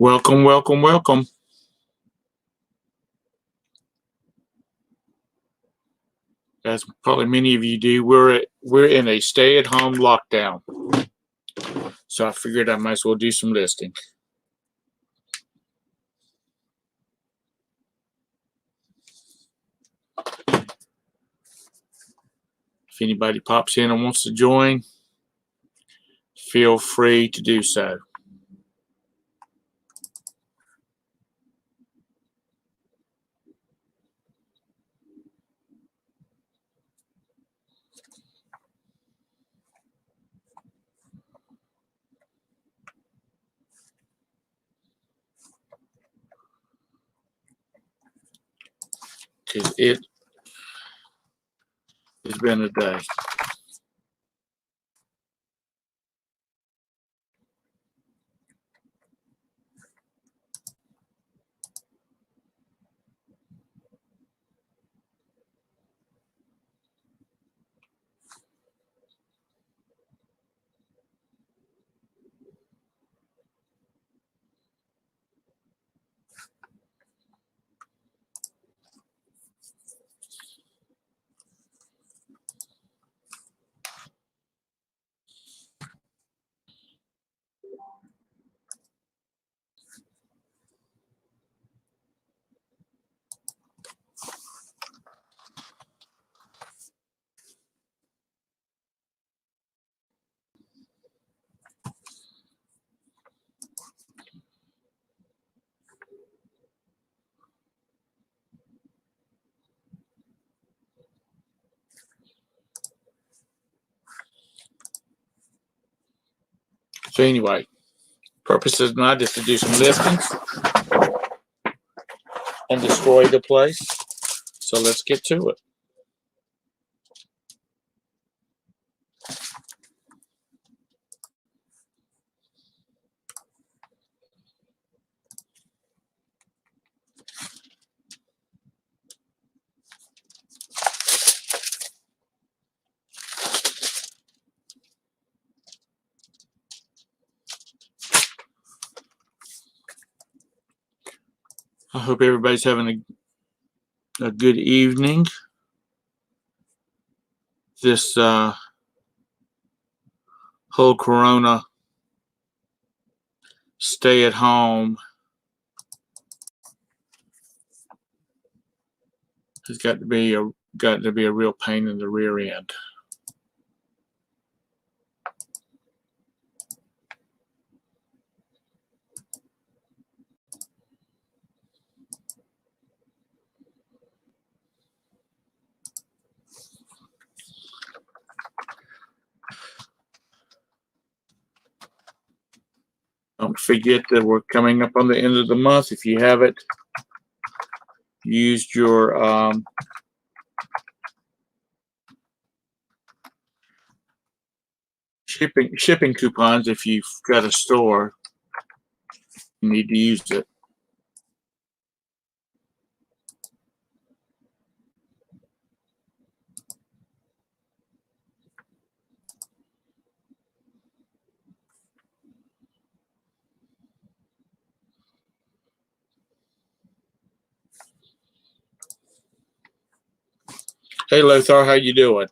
Welcome, welcome, welcome. As probably many of you do, we're in a stay-at-home lockdown. So I figured I might as well do some listing. If anybody pops in and wants to join, feel free to do so. Because it has been a day. So anyway, purpose is not just to do some listings and destroy the place. So let's get to it. I hope everybody's having a good evening. This whole corona stay at home has got to be a real pain in the rear end. Don't forget that we're coming up on the end of the month. If you haven't used your shipping coupons, if you've got a store, you need to use it. Hey Lothar, how you doing?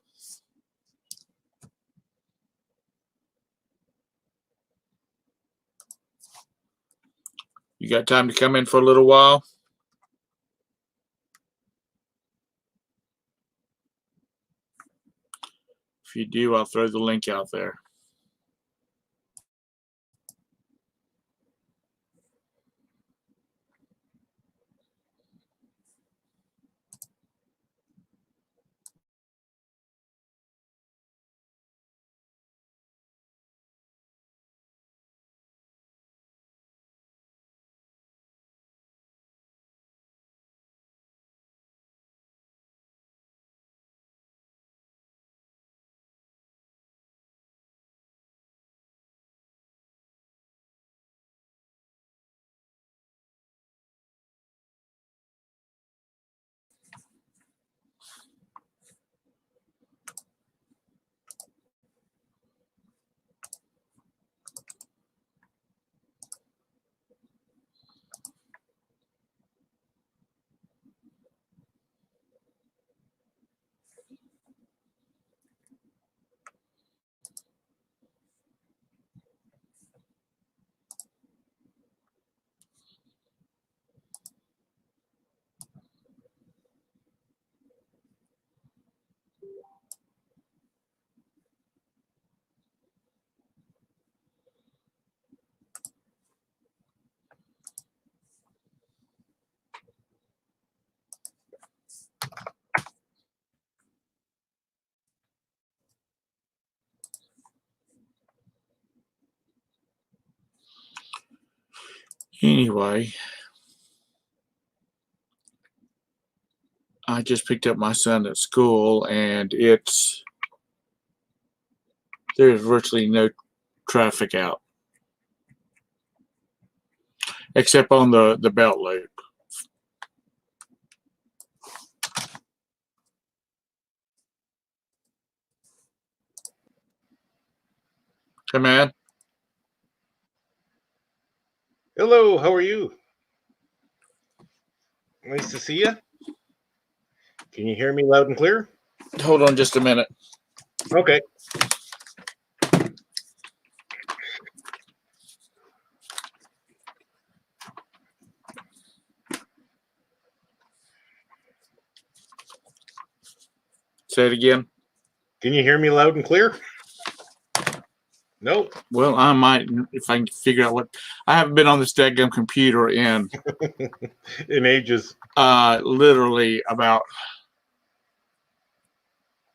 You got time to come in for a little while? If you do, I'll throw the link out there. Anyway, I just picked up my son at school, and there's virtually no traffic out, except on the belt loop. Hey, man. Hello, how are you? Nice to see you. Can you hear me loud and clear? Hold on just a minute. Okay. Say it again. Can you hear me loud and clear? No. Well, I might, if I can figure out what. I haven't been on this dadgum computer in In ages. literally about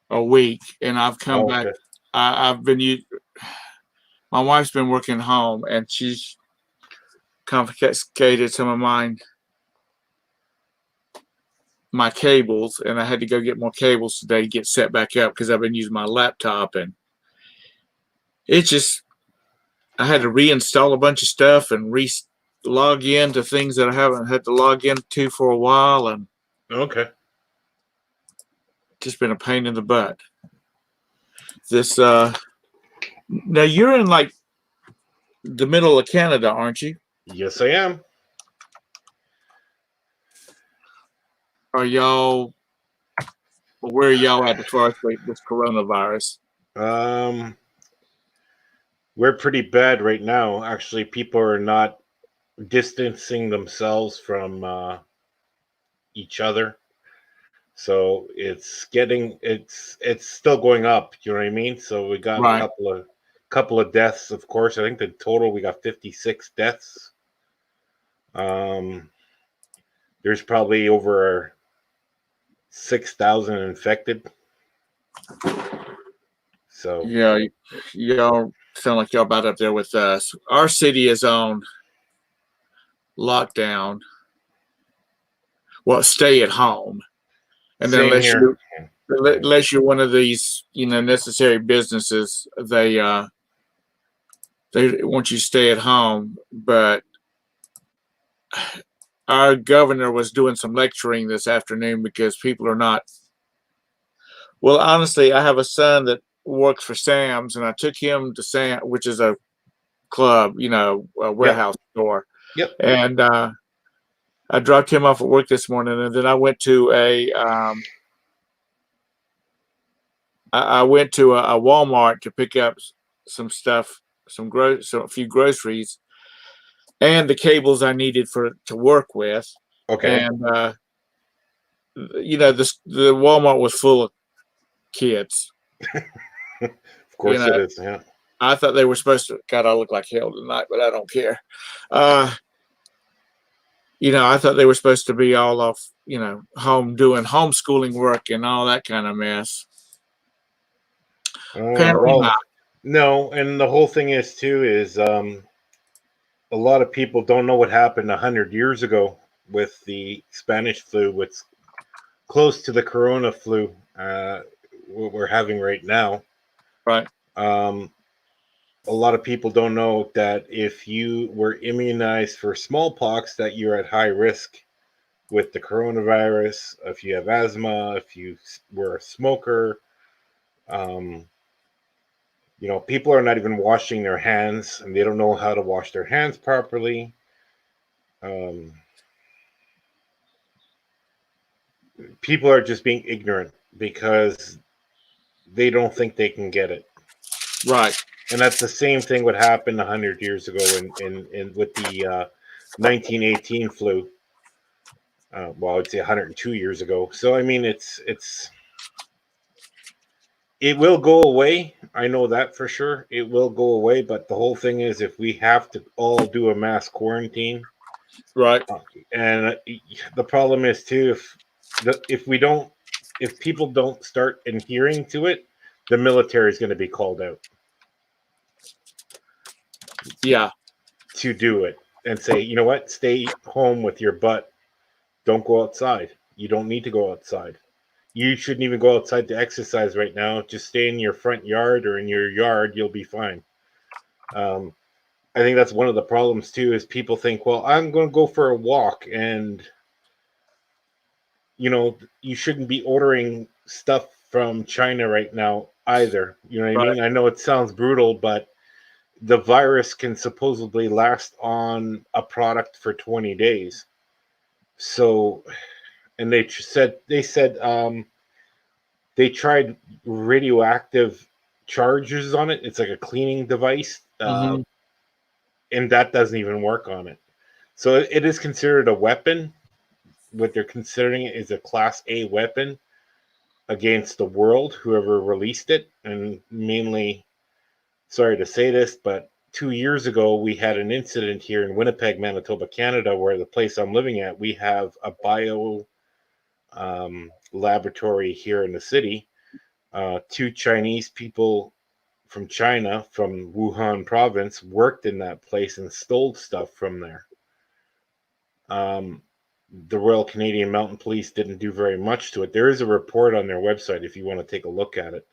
a week, and I've come back. Okay. I've been my wife's been working home, and she's confiscated some of my cables, and I had to go get more cables today to get set back up because I've been using my laptop, and it's just I had to reinstall a bunch of stuff and log in to things that I haven't had to log into for a while, and Okay. just been a pain in the butt. This now you're in like the middle of Canada, aren't you? Yes, I am. Are y'all? Where are y'all at as far as this coronavirus? We're pretty bad right now. Actually, people are not distancing themselves from each other. So it's still going up. You know what I mean? So we got Right. a couple of deaths, of course. I think the total we got 56 deaths. There's probably over 6,000 infected. So Yeah, y'all sound like y'all about up there with us. Our city is on lockdown. Well, stay at home, and then same here. unless you're one of these, necessary businesses, they want you to stay at home. But our governor was doing some lecturing this afternoon because people are not. Well, honestly, I have a son that works for Sam's, and I took him to Sam, which is a club, a warehouse store. Yep. And I dropped him off at work this morning, and then I went to a Walmart to pick up some stuff, a few groceries, and the cables I needed to work with. Okay. And the Walmart was full of kids. Of course it is. Yeah. I thought they were supposed to. God, I look like hell tonight, but I don't care. I thought they were supposed to be all off, home doing homeschooling work and all that kind of mess. Apparently Well, not. no, and the whole thing is a lot of people don't know what happened 100 years ago with the Spanish flu, what's close to the corona flu what we're having right now. Right. A lot of people don't know that if you were immunized for smallpox, that you're at high risk with the coronavirus. If you have asthma, if you were a smoker, people are not even washing their hands, and they don't know how to wash their hands properly. People are just being ignorant because they don't think they can get it. Right. And that's the same thing what happened 100 years ago in with the 1918 flu. Well, I'd say 102 years ago. So I mean, it will go away. I know that for sure. It will go away. But the whole thing is, if we have to all do a mass quarantine, right, and the problem is too, if people don't start adhering to it, the military is going to be called out. Yeah. To do it. and say, you know what, stay home with your butt. Don't go outside. You don't need to go outside. You shouldn't even go outside to exercise right now. Just stay in your front yard or in your yard. You'll be fine. Um, I think that's one of the problems too. Is people think, well, I'm going to go for a walk, and you shouldn't be ordering stuff from China right now either. You know what I Right. mean? I know it sounds brutal, but the virus can supposedly last on a product for 20 days. So, and they said they tried radioactive charges on it. It's like a cleaning device, Mm-hmm. and that doesn't even work on it. So it is considered a weapon. What they're considering it is a Class A weapon against the world, whoever released it. And mainly, sorry to say this, but 2 years ago, we had an incident here in Winnipeg, Manitoba, Canada, where the place I'm living at, we have a bio laboratory here in the city. Two Chinese people from China, from Wuhan province, worked in that place and stole stuff from there. Um, the Royal Canadian Mountain Police didn't do very much to it. There is a report on their website if you want to take a look at it.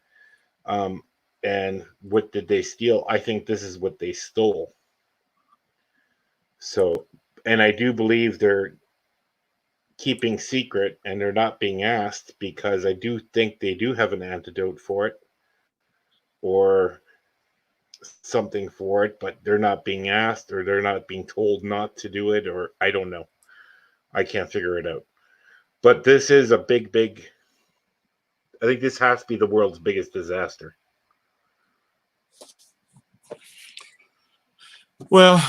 Um, and what did they steal? I think this is what they stole. So, and I do believe they're keeping secret and they're not being asked because I do think they do have an antidote for it or something for it, but they're not being asked or they're not being told not to do it, or I don't know. I can't figure it out. But this is a big, I think this has to be the world's biggest disaster. Well,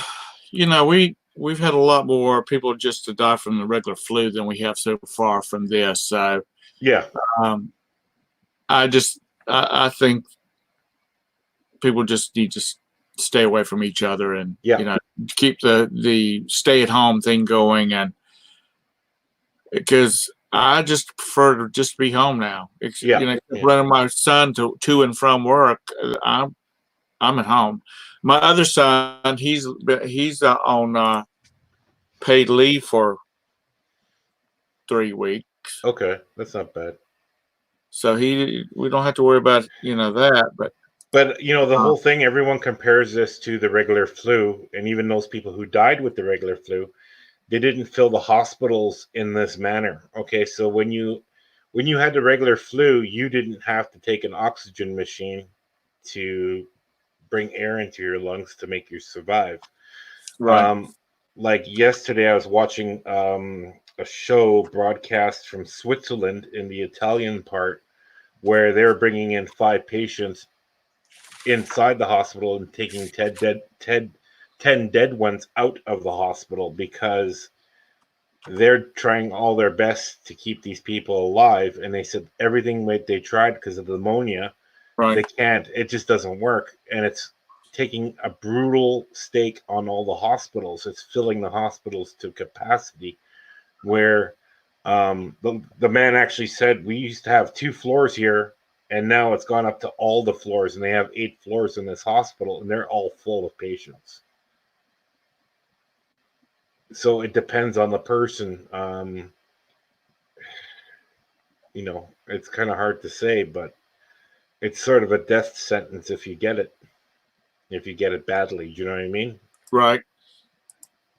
we've had a lot more people just to die from the regular flu than we have so far from this. So Yeah. um, I think people just need to stay away from each other and Yeah. keep the stay at home thing going, and because I just prefer to just be home now. Yeah. Yeah. Running my son to and from work, I'm at home. My other son, he's on paid leave for 3 weeks, Okay. That's not bad. so we don't have to worry about that. But the Uh, whole thing, everyone compares this to the regular flu, and even those people who died with the regular flu, they didn't fill the hospitals in this manner. Okay, so when you had the regular flu, you didn't have to take an oxygen machine to bring air into your lungs to make you survive. right, Um, like yesterday, I was watching a show broadcast from Switzerland in the Italian part where they're bringing in 5 patients inside the hospital and taking 10 dead ones out of the hospital because they're trying all their best to keep these people alive. And they said everything they tried because of the pneumonia, right. they can't. It just doesn't work. And it's taking a brutal stake on all the hospitals. It's filling the hospitals to capacity where the man actually said we used to have 2 floors here and now it's gone up to all the floors and they have 8 floors in this hospital and they're all full of patients. So it depends on the person. It's kind of hard to say, but it's sort of a death sentence if you get it badly. Do you know what I mean? Right.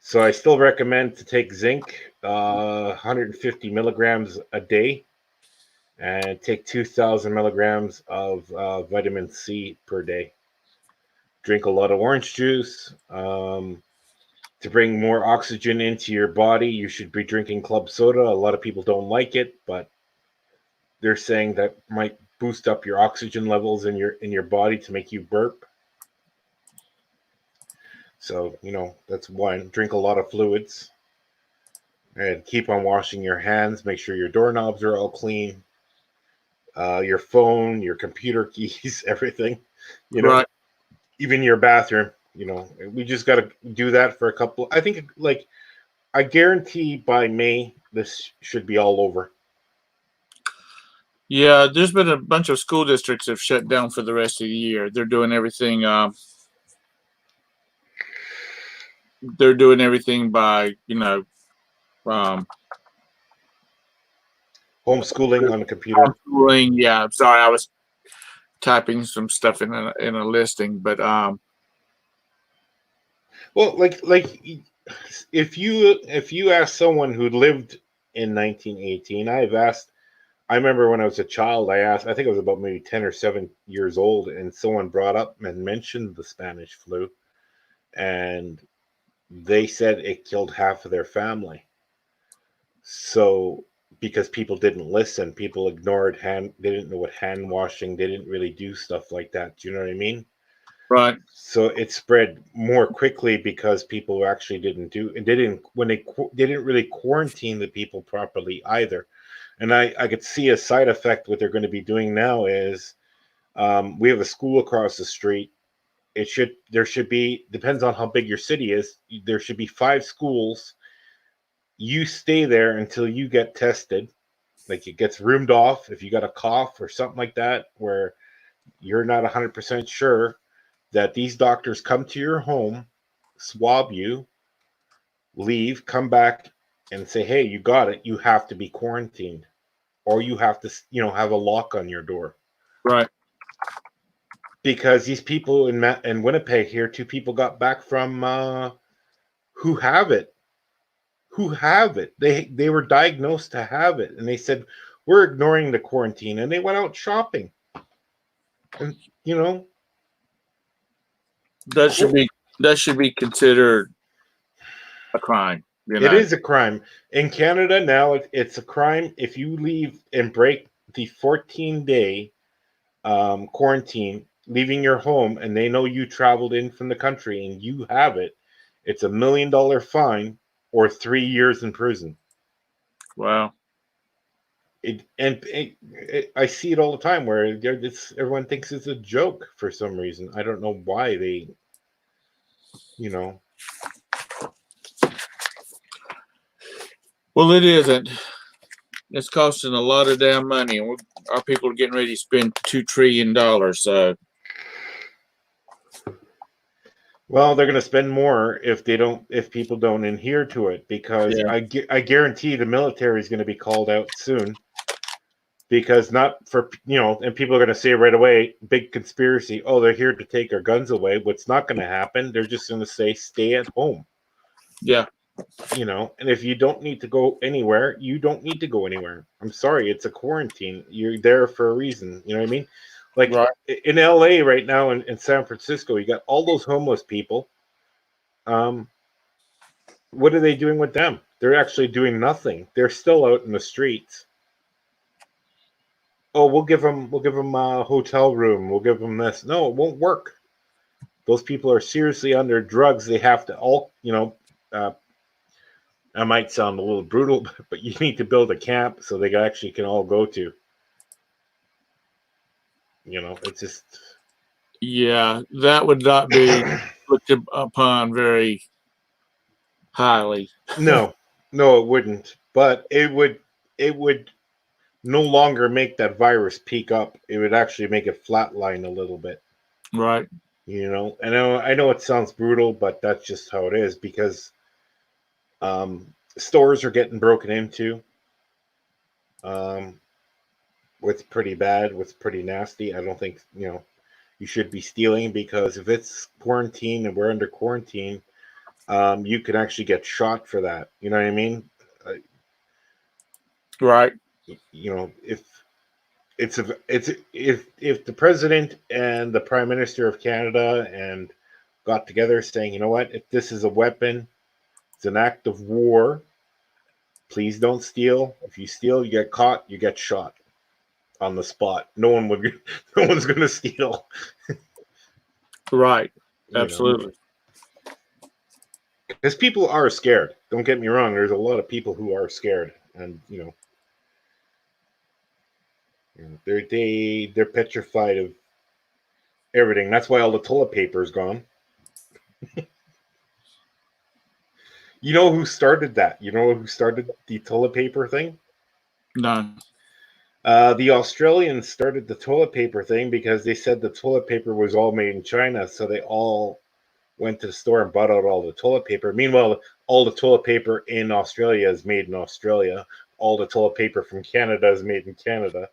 So I still recommend to take zinc, 150 milligrams a day, and take 2,000 milligrams of vitamin C per day. Drink a lot of orange juice. To bring more oxygen into your body, you should be drinking club soda. A lot of people don't like it, but they're saying that might boost up your oxygen levels in your body to make you burp. So, that's one. Drink a lot of fluids and keep on washing your hands. Make sure your doorknobs are all clean. Your phone, your computer keys, everything. You know, Right. even your bathroom. We just got to do that for a couple. I think, like, I guarantee by May this should be all over. Yeah, there's been a bunch of school districts have shut down for the rest of the year. They're doing everything they're doing everything by Homeschooling on a computer. homeschooling. Yeah, I'm sorry, I was typing some stuff in a listing, but Well, like if you ask someone who lived in 1918, I remember when I was a child, I asked, I think I was about maybe 10 or 7 years old, and someone brought up and mentioned the Spanish flu, and they said it killed half of their family. So, because people didn't listen, people ignored they didn't know what hand washing, they didn't really do stuff like that. Do you know what I mean? right, So it spread more quickly because people actually didn't do, and they didn't, they didn't really quarantine the people properly either. And I could see a side effect. What they're going to be doing now is, we have a school across the street. There should be, depends on how big your city is, there should be 5 schools. You stay there until you get tested. Like, it gets roomed off if you got a cough or something like that, where you're not 100% sure, that these doctors come to your home, swab you, leave, come back, and say, hey, you got it. You have to be quarantined, or you have to, have a lock on your door. right. Because these people in Winnipeg here, 2 people got back from, who have it, They were diagnosed to have it, and they said, we're ignoring the quarantine, and they went out shopping, and That should be considered a crime. it is a crime in Canada now. It's a crime if you leave and break the 14-day quarantine, leaving your home, and they know you traveled in from the country and you have it. It's $1 million fine or 3 years in prison. Wow. I see it all the time where everyone thinks it's a joke for some reason. I don't know why they, you know. Well, it isn't. It's costing a lot of damn money, and our people are getting ready to spend $2 trillion. So, Well, they're going to spend more if people don't adhere to it, because yeah, I guarantee the military is going to be called out soon, because not for, and people are going to say right away, big conspiracy, oh, they're here to take our guns away. What's not going to happen, they're just going to say stay at home. yeah, And if you don't need to go anywhere, you don't need to go anywhere. I'm sorry, it's a quarantine. You're there for a reason. You know what I mean? Like, right, in LA right now, in San Francisco, you got all those homeless people. Um, what are they doing with them? They're actually doing nothing. They're still out in the streets. Oh, we'll give them a hotel room. We'll give them this. No, it won't work. Those people are seriously under drugs. They have to all, I might sound a little brutal, but you need to build a camp so they actually can all go to. It's just. yeah. That would not be looked upon very highly. No, no, it wouldn't. But it would no longer make that virus peak up. It would actually make it flatline a little bit. Right, I know it sounds brutal, but that's just how it is, because stores are getting broken into. Um, what's pretty bad, what's pretty nasty. I don't think you should be stealing, because if it's quarantine and we're under quarantine, you can actually get shot for that. You know what I mean? Uh, right, if if the president and the prime minister of Canada and got together saying, you know what, if this is a weapon, it's an act of war. Please don't steal. If you steal, you get caught, you get shot on the spot. No one would. No one's going to steal. right. You know, Absolutely. because people are scared. Don't get me wrong. There's a lot of people who are scared, and they're petrified of everything. That's why all the toilet paper is gone. You know who started that? You know who started the toilet paper thing? None. The Australians started the toilet paper thing because they said the toilet paper was all made in China, so they all went to the store and bought out all the toilet paper. Meanwhile, all the toilet paper in Australia is made in Australia. All the toilet paper from Canada is made in Canada.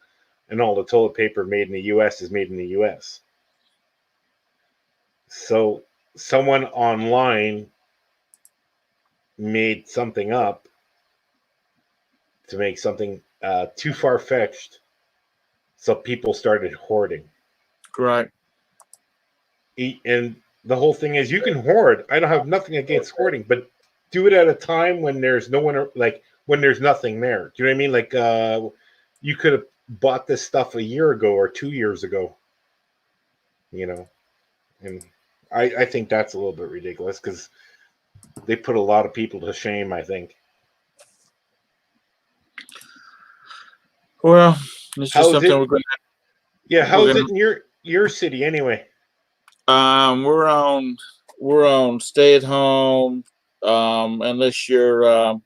And all the toilet paper made in the US is made in the US. So someone online made something up to make something too far fetched. So people started hoarding. Right. And the whole thing is you can hoard. I don't have nothing against hoarding, but do it at a time when there's no one, like when there's nothing there. Do you know what I mean? Like you could have bought this stuff a year ago or 2 years ago, you know. And I think that's a little bit ridiculous because they put a lot of people to shame, I think. Well, it's just How's something it? we're going Yeah, to, we're how's going it in your city anyway? we're on stay at home, unless you're a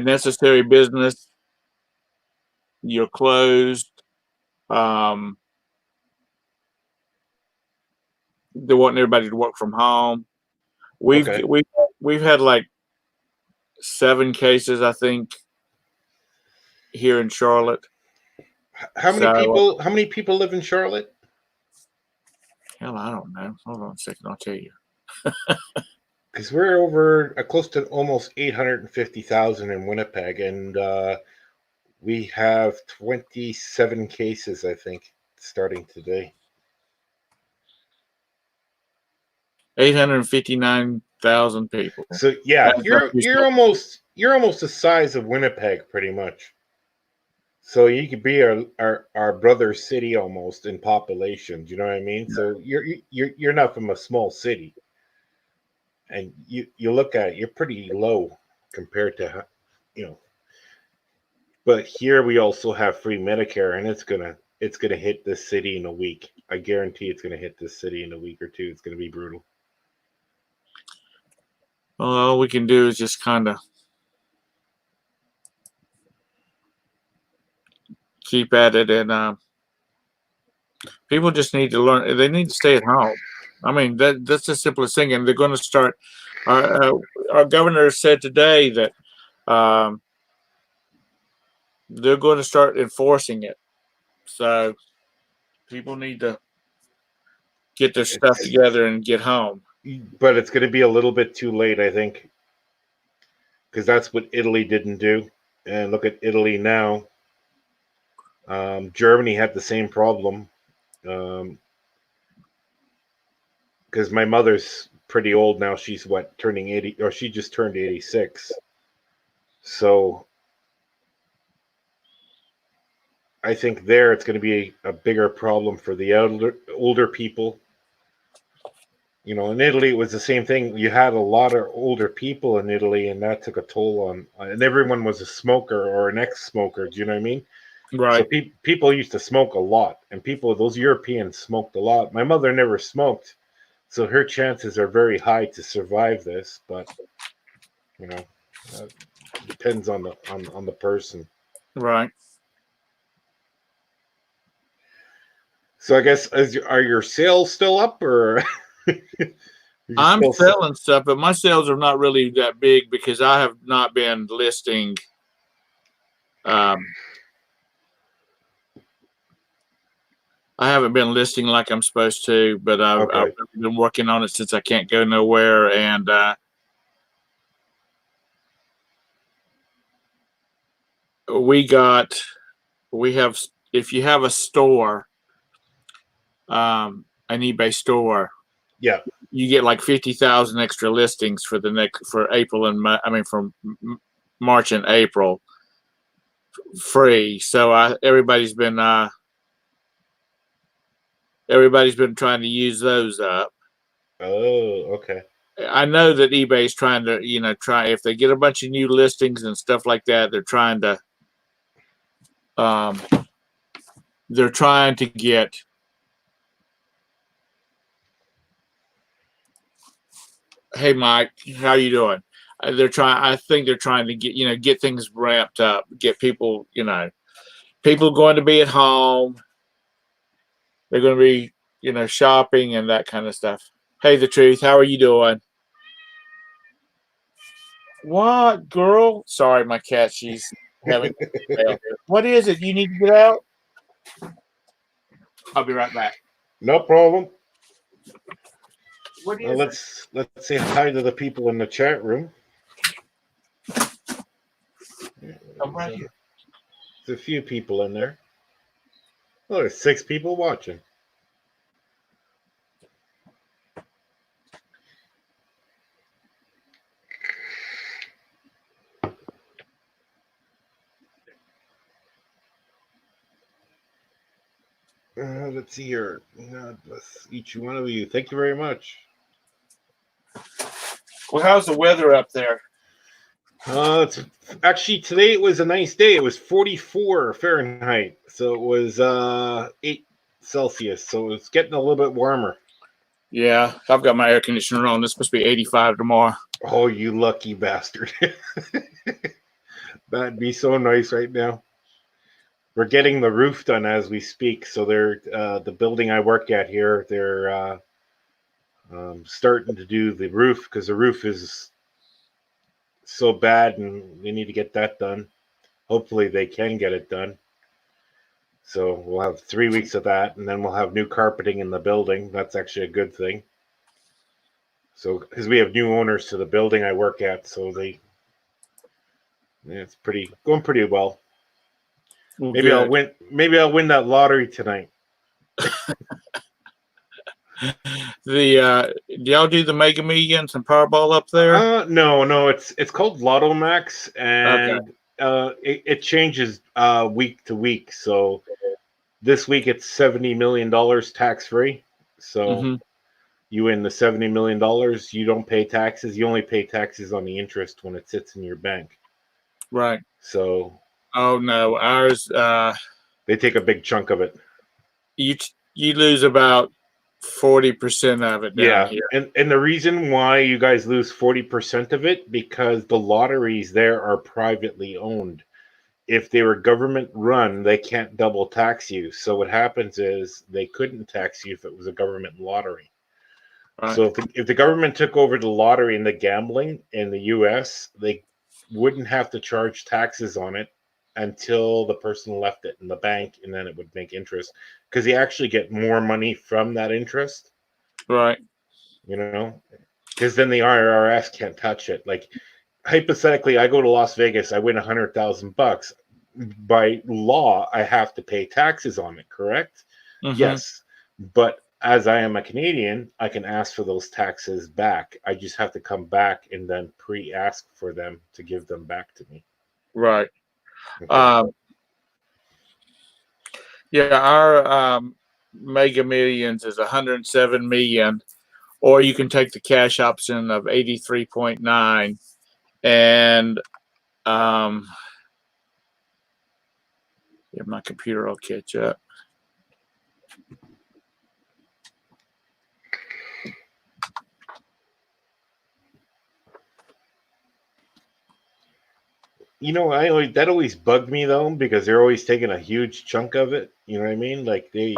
necessary business, you're closed. Um, they want everybody to work from home. We've Okay. we've we've had like 7 cases, I think, here in Charlotte. How many So people? How many people live in Charlotte? hell, I don't know. Hold on a second, I'll tell you. Because we're over close to almost 850,000 in Winnipeg, and we have 27 cases, I think, starting today. 859,000 people. So yeah, As of this you're almost the size of Winnipeg, pretty much. So you could be our brother city almost in population. Do you know what I mean? So you're not from a small city, and you look at it, you're pretty low compared to, you know. But here we also have free Medicare, and it's gonna hit this city in a week. I guarantee it's gonna hit this city in a week or two. It's gonna be brutal. Well, all we can do is just kind of keep at it, and people just need to learn. They need to stay at home. I mean, that's the simplest thing. And they're going to start. Our governor said today that um, they're going to start enforcing it. So people need to get their stuff It's together and get home. but it's gonna be a little bit too late, I think, because that's what Italy didn't do. And look at Italy now. Germany had the same problem. Because my mother's pretty old now. She's what, turning 80, or she just turned 86. So I think there it's going to be a bigger problem for the older people. You know, in Italy, it was the same thing. You had a lot of older people in Italy, and that took a toll on, and everyone was a smoker or an ex-smoker. Do you know what I mean? So Right. people used to smoke a lot, and those Europeans smoked a lot. My mother never smoked, so her chances are very high to survive this. But you know, uh, depends on the person. Right. So I guess are your sales still up, or you I'm still? selling stuff, but my sales are not really that big because I have not been listing. Um, I haven't been listing like I'm supposed to, but I've Okay. really been working on it since I can't go nowhere. And we have, if you have a store, an eBay store, Yeah. you get like 50,000 extra listings for April and from March and April free. So everybody's been trying to use those up. Oh, okay. I know that eBay's trying to, try if they get a bunch of new listings and stuff like that, um, they're trying to get. Hey, Mike, how you doing? I think they're trying to get things ramped up, get people going to be at home. They're going to be shopping and that kind of stuff. Hey, the truth, how are you doing? What, girl? Sorry, my cat. She's having. What is it? You need to get out. I'll be right back. No problem. What is it? Let's say hi to the people in the chat room. I'm right here. There's a few people in there. Oh, there's 6 people watching. Let's see here. God bless each one of you. Thank you very much. Well, how's the weather up there? It's actually today it was a nice day. It was 44 Fahrenheit, so it was 8 Celsius. So it's getting a little bit warmer. Yeah, I've got my air conditioner on. This must be 85 tomorrow. Oh, you lucky bastard! That'd be so nice right now. We're getting the roof done as we speak. So they're the building I work at here. They're starting to do the roof because the roof is so bad, and they need to get that done. Hopefully, they can get it done. So we'll have 3 weeks of that, and then we'll have new carpeting in the building. That's actually a good thing. So because we have new owners to the building I work at, so it's going pretty well. Well, Maybe I'll win. Maybe I'll win that lottery tonight. Do y'all do the Mega Millions and Powerball up there? No. It's called Lotto Max, and it changes week to week. So this week it's $70 million tax free. So you win the $70 million. You don't pay taxes. You only pay taxes on the interest when it sits in your bank. Right. So. Oh no, ours. They take a big chunk of it. You lose about 40% of it down here. And the reason why you guys lose 40% of it, because the lotteries there are privately owned. If they were government run, they can't double tax you. So what happens is they couldn't tax you if it was a government lottery. Right. So if the government took over the lottery and the gambling in the US, they wouldn't have to charge taxes on it until the person left it in the bank, and then it would make interest because you actually get more money from that interest. Right. Because then the IRS can't touch it. Like hypothetically, I go to Las Vegas, I win $100,000. By law, I have to pay taxes on it, correct? Yes. But as I am a Canadian, I can ask for those taxes back. I just have to come back and then pre-ask for them to give them back to me. Right. Okay. Our Mega Millions is 107 million, or you can take the cash option of 83.9, and my computer will catch up. That always bugged me though, because they're always taking a huge chunk of it. You know what I mean? Like they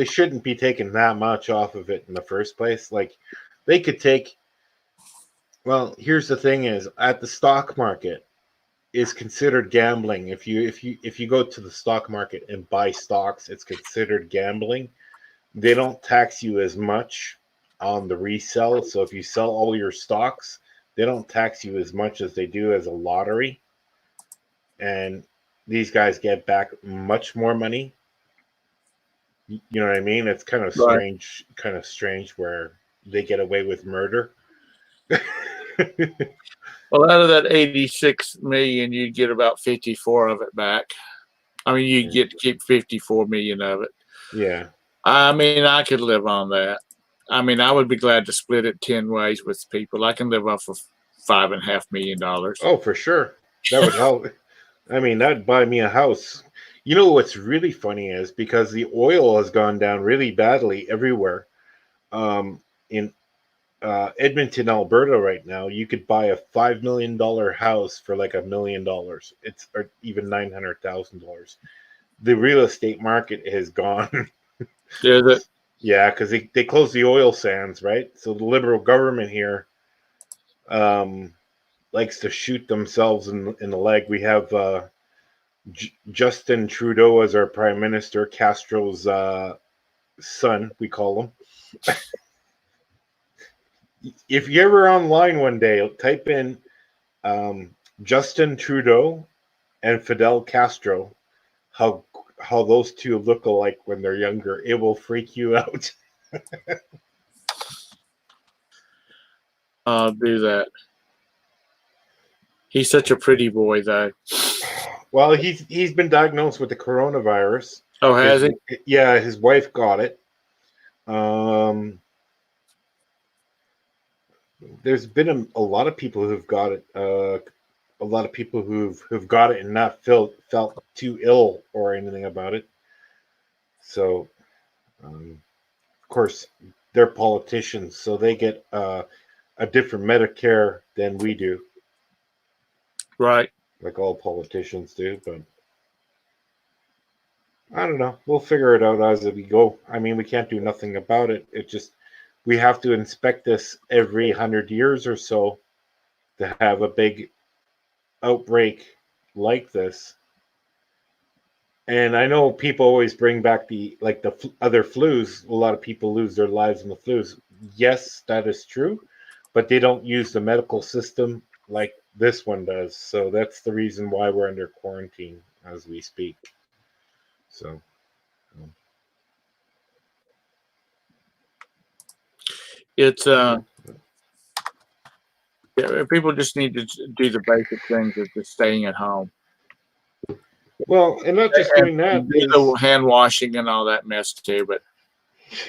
shouldn't be taking that much off of it in the first place. Like they could take. Well, here's the thing: is at the stock market is considered gambling. If you go to the stock market and buy stocks, it's considered gambling. They don't tax you as much on the resell. So if you sell all your stocks, they don't tax you as much as they do as a lottery. And these guys get back much more money. You know what I mean? It's kind of strange where they get away with murder. Well, out of that 86 million, you'd get about 54 of it back. I mean, you get to keep 54 million of it. Yeah. I mean, I could live on that. I mean, I would be glad to split it 10 ways with people. I can live off of $5.5 million. Oh, for sure. That would help. I mean, that'd buy me a house. You know what's really funny is because the oil has gone down really badly everywhere. In Edmonton, Alberta, right now, you could buy a $5 million house for like $1 million. It's or even $900,000. The real estate market has gone Is it? Yeah, because they closed the oil sands, right? So the liberal government here um, likes to shoot themselves in the leg. We have Justin Trudeau as our prime minister, Castro's son, we call him. If you're ever online one day, type in Justin Trudeau and Fidel Castro, how how those two look alike when they're younger. It will freak you out. I'll do that. He's such a pretty boy, though. Well, he's been diagnosed with the coronavirus. Oh, His has he? yeah, his wife got it. Um, there's been a lot of people who've got it. A lot of people who've got it and not felt too ill or anything about it. So, of course, they're politicians, so they get a different Medicare than we do, Right. like all politicians do. But I don't know. We'll figure it out as we go. I mean, we can't do nothing about it. It just we have to inspect this every 100 years or so to have a big outbreak like this. And I know people always bring back the other flus. A lot of people lose their lives in the flus. Yes, that is true, but they don't use the medical system like this one does. So that's the reason why we're under quarantine as we speak. So It's yeah, people just need to do the basic things of just staying at home well, and not just doing that and do is the hand washing and all that mess too. But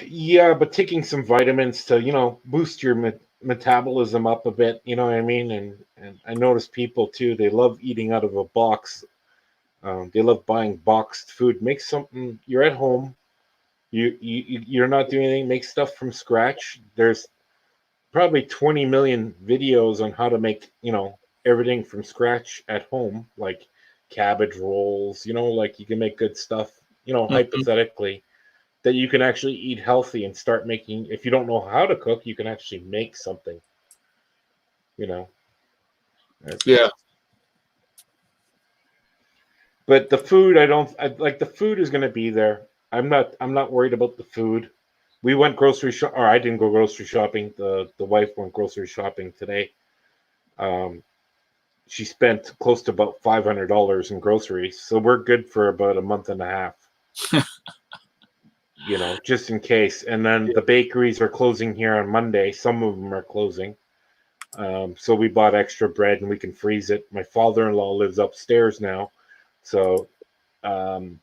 yeah, but taking some vitamins to boost your metabolism up a bit. You know what I mean? And I notice people too. They love eating out of a box. They love buying boxed food. Make something. You're at home. You're not doing anything. Make stuff from scratch. There's probably 20 million videos on how to make everything from scratch at home, like cabbage rolls. Like you can make good stuff. mhm, Hypothetically, that you can actually eat healthy and start making. If you don't know how to cook, you can actually make something. You know, yeah, it's, but the food, like the food is going to be there. I'm not worried about the food. We went grocery shop, or I didn't go grocery shopping. The wife went grocery shopping today. Um, she spent close to about $500 in groceries, so we're good for about a month and a half. Just in case. And then the bakeries are closing here on Monday. Some of them are closing. So we bought extra bread and we can freeze it. My father-in-law lives upstairs now, so um,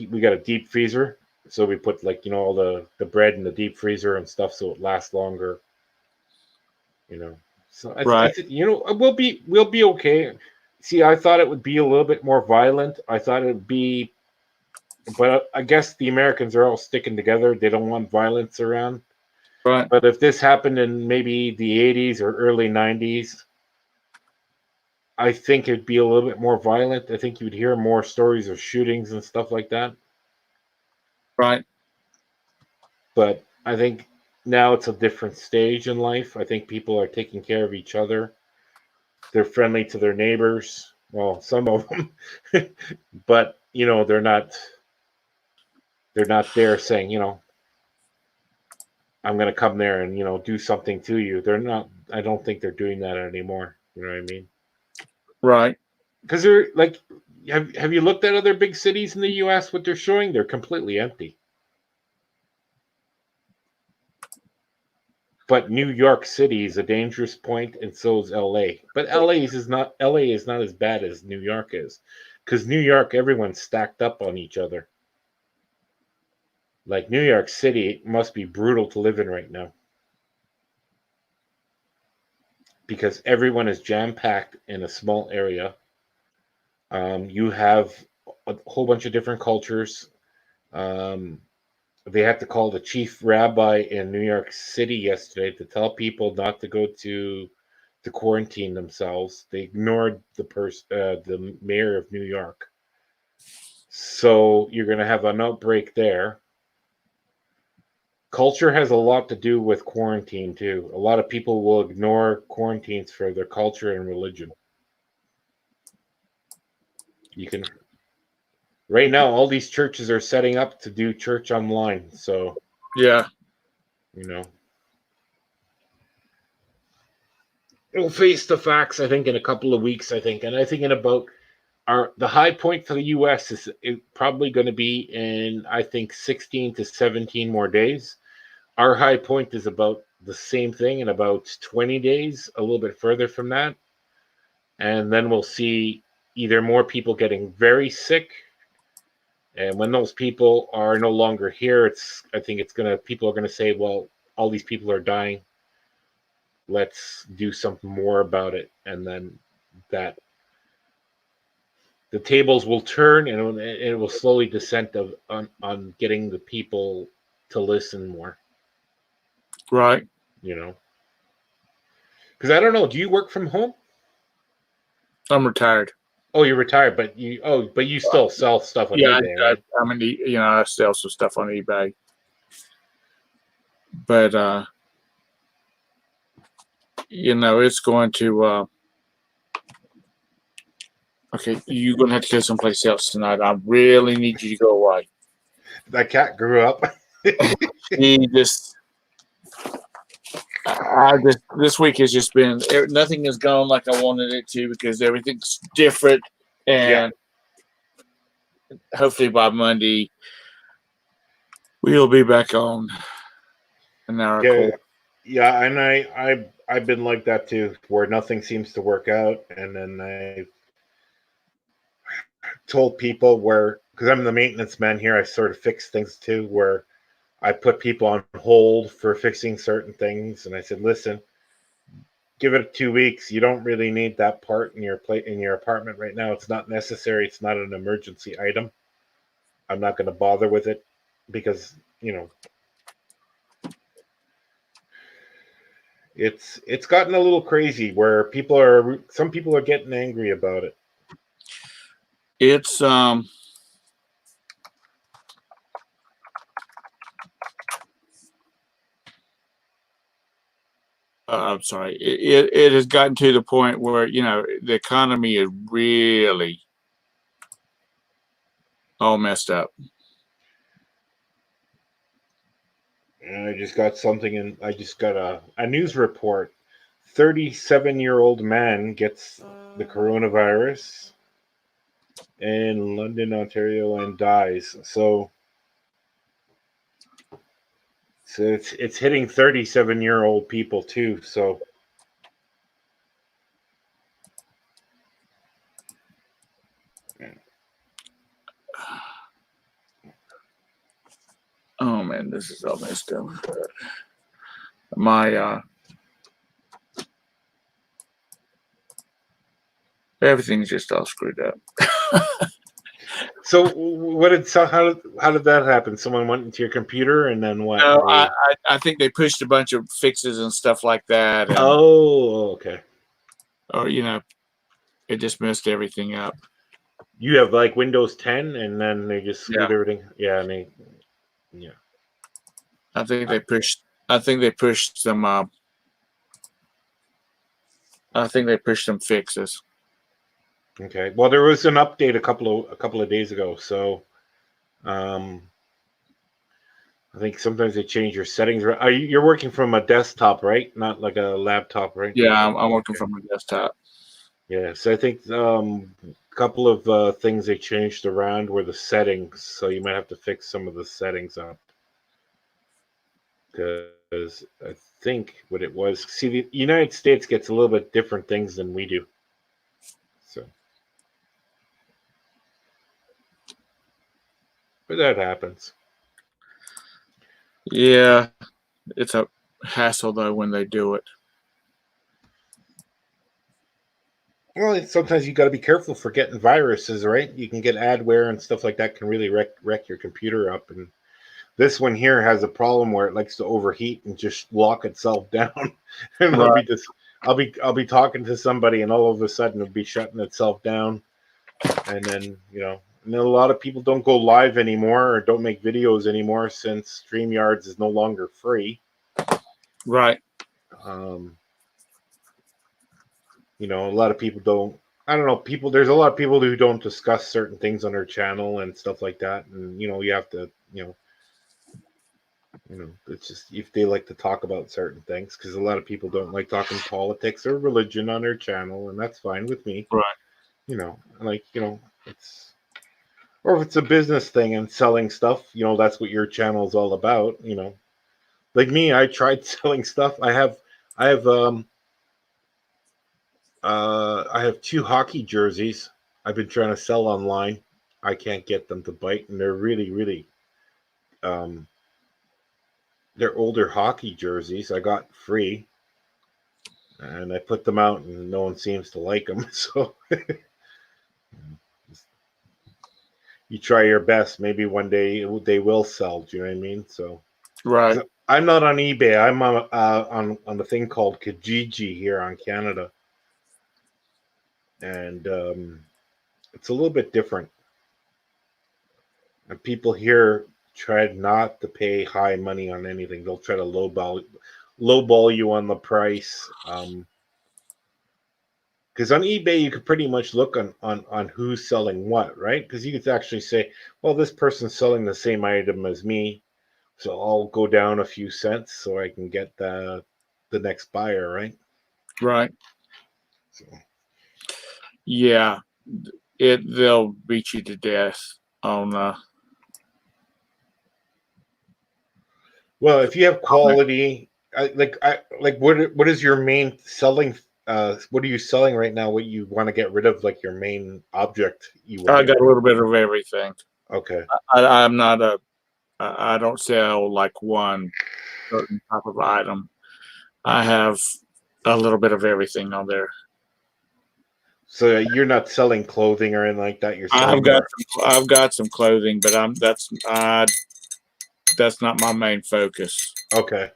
we got a deep freezer. So we put all the bread in the deep freezer and stuff, so it lasts longer. You know, so I right, think we'll be okay. See, I thought it would be a little bit more violent. I thought it would be, but I guess the Americans are all sticking together. They don't want violence around. right, But if this happened in maybe the 80s or early 90s, I think it'd be a little bit more violent. I think you'd hear more stories of shootings and stuff like that. right, But I think now it's a different stage in life. I think people are taking care of each other. They're friendly to their neighbors. Well, some of them, but they're not there saying, I'm going to come there and do something to you. They're not. I don't think they're doing that anymore. You know what I mean? right, Because they're like, have you looked at other big cities in the U.S.? What they're showing, they're completely empty. But New York City is a dangerous point, and so is L.A. But L.A. is not as bad as New York is, because New York, everyone's stacked up on each other. Like New York City must be brutal to live in right now because everyone is jam packed in a small area. You have a whole bunch of different cultures. Um, they had to call the chief rabbi in New York City yesterday to tell people not to go to quarantine themselves. They ignored the mayor of New York. So you're going to have an outbreak there. culture has a lot to do with quarantine too. A lot of people will ignore quarantines for their culture and religion. You can right now all these churches are setting up to do church online, so Yeah. you know we'll face the facts. I think in a couple of weeks. And I think in about the high point for the U.S. is probably going to be in I think 16 to 17 more days. Our high point is about the same thing in about 20 days, a little bit further from that. And then we'll see either more people getting very sick. And when those people are no longer here, I think people are going to say, well, all these people are dying. Let's do something more about it. And then that the tables will turn and it will slowly descend on getting the people to listen more. Right. Because I don't know, do you work from home? I'm retired. Oh, you're retired, but you still sell stuff on eBay, right? I'm in the, I sell some stuff on eBay, but it's going to. Okay, you're going to have to go someplace else tonight. I really need you to go away. That cat grew up. He just. This week has just been nothing has gone like I wanted it to because everything's different, and hopefully by Monday we'll be back on an hour. Yeah, and I've been like that too, where nothing seems to work out, and then I told people because I'm the maintenance man here, I sort of fix things too, where I put people on hold for fixing certain things, and I said, listen, give it 2 weeks. You don't really need that part in your apartment right now. It's not necessary. It's not an emergency item. I'm not going to bother with it because it's gotten a little crazy where some people are getting angry about it. It's I'm sorry. It has gotten to the point where the economy is really all messed up. And I just got a news report. 37-year-old man gets the coronavirus in London, Ontario, and dies. So it's hitting 37-year-old people too. So oh man, this is all messed up. My everything's just all screwed up. So how did that happen? Someone went into your computer and then what? No, I think they pushed a bunch of fixes and stuff like that. And, okay. Or it just messed everything up. You have like Windows 10, and then they just screwed everything. Yeah, and I think they pushed. I think they pushed some. I think they pushed some fixes. Okay. Well, there was an update a couple of days ago, so I think sometimes they change your settings. You're working from a desktop, right? Not like a laptop, right? Yeah, I'm working from a desktop. Yeah, so I think a couple of things they changed around were the settings, so you might have to fix some of the settings up. Because I think what it was, see, the United States gets a little bit different things than we do. So, but that happens. Yeah, it's a hassle though when they do it. Well, sometimes you got to be careful for getting viruses, right? You can get adware and stuff like that can really wreck your computer up. And this one here has a problem where it likes to overheat and just lock itself down. And Right. I'll be talking to somebody, and all of a sudden it'll be shutting itself down. And then And a lot of people don't go live anymore or don't make videos anymore since StreamYards is no longer free. Right. Um, you know, a lot of people don't. I don't know. People, there's a lot of people who don't discuss certain things on their channel and stuff like that. And you know, you have to, it's just if they like to talk about certain things, because a lot of people don't like talking politics or religion on their channel, and that's fine with me. Right. It's or if it's a business thing and selling stuff, that's what your channel is all about. Like me, I tried selling stuff. I have I have two hockey jerseys I've been trying to sell online. I can't get them to bite, and they're really, really um, they're older hockey jerseys I got free, and I put them out, and no one seems to like them. So you try your best. Maybe one day they will sell. Do you know what I mean? So Right. I'm not on eBay. I'm on the thing called Kijiji here on Canada, and it's a little bit different. And people here try not to pay high money on anything. They'll try to lowball you on the price. Because on eBay you could pretty much look on who's selling what, right? Because you could actually say, well, this person's selling the same item as me, so I'll go down a few cents so I can get the next buyer, right? Right. So, Yeah. They'll beat you to death on well, if you have on it. quality, what is your main selling? What are you selling right now? What you want to get rid of, like your main object you want I to get got a rid of? little bit of everything. Okay. I'm not I don't sell like one certain type of item. I have a little bit of everything on there. So you're not selling clothing or anything like that. You're I've selling got more. I've got some clothing, but that's not my main focus. Okay.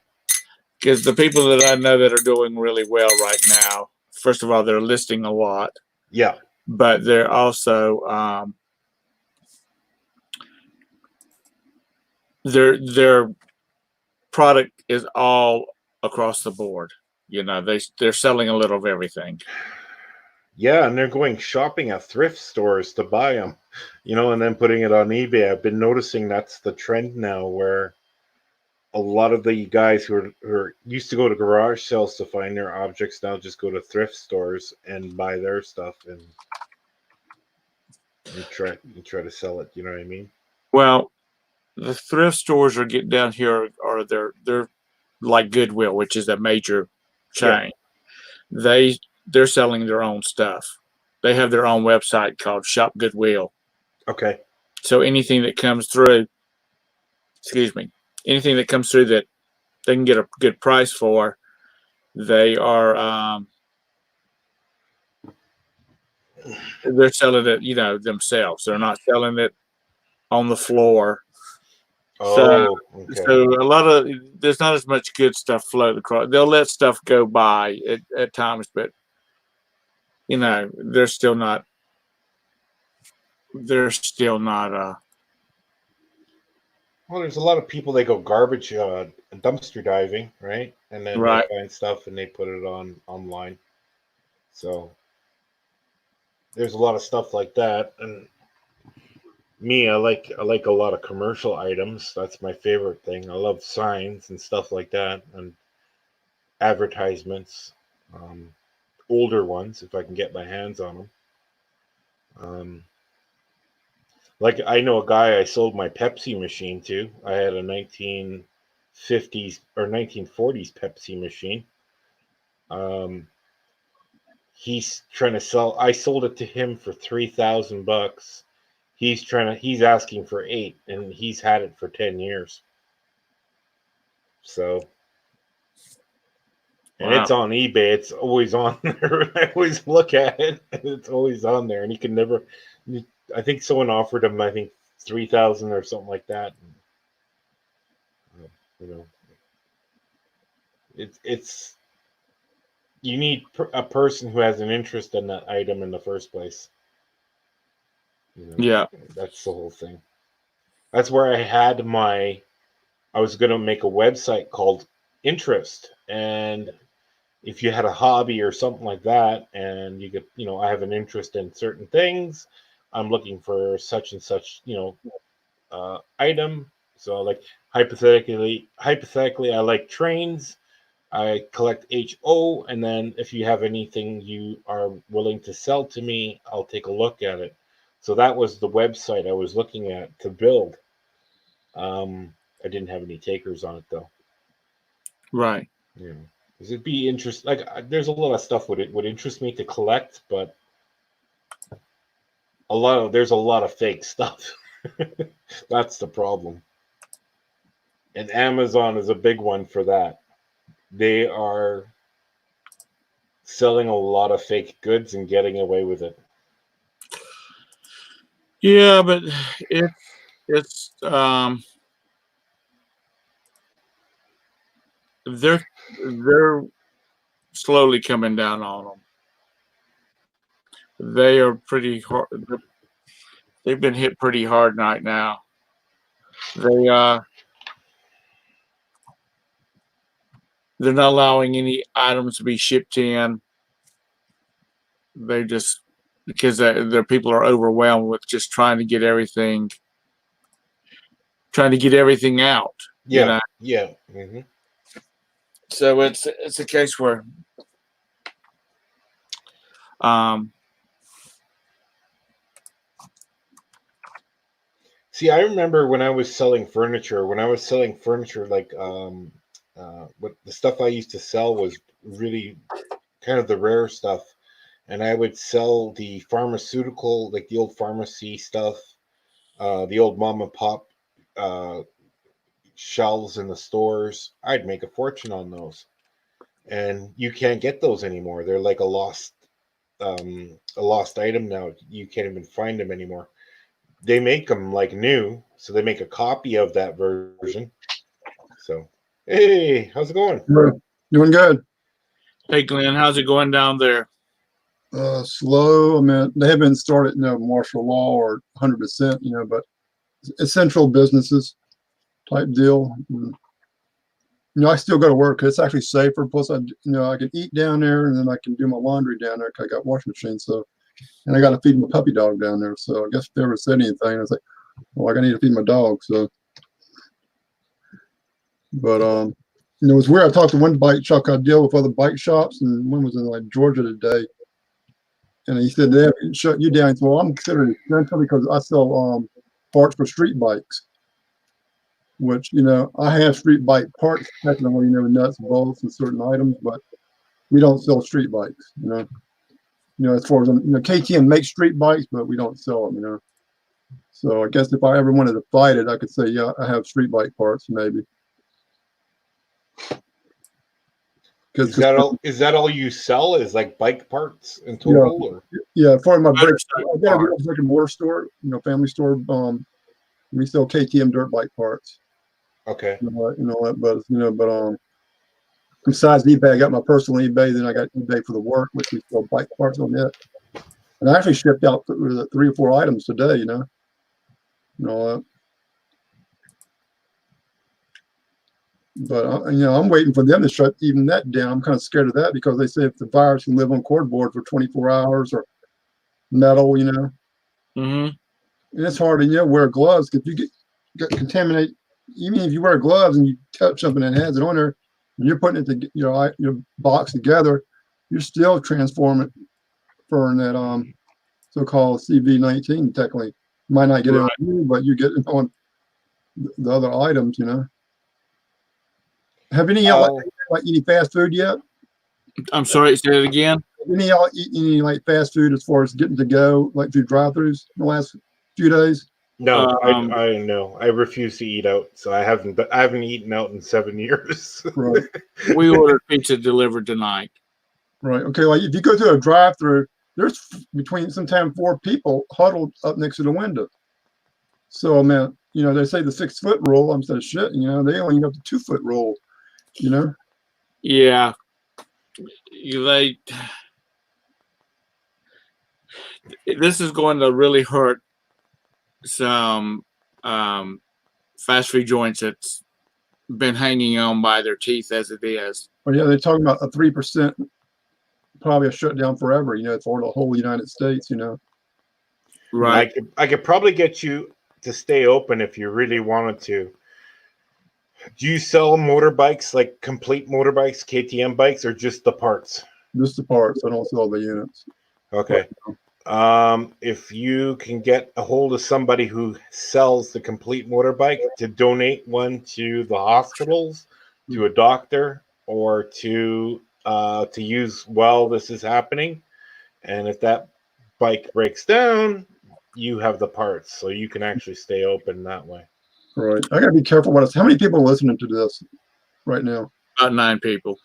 Because the people that I know that are doing really well right now, first of all, they're listing a lot, Yeah. but they're also their product is all across the board. They're selling a little of everything. Yeah, and they're going shopping at thrift stores to buy them, and then putting it on eBay. I've been noticing that's the trend now, where a lot of the guys who used to go to garage sales to find their objects now just go to thrift stores and buy their stuff and try to sell it. You know what I mean? Well, the thrift stores are getting down here are they're like Goodwill, which is a major Yeah. chain. They're selling their own stuff. They have their own website called Shop Goodwill. Okay. So anything that comes through, excuse me, anything that comes through that they can get a good price for, they are they're selling it, themselves. They're not selling it on the floor. So Oh, okay. so a lot of there's not as much good stuff floating across. They'll let stuff go by at times, but they're still not Well, there's a lot of people that go garbage dumpster diving, right? And then they right. find stuff and they put it on online. So there's a lot of stuff like that. And me, I like a lot of commercial items. That's my favorite thing. I love signs and stuff like that, and advertisements, um, older ones if I can get my hands on them. Um, like I know a guy I sold my Pepsi machine to. I had a 1950s or 1940s Pepsi machine. Um, he's trying to sell. I sold it to him for $3,000. He's asking for 8, and he's had it for 10 years. So, and Wow. it's on eBay. It's always on there. I always look at it, and it's always on there. And he can never. I think someone offered him, I think 3,000 or something like that. You know, it's you need a person who has an interest in that item in the first place. Yeah. That's the whole thing. That's where I was going to make a website called Interest. And if you had a hobby or something like that, and you could, I have an interest in certain things, I'm looking for such and such, item. So, like, hypothetically, I like trains. I collect HO, and then if you have anything you are willing to sell to me, I'll take a look at it. So that was the website I was looking at to build. I didn't have any takers on it though. Right. Yeah, because it'd be interest. Like, there's a lot of stuff would interest me to collect, but there's a lot of fake stuff. That's the problem. And Amazon is a big one for that. They are selling a lot of fake goods and getting away with it. Yeah, but it's they're slowly coming down on them. They are pretty hard. They've been hit pretty hard right now. They they're not allowing any items to be shipped in. They just because their people are overwhelmed with just trying to get everything out. Yeah, yeah. Mm-hmm. So it's a case where um See, I remember when I was selling furniture. Like, what the stuff I used to sell was really kind of the rare stuff, and I would sell the pharmaceutical, like the old pharmacy stuff, the old mom and pop uh, shelves in the stores. I'd make a fortune on those, and you can't get those anymore. They're like a lost item now. You can't even find them anymore. They make them like new, so they make a copy of that version. So, hey, how's it going? Doing good. hey Glenn, how's it going down there? Slow. I mean, they haven't started, martial law or 100%, but essential businesses type deal. I still go to work. It's actually safer. Plus, I can eat down there, and then I can do my laundry down there because I got washing machine. So, and I got to feed my puppy dog down there. So, I guess if they ever said anything, I was like, well, I need to feed my dog. So, but it was weird. I talked to one bike shop. I deal with other bike shops, and one was in like Georgia today. And he said they haven't shut you down. He said, well, I'm considered essential because I sell parts for street bikes, which, I have street bike parts technically, nuts, bolts, and certain items, but we don't sell street bikes, as far as, KTM makes street bikes, but we don't sell them, So I guess if I ever wanted to fight it, I could say, yeah, I have street bike parts, maybe. Is that all you sell? Is like bike parts in total, or? Yeah, for my brick, I got a Parts. brick and mortar store, family store. We sell KTM dirt bike parts. Okay. But besides eBay, I got my personal eBay. Then I got eBay for the work, which we sell bike parts on that. And I actually shipped out 3 or 4 items today. But I'm waiting for them to shut even that down. I'm kind of scared of that because they say if the virus can live on cardboard for 24 hours or metal, Mm-hmm. and it's hard to wear gloves if you get contaminated. Even if you wear gloves and you touch something that has it on there, and you're putting it to your box together, you're still transforming for that so-called CV-19. Technically, you might not get it on you, but you get it on the other items. Have any of y'all like any fast food yet? I'm sorry, say it again. Any of y'all eat any like fast food as far as getting to go, like through drive-throughs in the last few days? No, I know. I refuse to eat out, so I haven't eaten out in 7 years. Right. We ordered pizza delivered tonight. Right. Okay. Like if you go through a drive-through, there's between sometimes 4 people huddled up next to the window. So, man, they say the 6-foot rule. I'm saying shit. They only have the 2-foot rule. Yeah. This is going to really hurt some fast food joints that's been hanging on by their teeth as it is. But yeah, they're talking about a 3%, probably a shutdown forever. For the whole United States. Right. I could probably get you to stay open if you really wanted to. Do you sell motorbikes, like complete motorbikes, KTM bikes, or just the parts? Just the parts. I don't sell the units. Okay. If you can get a hold of somebody who sells the complete motorbike to donate one to the hospitals, to a doctor, or to use while this is happening, and if that bike breaks down, you have the parts, so you can actually stay open that way. Right. I gotta be careful how many people are listening to this right now? About 9 people.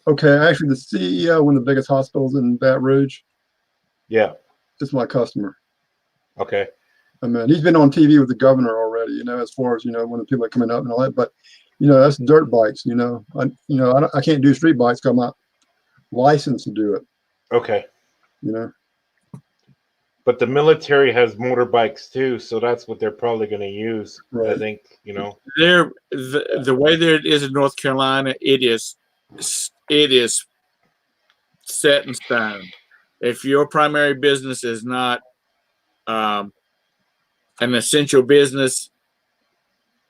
Okay, actually, the CEO of one of the biggest hospitals in Baton Rouge Yeah. is my customer. Okay. I mean, he's been on TV with the governor already. As far as when the people are coming up and all that. But that's dirt bikes. I can't do street bikes because I'm not licensed to do it. Okay. You know. But the military has motorbikes too, so that's what they're probably going to use. Right. I think They're the way that it is in North Carolina. It is set in stone. If your primary business is not an essential business,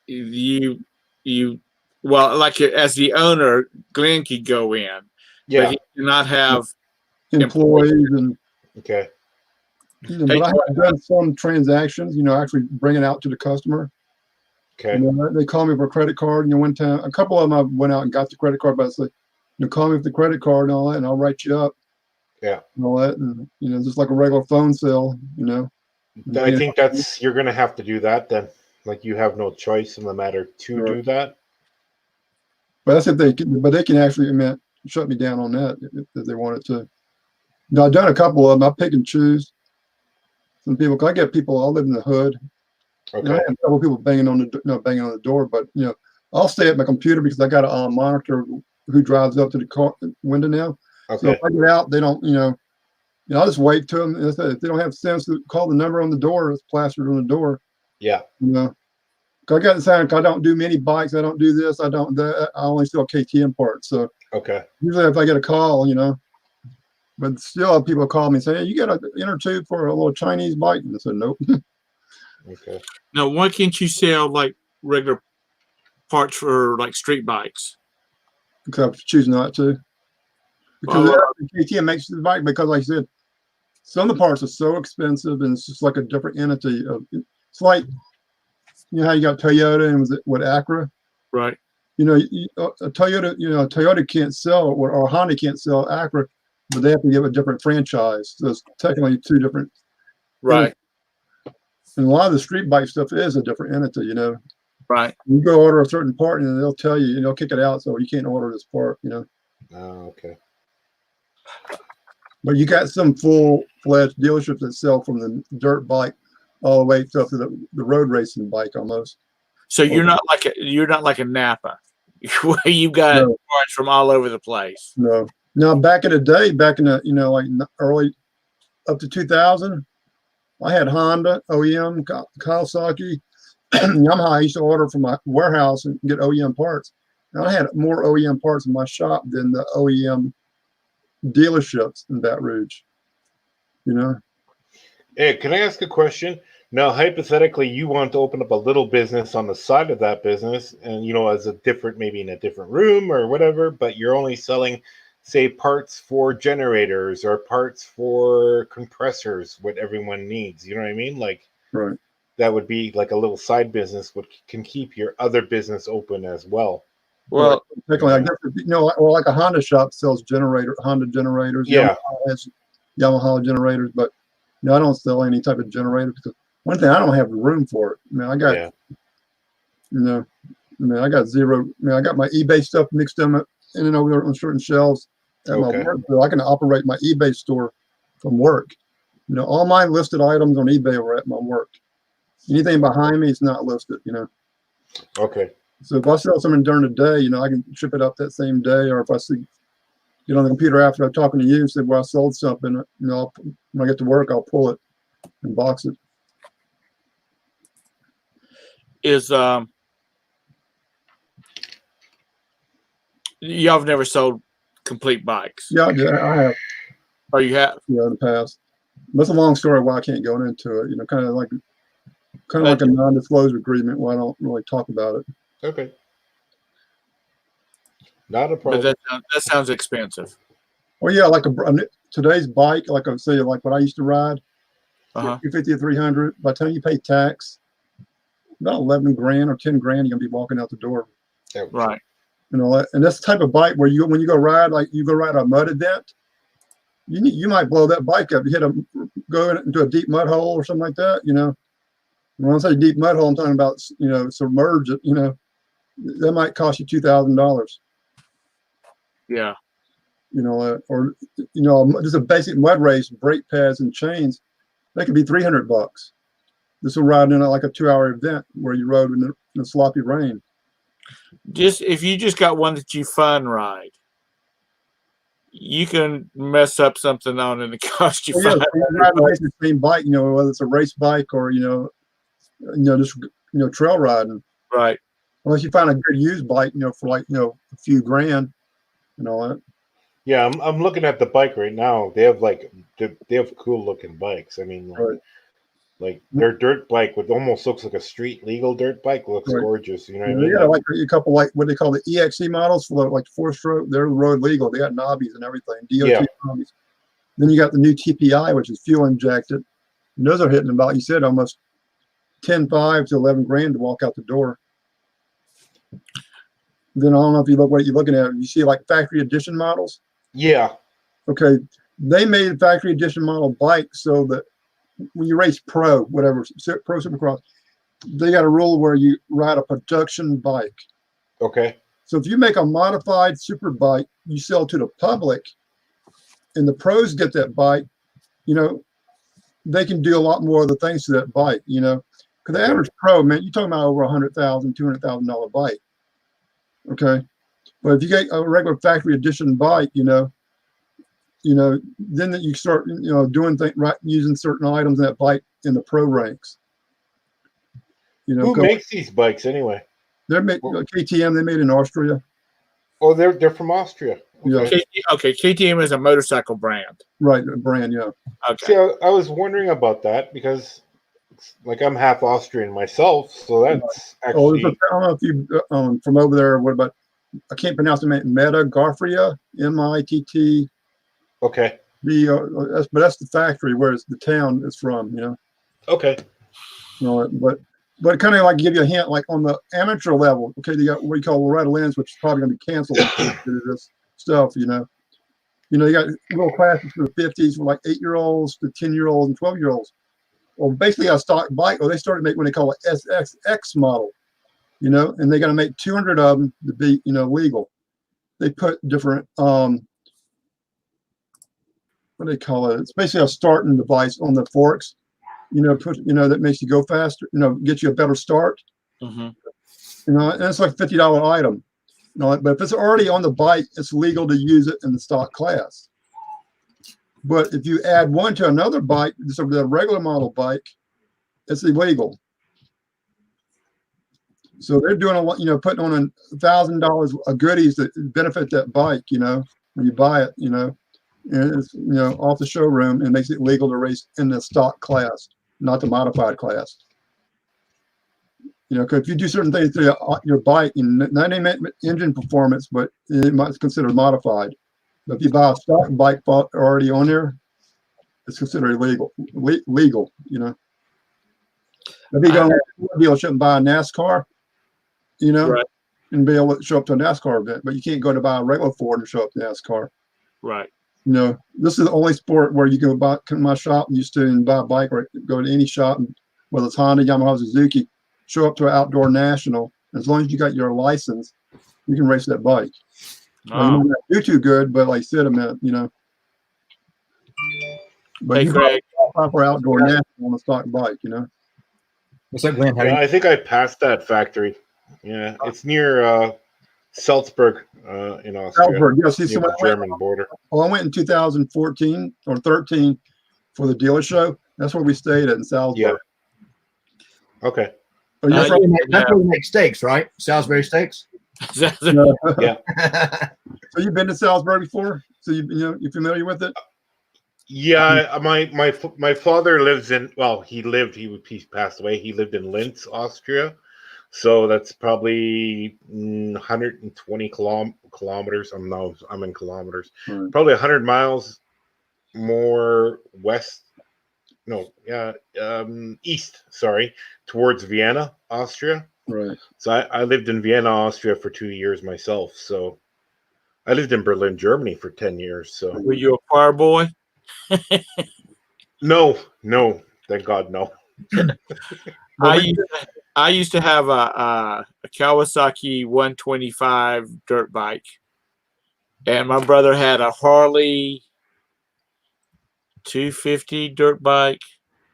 you well, like as the owner, Glenn could go in, Yeah. but he cannot have employees and okay. But I have done some transactions. Actually bring it out to the customer. Okay. They call me for a credit card. One time, a couple of them I went out and got the credit card, but I said, call me with the credit card and all that, and I'll write you up. Yeah. And all that, and just like a regular phone sale. I think you're going to have to do that then. Like you have no choice in the matter to do that. But that's if they can actually shut me down on that if they wanted to. I've done a couple of them. I pick and choose. Some people, I get people. I live in the hood. Okay. I have a couple of people banging on the door, but I'll stay at my computer because I got to monitor who drives up to the car window now. Okay. So if I get out, they don't. I'll just wait to them. If they don't have sense to call the number on the door, it's plastered on the door. Yeah. I got the sign. I don't do mini bikes. I don't do this. I don't that. I only sell KTM parts. So okay. Usually, if I get a call, but still, people call me and say, "Hey, you got an inner tube for a little Chinese bike?" And I said, "Nope." Okay. Now, why can't you sell like regular parts for like street bikes? Because I choose not to. Because KTM makes the bike because, like I said, some of the parts are so expensive, and it's just like a different entity. It's like how you got Toyota and with Acura, right? A Toyota can't sell or Honda can't sell Acura, but they have to give a different franchise. So it's technically two different. Right. And a lot of the street bike stuff is a different entity. Right. You go order a certain part, and they'll tell you, they'll kick it out, so you can't order this part. Oh, okay. But you got some full-fledged dealerships that sell from the dirt bike all the way up to the road racing bike almost. So you're not like a Napa, where you got parts from all over the place. No. Now back in the day, back in the like early up to 2000, I had Honda, OEM, Kawasaki, Yamaha. I used to order from my warehouse and get OEM parts. And I had more OEM parts in my shop than the OEM dealerships in Baton Rouge. Hey, can I ask a question? Now, hypothetically, you want to open up a little business on the side of that business, and as maybe in a different room or whatever, but you're only selling, say, parts for generators or parts for compressors, what everyone needs. You know what I mean? Like, right. That would be like a little side business, which can keep your other business open as well. Well, I guess like a Honda shop sells Honda generators. Yeah. Yamaha has Yamaha generators, but I don't sell any type of generator because one thing, I don't have the room for it. I got, I got zero. I got my eBay stuff mixed in and over there on certain shelves at my work, so I can operate my eBay store from work. All my listed items on eBay are at my work. Anything behind me is not listed. Okay. So if I sell something during the day, I can ship it up that same day, or if I get on the computer after I'm talking to you and say, "Well, I sold something," when I get to work, I'll pull it and box it. Okay. But I can operate my eBay store from work. All my listed items on eBay are at my work. Anything behind me is not listed. So if I sell something during the day, I can ship it up that same day, or if I get on the computer after I'm talking to you and say, "Well, I sold something," when I get to work, I'll pull it and box it. is y'all have never sold complete bikes. Yeah, I have. Oh, you have? Yeah, in the past. That's a long story why I can't go into it. You know, kind of like a non-disclosure agreement why I don't really talk about it. Okay. Not a But problem. that sounds expensive. Well, yeah, like today's bike, like I say, like what I used to ride, 250 or 300. By the time you pay tax, about 11 grand or 10 grand, you're gonna be walking out the door. Right. You know, and that's the type of bike where when you go ride, like you go ride a mud event, you might blow that bike up. You go into a deep mud hole or something like that. You know, when I say deep mud hole, I'm talking about submerge it. You know, that might cost you $2,000. Yeah. You know, or just a basic mud race, brake pads and chains, that could be $300. This will ride in like a 2-hour event where you rode in the sloppy rain. If you just got one that you fun ride, you can mess up something on it and it cost you Well, yeah, you ride the same bike, whether it's a race bike or just trail riding. Right. Unless you find a good used bike, for like a few grand and all that. Yeah, I'm looking at the bike right now. They have cool looking bikes. I mean, like their dirt bike, which almost looks like a street legal dirt bike, looks gorgeous. You know what I mean? They got like a couple, like what they call the EXE models for like 4-stroke. They're road legal. They got knobbies and everything. DOT knobbies. Then you got the new TPI, which is fuel injected. And those are hitting about, you said, almost 10.5 to 11 grand to walk out the door. Then I don't know if you look what you're looking at. You see like factory edition models. Yeah. Okay. They made a factory edition model bike so that when you race pro supercross, they got a rule where you ride a production bike. Okay. So if you make a modified super bike, you sell to the public, and the pros get that bike, they can do a lot more of the things to that bike, because the average pro, man, you're talking about over $100,000, $200,000 bike. Okay. But if you get a regular factory edition bike, then that you start, doing things right, using certain items in that bike in the pro ranks. Who makes these bikes anyway? They're made KTM. They made in Austria. Oh, they're from Austria. Okay. Okay. KTM is a motorcycle brand. Right, a brand. Yeah. Okay. See, I was wondering about that because, I'm half Austrian myself, so that's actually. I don't know if you from over there. What about? I can't pronounce the name. Meta Garfria, MITT. Okay. But that's the factory where the town is from. Okay. But kind of like give you a hint, like on the amateur level. Okay, you got what you call Loretta Lynn's, which is probably going to be canceled because of this stuff. You got little classes for the 50s from like 8-year-olds to 10-year-olds and 12-year-olds. Well, basically a stock bike. Well, they started making what they call an SXX model. And they got to make 200 of them to be legal. They put different what do they call it? It's basically a starting device on the forks. That makes you go faster. Get you a better start. Mm-hmm. And it's like a $50 item. But if it's already on the bike, it's legal to use it in the stock class. But if you add one to another bike, so the regular model bike, it's illegal. So they're doing a lot, putting on $1,000 of goodies that benefit that bike, when you buy it, and it's, off the showroom, and makes it legal to race in the stock class, not the modified class. Because if you do certain things to your bike, and not even engine performance, but it might be considered modified. But if you buy a stock bike already on there, it's considered illegal. Legal. If you go to a dealership and buy a NASCAR, right, and be able to show up to a NASCAR event, but you can't go to buy a regular Ford and show up to NASCAR. Right. This is the only sport where you can come to my shop and buy a bike, or go to any shop, whether it's Honda, Yamaha, Suzuki, show up to an outdoor national. As long as you got your license, you can race that bike. Wow. You might not do too good, but like I said, But hey, you Craig. proper outdoor national on a stock bike, What's up, Glenn? I think I passed that factory. Yeah, it's near Salzburg in Austria. Salzburg, yeah. See, near the German border. Well, I went in 2014 or 13 for the dealer show. That's where we stayed at in Salzburg. Yeah. Okay. Oh, That's Uh, where we make steaks, right? Salisbury steaks. yeah. Yeah. So you've been to Salisbury before? So you're familiar with it? Yeah, my father lives in, well, he passed away. He lived in Linz, Austria. So that's probably 120 kilometers. I'm in kilometers. Right. Probably 100 miles more west. No, yeah, east. Sorry, towards Vienna, Austria. Right. So I lived in Vienna, Austria for 2 years myself. So I lived in Berlin, Germany for 10 years. So were you a choir boy? no, thank God, no. I used I used to have a Kawasaki 125 dirt bike, and my brother had a Harley 250 dirt bike,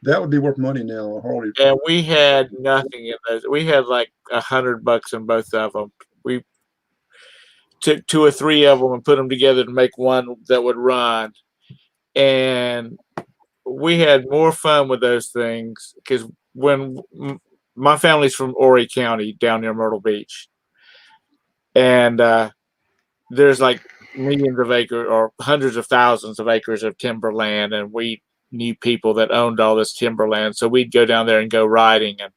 That would be worth money now. A Harley. and we had nothing in those. We had like $100 in both of them. We took two or three of them and put them together to make one that would run, and we had more fun with those things because when my family's from Horry County down near Myrtle Beach, and there's like millions of acres or hundreds of thousands of acres of timberland, and we knew people that owned all this timberland, so we'd go down there and go riding, and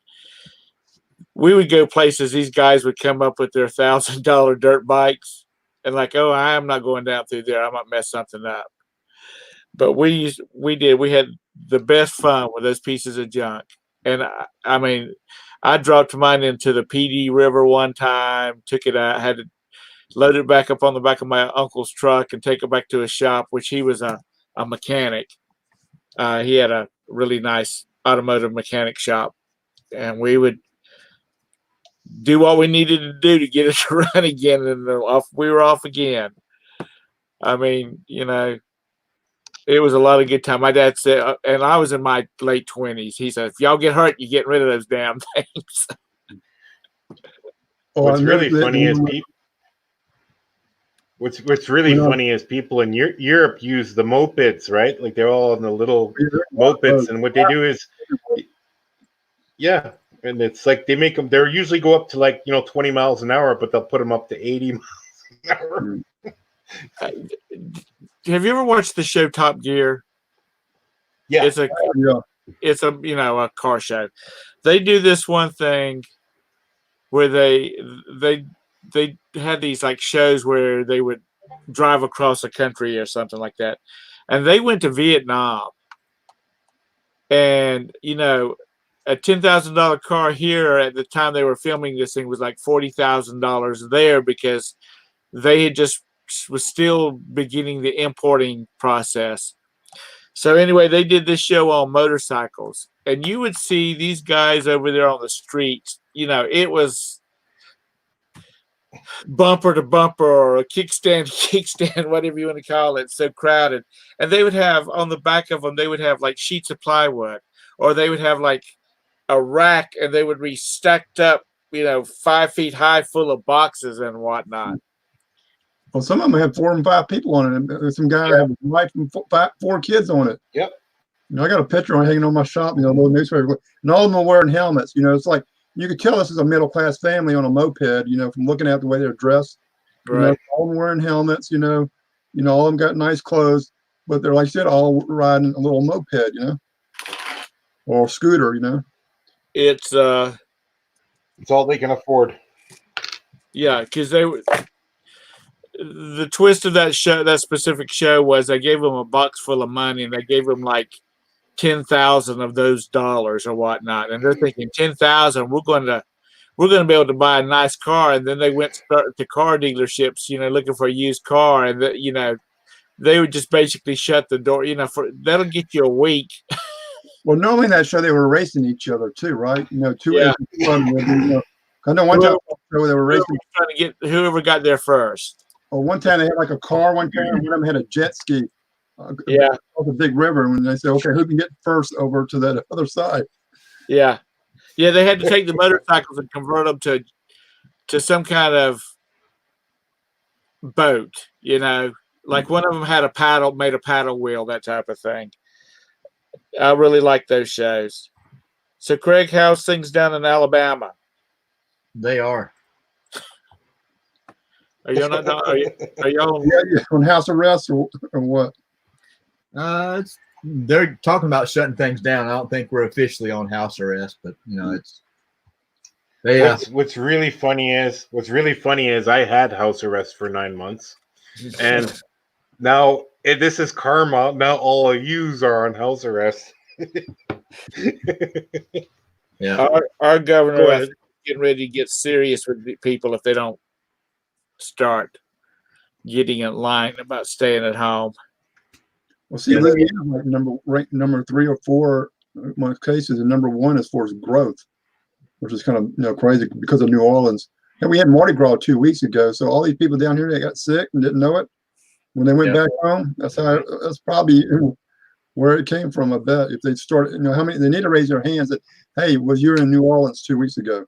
we would go places. These guys would come up with their $1,000 dirt bikes, and like, oh, I am not going down through there. I might mess something up. But we had the best fun with those pieces of junk. And I mean, I dropped mine into the PD River one time, took it out, had to load it back up on the back of my uncle's truck and take it back to his shop, which he was a mechanic. He had a really nice automotive mechanic shop, and we would do what we needed to do to get it to run again, and we were off again. I mean, it was a lot of good time. My dad said, and I was in my late 20s. He said, if y'all get hurt, you're getting rid of those damn things. What's really funny is What's really funny is people in Europe use the mopeds, right? Like they're all on the little mopeds, and what they do is, yeah, and it's like they make them. They usually go up to like 20 miles an hour, but they'll put them up to 80 miles an hour. Have you ever watched the show Top Gear? Yeah, it's a car show. They do this one thing where they had these like shows where they would drive across a country or something like that, and they went to Vietnam, and a $10,000 car here at the time they were filming this thing was like $40,000 there, because they had just was still beginning the importing process. So anyway, they did this show on motorcycles, and you would see these guys over there on the streets. It was bumper to bumper or a kickstand to kickstand, whatever you want to call it, so crowded. And they would have on the back of them, they would have like sheets of plywood, or they would have like a rack, and they would be stacked up, 5 feet high, full of boxes and whatnot. Well, some of them had 4 and 5 people on it. There's some guy had a wife and 4 kids on it. Yep. I got a picture hanging on my shop, little newspaper, and all of them are wearing helmets. It's like you could tell this is a middle class family on a moped. From looking at the way they're dressed. Right. All of them wearing helmets. All of them got nice clothes, but they're like I said, all riding a little moped. Or scooter. It's all they can afford. Yeah, because the twist of that show, that specific show, was they gave them a box full of money, and they gave them like 10,000 of those dollars or whatnot, and they're thinking 10,000, we're going to be able to buy a nice car. And then they went to car dealerships, looking for a used car, and they would just basically shut the door. That'll get you a week. Well, normally in that show they were racing each other too, right? Yeah. I know one time they were racing, trying to get whoever got there first. Or one time they had like a car. One time one of them had a jet ski. Yeah. Off a big river, and they said, "Okay, who can get first over to that other side?" Yeah, they had to take the motorcycles and convert them to some kind of boat. Like one of them had made a paddle wheel, that type of thing. I really like those shows. So, Craig, how's things down in Alabama? They are. Are you not? Are y'all? Yeah, on house arrest or what? They're talking about shutting things down. I don't think we're officially on house arrest, but it's they. What's really funny is I had house arrest for 9 months, and now this is karma. Now all of yous are on house arrest. Yeah. Our governor Go I ahead. think, is getting ready to get serious with people if they don't start getting in line about staying at home. Well, see, Louisiana ranked number 3 or 4 my cases, and number 1 as far as growth, which is kind of crazy because of New Orleans. And we had Mardi Gras 2 weeks ago, so all these people down here, they got sick and didn't know it when they went back home. That's probably where it came from. I bet if they started, how many they need to raise their hands that, hey, was you in New Orleans 2 weeks ago?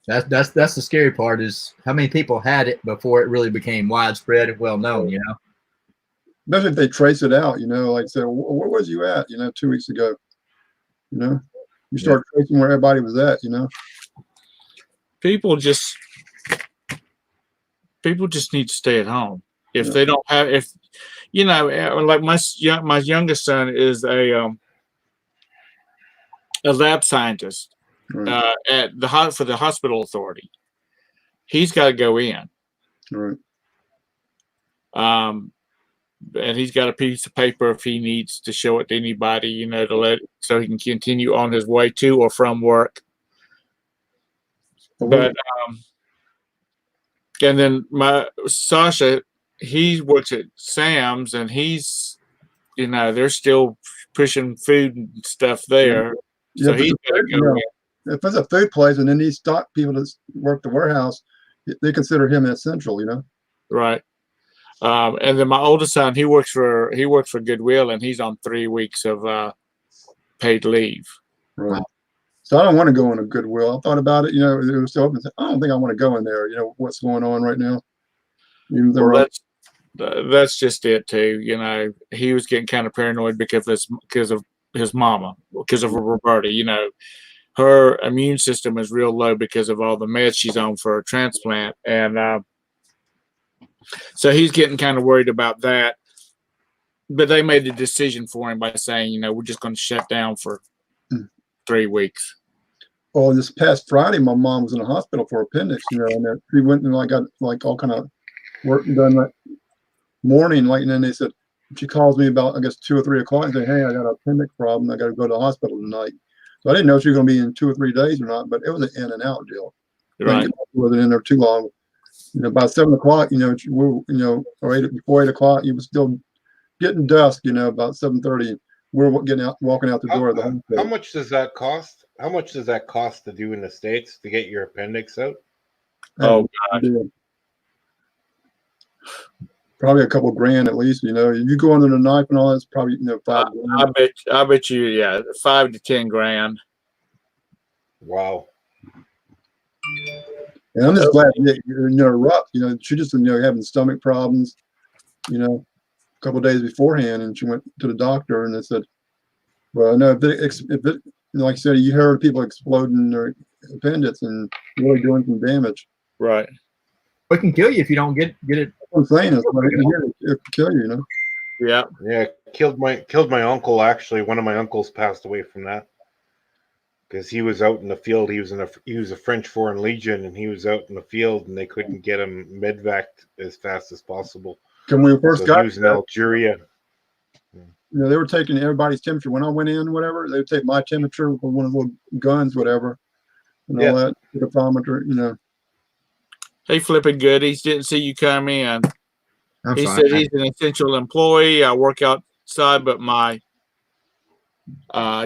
That's the scary part is how many people had it before it really became widespread and well known. Especially if they trace it out, like say, where was you at, 2 weeks ago? You start tracing where everybody was at, People just need to stay at home. If they don't have, like my youngest son is a lab scientist at for the hospital authority. He's got to go in. Right. And he's got a piece of paper if he needs to show it to anybody, so he can continue on his way to or from work. But and then my Sasha, he works at Sam's, and he's, they're still pushing food and stuff there. So he's got to go in. If it's a food place and then these stock people that work the warehouse, they consider him essential, Right. And then my oldest son, he works for Goodwill, and he's on 3 weeks of paid leave. Right. So I don't want to go in a Goodwill. I thought about it, it was so open. I don't think I want to go in there. What's going on right now. Well, that's just it too. He was getting kind of paranoid because of his mama, because of Roberta. Her immune system is real low because of all the meds she's on for a transplant, and so he's getting kind of worried about that. But they made the decision for him by saying, we're just going to shut down for 3 weeks. Well, this past Friday, my mom was in the hospital for appendix, and she went and got all kind of work done that morning, and then they said, she calls me about, I guess, 2 or 3 o'clock and say, hey, I got an appendix problem. I got to go to the hospital tonight. So I didn't know if she was going to be in 2 or 3 days or not, but it was an in and out deal. Right. It wasn't in there too long. By 7 o'clock, or before 8 o'clock, you were still getting dusk, about 7:30. We're walking out the door of the hospital. How much does that cost? How much does that cost to do in the States to get your appendix out? Oh, God. Probably a couple grand at least. You go under the knife and all that's probably $5 grand. I bet you, $5 to $10 grand. Wow. And I'm just glad you're rough. She just having stomach problems. A couple of days beforehand, and she went to the doctor, and they said, "Well, no, if it like I said, you heard people exploding their appendix and really doing some damage." Right. It can kill you if you don't get it. What I'm saying is, it can kill you. Yeah. Yeah, killed my uncle. Actually, one of my uncles passed away from that because he was out in the field. He was a French Foreign Legion, and he was out in the field, and they couldn't get him medvaced as fast as possible. When we first got, he was in Algeria. They were taking everybody's temperature. When I went in, whatever, they would take my temperature with one of the little guns, whatever, and all that, the thermometer, Hey, flipping goodies, didn't see you come in. He fine. said he's an essential employee. I work outside, but my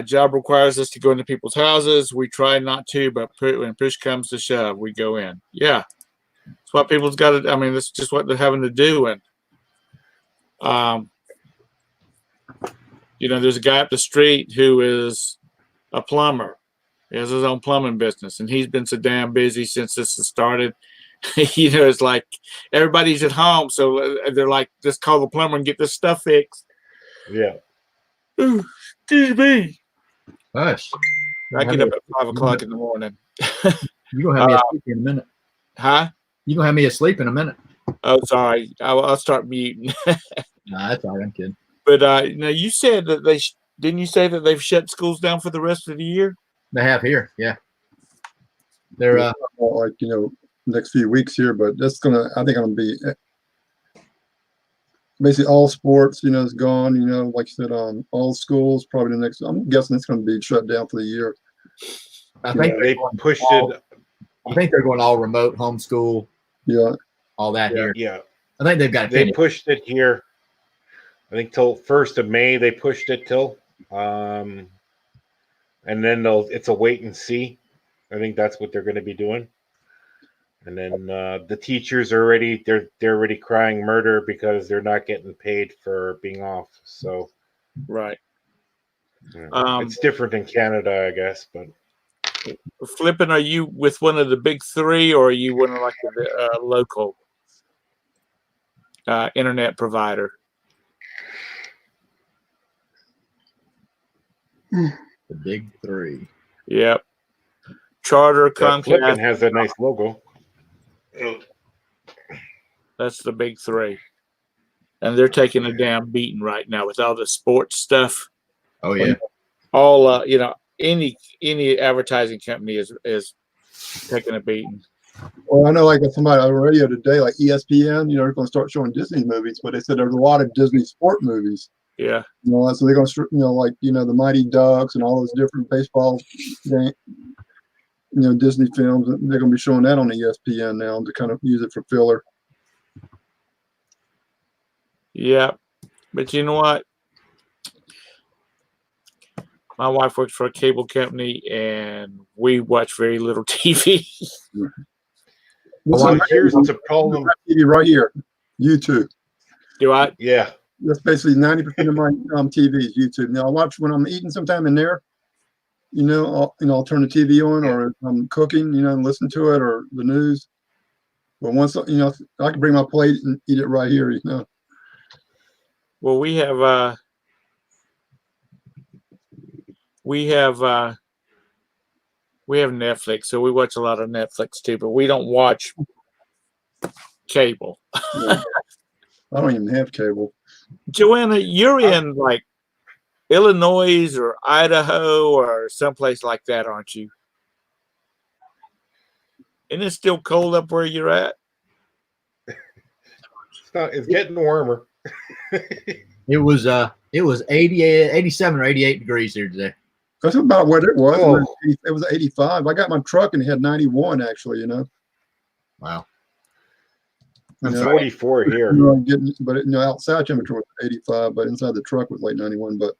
job requires us to go into people's houses. We try not to, but when push comes to shove, we go in. Yeah, that's what people's got to. I mean, that's just what they're having to do. And there's a guy up the street who is a plumber. He has his own plumbing business, and he's been so damn busy since this has started. It's like everybody's at home, so they're like, just call the plumber and get this stuff fixed. Yeah. Ooh, excuse me. Hush. I get up at 5 o'clock in the morning. You're going to have me asleep in a minute. Huh? You're going to have me asleep in a minute. Oh, sorry. I'll start muting. Nah, that's all right. I'm kidding. But now you said that didn't you say that they've shut schools down for the rest of the year? They have here. Yeah. They're like, next few weeks here, but that's I think gonna be basically all sports, is gone, like you said, all schools probably I'm guessing it's gonna be shut down for the year. I think they pushed it. I think they're going all remote, homeschool. Yeah. All that here. Yeah. I think they've got. They pushed it here. I think till 1st of May they pushed it till, and then it's a wait and see. I think that's what they're going to be doing. And then the teachers are already they're already crying murder because they're not getting paid for being off. So right, it's different in Canada, I guess. But Flippin', are you with one of the big three, or are you one of like the local internet provider? The big three. Yep. Charter, Comcast. Flippin' has a nice logo. That's the big three. And they're taking a damn beating right now with all the sports stuff. Oh yeah. All any advertising company is taking a beating. Well, I know like somebody on the radio today, like ESPN, they're going to start showing Disney movies, but they said there's a lot of Disney sport movies. Yeah. So they're going to, like, the Mighty Ducks and all those different baseball, Disney films. They're going to be showing that on ESPN now to kind of use it for filler. Yeah. But you know what? My wife works for a cable company, and we watch very little TV. Well, here's the problem. TV right here, YouTube. Do I? Yeah. That's basically 90% of my TV is YouTube. Now I watch when I'm eating sometime in there. I'll turn the TV on, or if I'm cooking, and listen to it, or the news. But once I can bring my plate and eat it right here. Well, we have Netflix, so we watch a lot of Netflix too, but we don't watch cable. Yeah. I don't even have cable. Joanna, you're in like Illinois or Idaho or someplace like that, aren't you? Isn't it still cold up where you're at? It's getting warmer. It was 87 or 88 degrees here today. That's about what it was. Oh. It was 85. I got my truck and it had 91 actually, Wow. It's 44 here. But outside temperature was 85, but inside the truck was like 91. But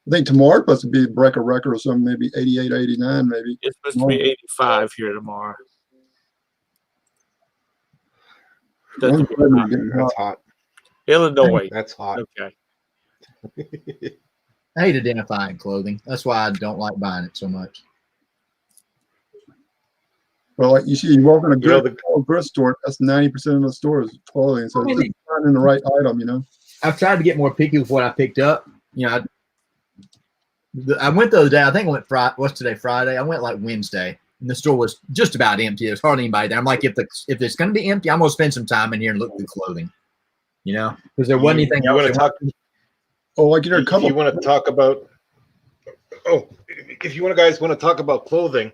I think tomorrow it's supposed to be break a record or something, maybe 88, 89, maybe. It's supposed to be 85 here tomorrow. That's hot. Illinois. That's hot. Okay. I hate identifying clothing. That's why I don't like buying it so much. Well, like you see, you walk in a good store, that's 90% of the store is clothing. So it's just finding the right item, I've tried to get more picky with what I picked up. I went the other day. I think I went Friday. What's today? Friday. I went like Wednesday, and the store was just about empty. There's hardly anybody there. I'm like, if it's going to be empty, I'm going to spend some time in here and look through clothing. Because there wasn't anything else. Like a couple. If you want to talk about, if you guys want to talk about clothing,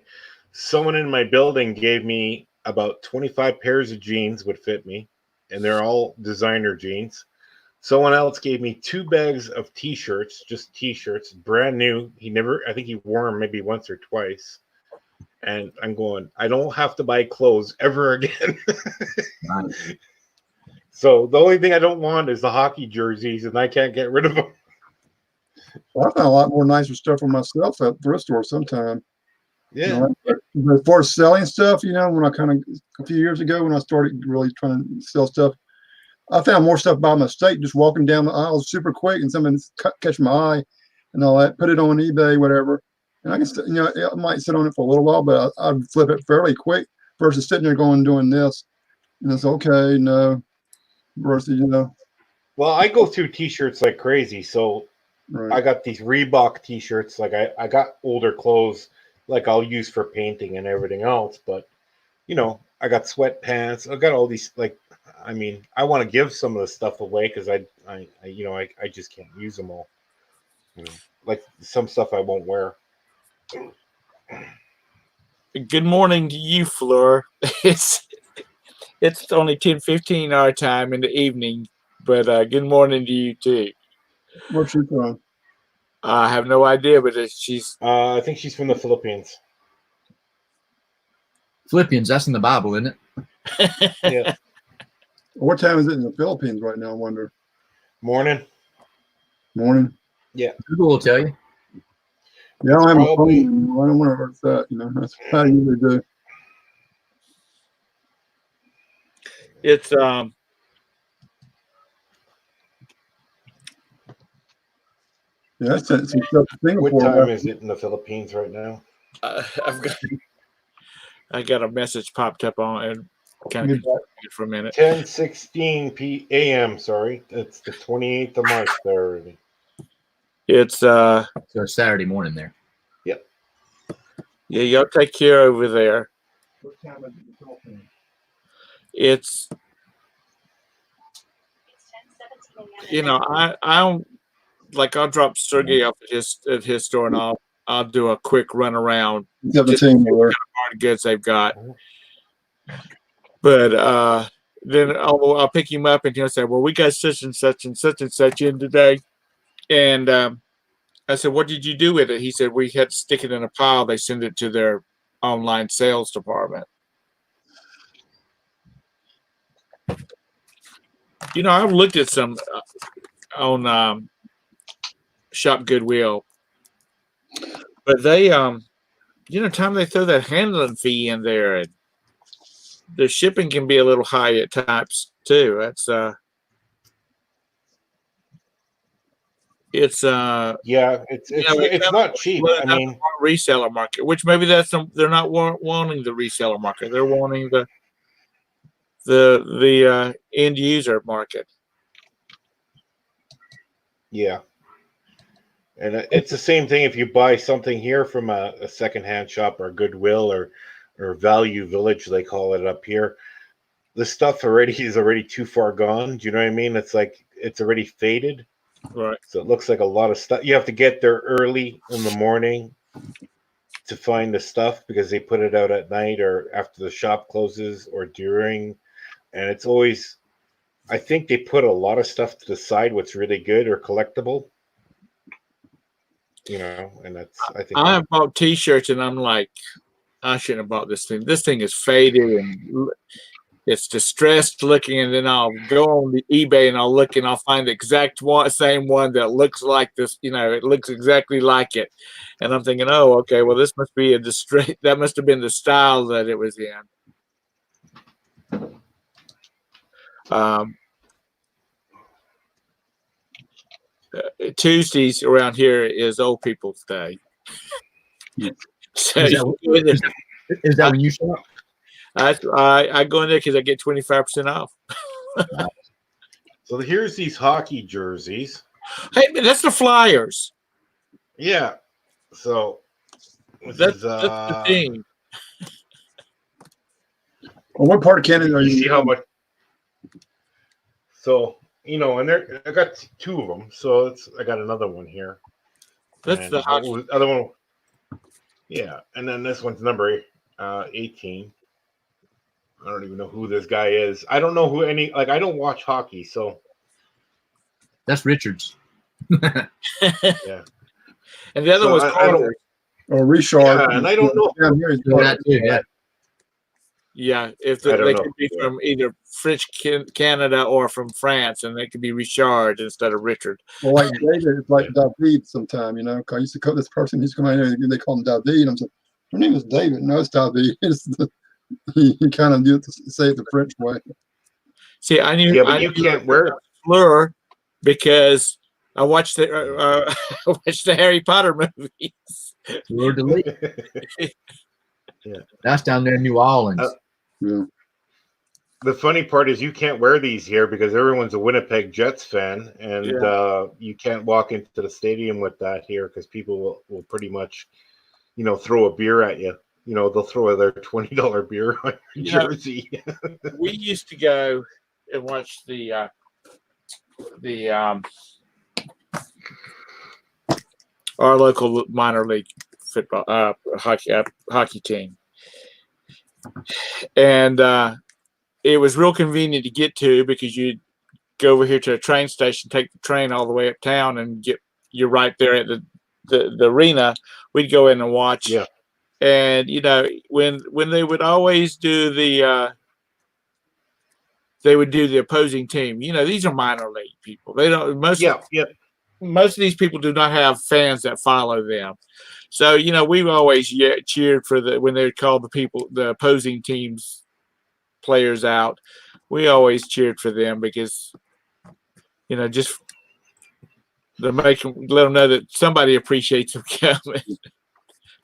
someone in my building gave me about 25 pairs of jeans would fit me, and they're all designer jeans. Someone else gave me 2 bags of t-shirts, just t-shirts, brand new. I think he wore them maybe once or twice. And I'm going, I don't have to buy clothes ever again. Nice. So the only thing I don't want is the hockey jerseys, and I can't get rid of them. Well, I found a lot more nicer stuff for myself at thrift store sometime. Yeah. As far as selling stuff, when I a few years ago when I started really trying to sell stuff, I found more stuff by mistake, just walking down the aisles super quick, and someone catch my eye and all that, put it on eBay, whatever. And I can, I might sit on it for a little while, but I'd flip it fairly quick versus sitting there doing this. And it's okay, no. Versus, Well, I go through t-shirts like crazy. So Right. got these Reebok t-shirts. Like I got older clothes like I'll use for painting and everything else, but I got sweatpants. I got all these I mean, I want to give some of the stuff away because I just can't use them all. Like some stuff I won't wear. Good morning to you, Fleur. It's only 10:15 our time in the evening, but good morning to you too. Where's she from? I have no idea, but she's. I think she's from the Philippines. Philippians, that's in the Bible, isn't it? Yeah. What time is it in the Philippines right now? I wonder. Morning. Morning. Yeah. Google will tell you. Yeah, I don't have a Probably- phone anymore. I don't want to hurt that. That's what I usually do. It's Yeah, I sent some stuff to Singapore. What time is it in the Philippines right now? I got a message popped up on and kind of for a minute. 10:16 p.m. Sorry, it's the 28th of March there already. It's So it's Saturday morning there. Yep. Yeah, y'all take care over there. What time is it in the Philippines? It's I don't like I'll drop Sergey off at his store and I'll do a quick run around 17 more. hard goods they've got. But then I'll pick him up and he'll say, well, we got such and such and such and such in today. And I said, what did you do with it? He said, we had to stick it in a pile. They send it to their online sales department. I've looked at some on Shop Goodwill, but they, time they throw that handling fee in there, and the shipping can be a little high at times too. That's it's it's not cheap. I mean, reseller market, which maybe they're not wanting the reseller market. They're wanting the end user market. Yeah. And it's the same thing if you buy something here from a secondhand shop or Goodwill or Value Village, they call it up here. The stuff is already too far gone. Do you know what I mean? It's like it's already faded. Right. So it looks like a lot of stuff. You have to get there early in the morning to find the stuff because they put it out at night or after the shop closes or during. And it's always, I think they put a lot of stuff to the side what's really good or collectible. And that's, I think. I have bought T-shirts and I'm like, I shouldn't have bought this thing. This thing is faded and it's distressed looking, and then I'll go on the eBay and I'll look and I'll find the exact same one that looks like this. It looks exactly like it, and I'm thinking, oh, okay, well, this must be that must have been the style that it was in. Tuesdays around here is Old People's Day. So Is that when you show up? I go in there because I get 25% off. So here's these hockey jerseys. Hey, that's the Flyers. Yeah. So that's the team. Well, what part of Canada are you you? See how much? So and I got two of them. So I got another one here. That's the other one. Yeah, and then this one's number 18. I don't even know who this guy is. I don't know who I don't watch hockey, so that's Richards. Yeah. And the other was Carter. Or Richard. Yeah, and I don't know. Yeah, if they could be from either French Canada or from France, and they could be Richard instead of Richard. Well, like David, it's like David sometime, because I used to call this person, he's coming in here, and they call him David. And I'm saying, her name is David. No, it's David. You kind of do say it the French way. See, I knew. Yeah, but you can't wear Fleur because I watched the Harry Potter movies. Fleur de Lis. Yeah, that's down there in New Orleans. Yeah. The funny part is you can't wear these here because everyone's a Winnipeg Jets fan, and you can't walk into the stadium with that here because people will pretty much, throw a beer at you. They'll throw their $20 beer on your jersey. We used to go and watch the our local minor league football hockey team, and it was real convenient to get to because you'd go over here to a train station, take the train all the way uptown, and you're right there at the arena. We'd go in and watch. Yeah. And when they would always do they would do the opposing team. These are minor league people. They don't most of these people do not have fans that follow them. So we've always cheered for when they would call the opposing teams players out. We always cheered for them because just to let them know that somebody appreciates them coming.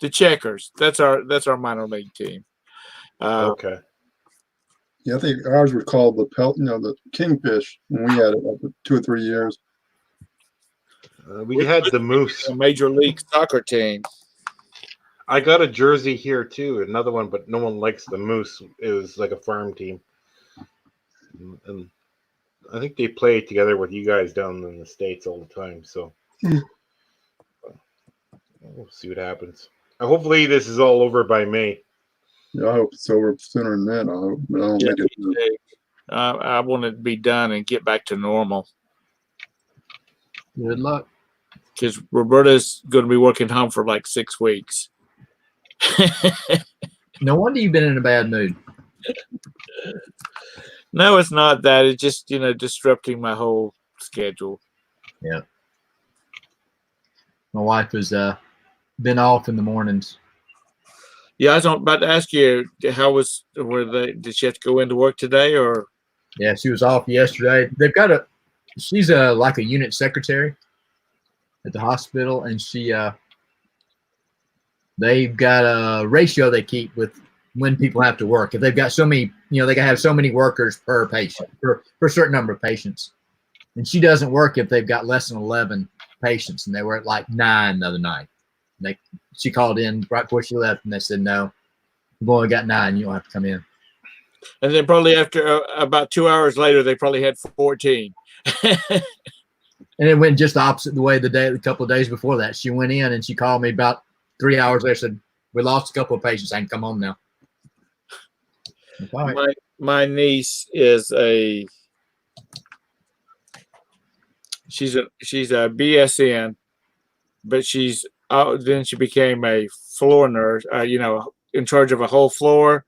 The Checkers. That's our minor league team. Okay. Yeah, I think ours were called the Kingfish when we had it for 2 or 3 years. We had the Moose. A major league soccer team. I got a jersey here too, another one, but no one likes the Moose. It was like a farm team, and I think they play together with you guys down in the States all the time. So we'll see what happens. Hopefully, this is all over by May. Yeah, I hope it's over sooner than that. I hope, but I don't think it. I want it to be done and get back to normal. Good luck. Because Roberta's going to be working home for like 6 weeks. No wonder you've been in a bad mood. No, it's not that. It's just, disrupting my whole schedule. Yeah. My wife has been off in the mornings. Yeah, I was about to ask you, did she have to go into work today or? Yeah, she was off yesterday. She's like a unit secretary at the hospital, and they've got a ratio they keep with when people have to work. If they've got so many, they gotta have so many workers per patient for a certain number of patients. And she doesn't work if they've got less than 11 patients, and they were at like 9 the other night. She called in right before she left, and they said, "No, we've only got 9. You don't have to come in." And then probably after about 2 hours later, they probably had 14. And it went just the opposite the way a couple of days before that. She went in and she called me about 3 hours later, said, "We lost a couple of patients. I can come home now." Right. My niece is she's a BSN, but then she became a floor nurse, in charge of a whole floor.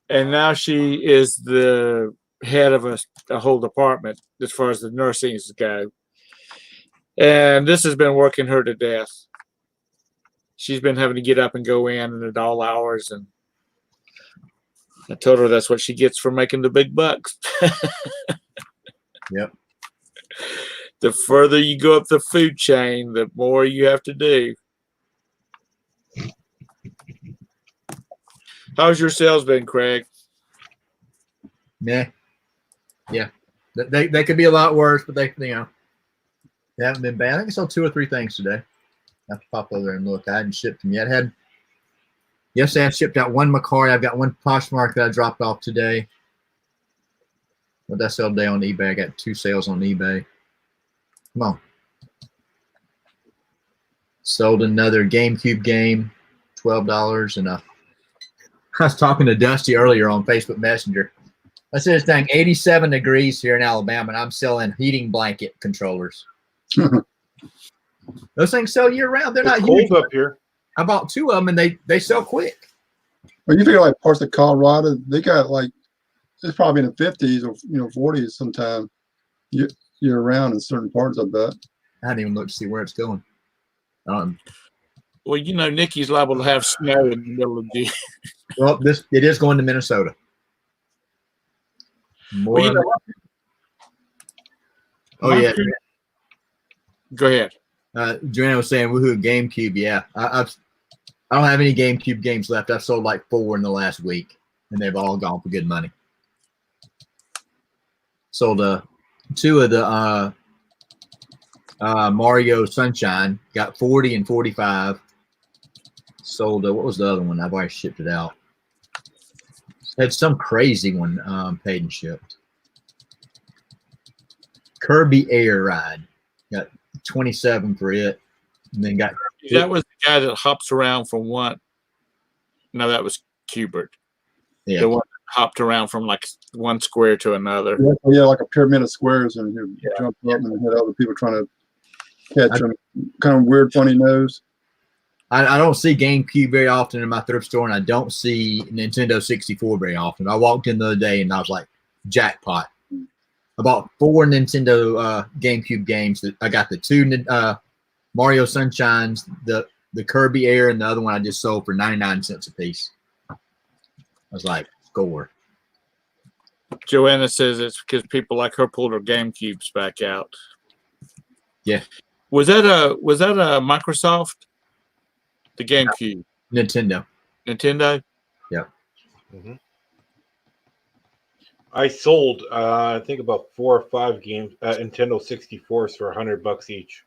And now she is the head of a whole department as far as the nursing go. And this has been working her to death. She's been having to get up and go in at all hours. And I told her that's what she gets for making the big bucks. Yep. The further you go up the food chain, the more you have to do. How's your sales been, Craig? Yeah. They could be a lot worse, but they haven't been bad. I think I sold 2 or 3 things today. I have to pop over there and look. I hadn't shipped them yet. Yesterday I shipped out 1 Macari. I've got 1 Poshmark that I dropped off today. What did I sell today on eBay? I got 2 sales on eBay. Come on. Sold another GameCube game, $12, and I was talking to Dusty earlier on Facebook Messenger. I said it's dang 87 degrees here in Alabama, and I'm selling heating blanket controllers. Those things sell year round. They're not cold up here. I bought 2 of them, and they sell quick. Well, you figure like parts of Colorado, they got like it's probably in the 50s or 40s sometime year round in certain parts. I bet. I hadn't even looked to see where it's going. Well, Nikki's liable to have snow in the middle of June. Well, it is going to Minnesota. More. Yeah. Go ahead. Joanna was saying, "Woohoo, GameCube!" Yeah, I don't have any GameCube games left. I've sold like 4 in the last week, and they've all gone for good money. Sold two of the Mario Sunshine. Got 40 and 45. Sold what was the other one? I've already shipped it out. Had some crazy one paid and shipped. Kirby Air Ride. Got 27 for it. And then got That was the guy that hops around from one. No, that was Cubert. Yeah. The one that hopped around from like one square to another. Yeah, like a pyramid of squares, and you jump up and had other people trying to catch him. Kind of weird, funny nose. I don't see GameCube very often in my thrift store, and I don't see Nintendo 64 very often. I walked in the other day, and I was like, jackpot. I bought 4 Nintendo GameCube games. I got the 2 Mario Sunshines, the Kirby Air, and the other one I just sold for 99 cents a piece. I was like, score. Joanna says it's because people like her pulled her GameCubes back out. Yeah. Was that a Microsoft? The GameCube. Nintendo. Nintendo? Yeah. Mm-hmm. I sold, I think about 4 or 5 games, Nintendo 64s for $100 each.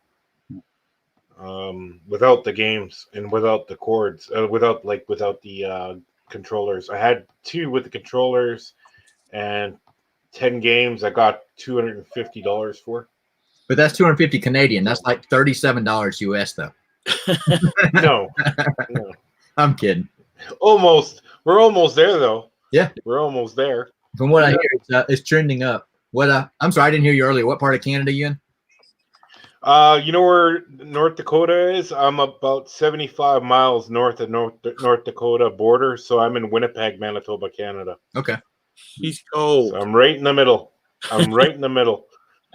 Without the games and without the cords, without the controllers. I had 2 with the controllers and 10 games. I got $250 for. But that's 250 Canadian. That's like $37 US though. No. I'm kidding. Almost. We're almost there though. Yeah. We're almost there. From what I hear, it's trending up. What? I'm sorry, I didn't hear you earlier. What part of Canada you in? You know where North Dakota is? I'm about 75 miles north of North Dakota border, so I'm in Winnipeg, Manitoba, Canada. Okay. He's cold. So I'm right in the middle. I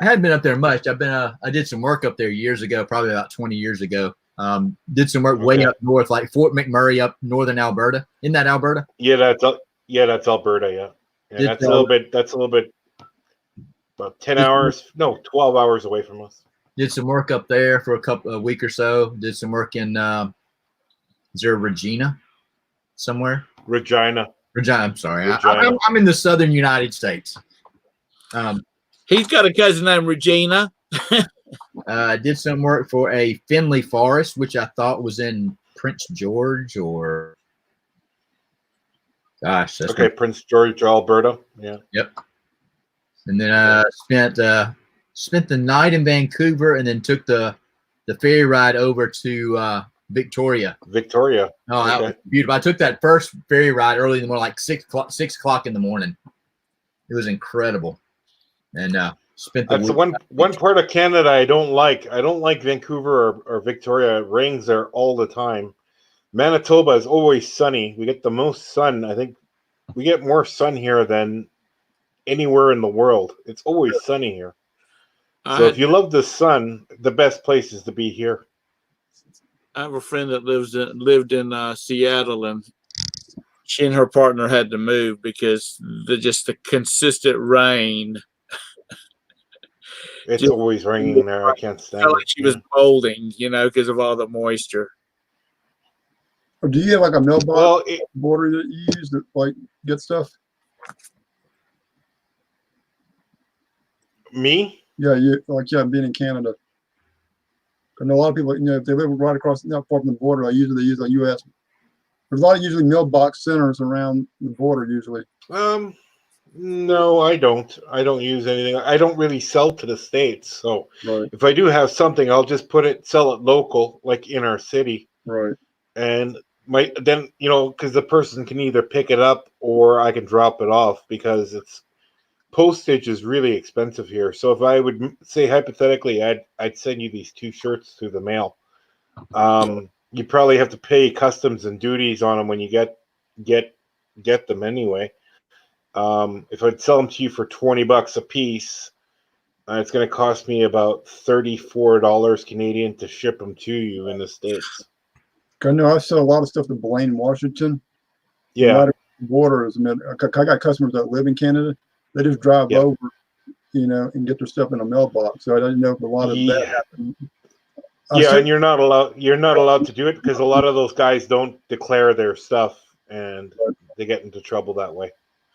hadn't been up there much. I did some work up there years ago, probably about 20 years ago. Did some work way up north, like Fort McMurray up northern Alberta. Isn't that Alberta? Yeah, that's Alberta. Yeah, that's a little bit. About 10 hours, no, 12 hours away from us. Did some work up there for a week or so. Did some work in is there Regina somewhere? Regina. I'm sorry. I'm in the southern United States. He's got a cousin named Regina. I did some work for a Finley Forest, which I thought was in Prince George or gosh. That's Prince George, Alberta. Yeah. Yep. And then spent the night in Vancouver, and then took the ferry ride over to Victoria. Victoria. Oh, that was beautiful. I took that first ferry ride early in the morning, like 6 o'clock in the morning. It was incredible. And spent the That's the one part of Canada I don't like. I don't like Vancouver or Victoria. It rains there all the time. Manitoba is always sunny. We get the most sun. I think we get more sun here than anywhere in the world. It's always sunny here. So if you love the sun, the best place is to be here. I have a friend that lived in Seattle, and she and her partner had to move because the consistent rain. It's always raining there. I can't stand it. Like she was molding, because of all the moisture. Or do you have like a mailbox border that you use to like get stuff? Me? Yeah, being in Canada. I know a lot of people, if they live right across, not far from the border, they use a U.S. There's a lot of usually mailbox centers around the border usually. No, I don't. I don't use anything. I don't really sell to the States. So if I do have something, I'll just sell it local, like in our city. Right. And because the person can either pick it up or I can drop it off, because postage is really expensive here. So if I would say hypothetically, I'd send you these 2 shirts through the mail. You probably have to pay customs and duties on them when you get them anyway. If I'd sell them to you for $20 a piece, it's going to cost me about $34 Canadian to ship them to you in the States. I know I sell a lot of stuff to Blaine, Washington. Yeah. Right across the border. I got customers that live in Canada. They just drive over, and get their stuff in a mailbox. So I didn't know if a lot of that happened. And you're not allowed to do it because a lot of those guys don't declare their stuff, and they get into trouble that way.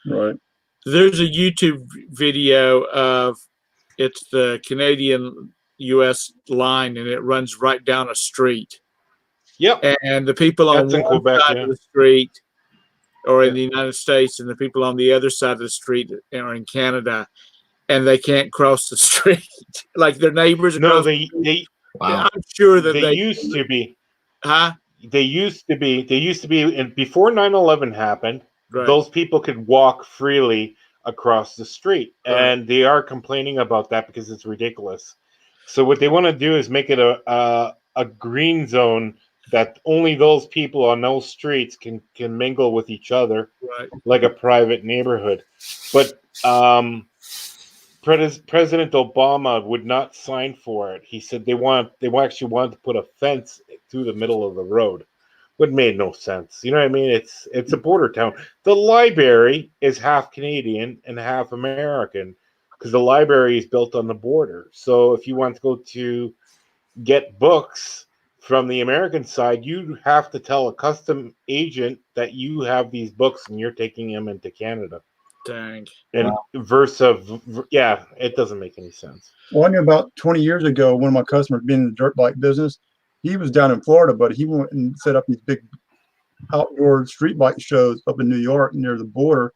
Right. There's a YouTube video of it's the Canadian U.S. line, and it runs right down a street. Yep. And the people on That's in one Quebec, side yeah. of the street or in Yeah. the United States, and the people on the other side of the street are in Canada, and they can't cross the street like their neighbors No, across. they Wow. I'm sure that they they, used to be. huh? They used to be, and before 9/11 happened, Right, those people could walk freely across the street, right, and they are complaining about that because it's ridiculous. So what they want to do is make it a green zone that only those people on those streets can mingle with each other right. like a private neighborhood. But President Obama would not sign for it. He said they actually wanted to put a fence through the middle of the road. What made no sense. You know what I mean? It's a border town. The library is half Canadian and half American because the library is built on the border. So if you want to go to get books from the American side, you have to tell a custom agent that you have these books and you're taking them into Canada. Dang. And yeah, it doesn't make any sense. Well, I knew about 20 years ago, one of my customers being in the dirt bike business, he was down in Florida, but he went and set up these big outdoor street bike shows up in New York near the border.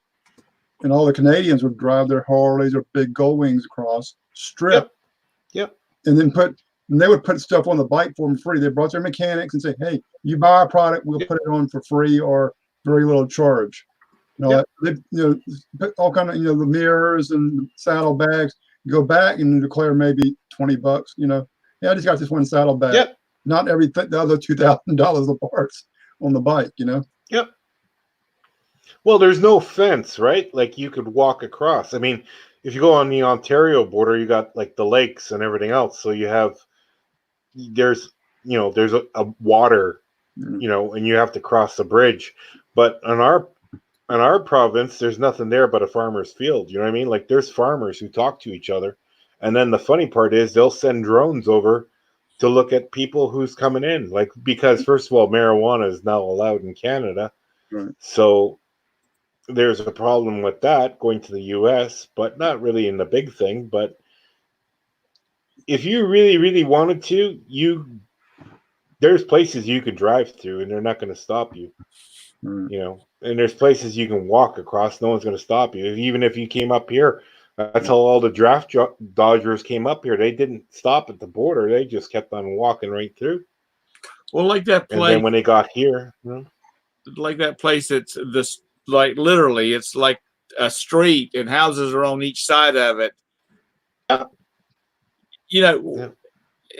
And all the Canadians would drive their Harleys or big Gold Wings across, strip, Yep. and then they would put stuff on the bike for them free. They brought their mechanics and say, hey, you buy a product, we'll put it on for free or very little charge. They put all kind of, the mirrors and saddlebags, go back and declare maybe $20, I just got this one saddlebag. Yep. Not everything, the other $2,000 of parts on the bike, Yep. Well, there's no fence, right? Like you could walk across. I mean, if you go on the Ontario border, you got like the lakes and everything else. So there's a water, and you have to cross the bridge. But in our province, there's nothing there but a farmer's field. You know what I mean? Like there's farmers who talk to each other. And then the funny part is they'll send drones over to look at people who's coming in. Like, because first of all, marijuana is now allowed in Canada. Right. So there's a problem with that going to the US, but not really in the big thing. But if you really, really wanted to, there's places you could drive through and they're not going to stop you. And there's places you can walk across. No one's going to stop you. Even if you came up here, that's how all the draft dodgers came up here. They didn't stop at the border. They just kept on walking right through. Well, like that place. And then when they got here, like that place, it's this, like literally, it's like a street and houses are on each side of it. How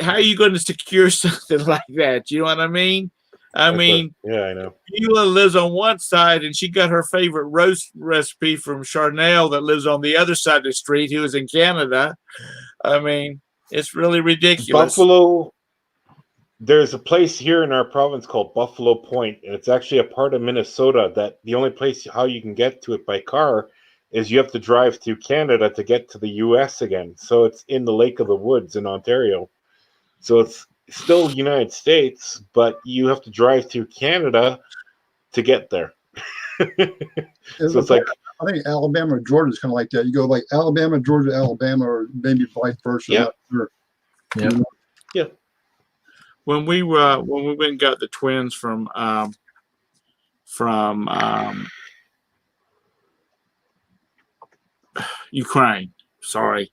are you going to secure something like that? You know what I mean? I know. Beulah lives on one side, and she got her favorite roast recipe from Charnel that lives on the other side of the street, who is in Canada. I mean, it's really ridiculous. Buffalo, there's a place here in our province called Buffalo Point, and it's actually a part of Minnesota that the only place how you can get to it by car is you have to drive through Canada to get to the U.S. again. So it's in the Lake of the Woods in Ontario. So it's still United States, but you have to drive through Canada to get there. So it's like, I think Alabama or Georgia is kind of like that. You go like Alabama, Georgia, Alabama, or maybe vice versa. Yeah. Sure. Yeah. When we went and got the twins from Ukraine. Sorry.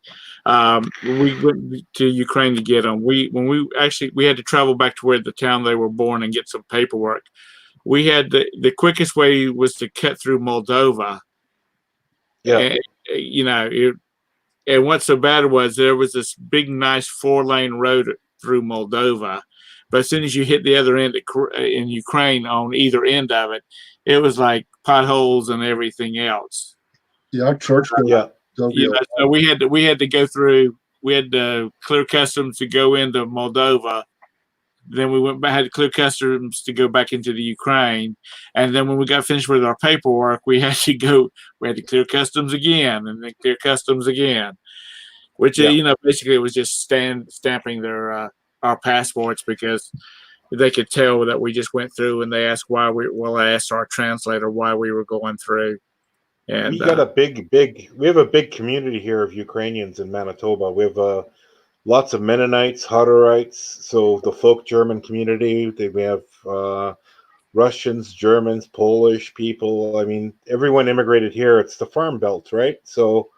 We went to Ukraine to get them. We had to travel back to where the town they were born and get some paperwork. We had the quickest way was to cut through Moldova. Yeah. And what's so bad was there was this big, nice 4-lane road through Moldova. But as soon as you hit the other end in Ukraine on either end of it, it was like potholes and everything else. Yeah, our church. So we had to go through. We had to clear customs to go into Moldova. Then we had to clear customs to go back into the Ukraine. And then when we got finished with our paperwork, we had to clear customs again and then clear customs again. Which basically it was just stamping their our passports because they could tell that we just went through, and they asked I asked our translator why we were going through. And we got a we have a big community here of Ukrainians in Manitoba. We have lots of Mennonites, Hutterites, so the folk German community. We have Russians, Germans, Polish people. I mean, everyone immigrated here. It's the farm belt, right? So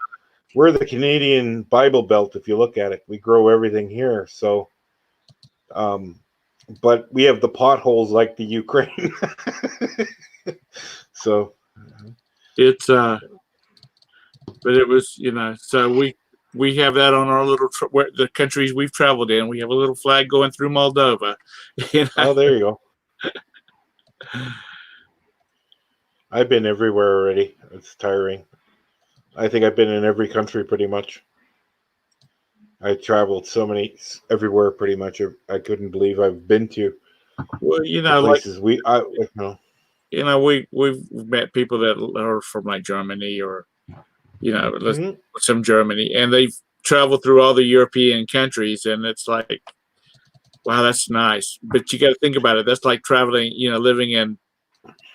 we're the Canadian Bible Belt. If you look at it, we grow everything here. So, but we have the potholes like the Ukraine. So it's but it was, so we have that on our little the countries we've traveled in. We have a little flag going through Moldova. Oh, there you go. I've been everywhere already. It's tiring. I think I've been in every country pretty much. I traveled everywhere pretty much. I couldn't believe I've been to. Well, the places we've met people that are from like Germany or some Germany, and they've traveled through all the European countries, and it's like, wow, that's nice. But you got to think about it. That's like traveling, living in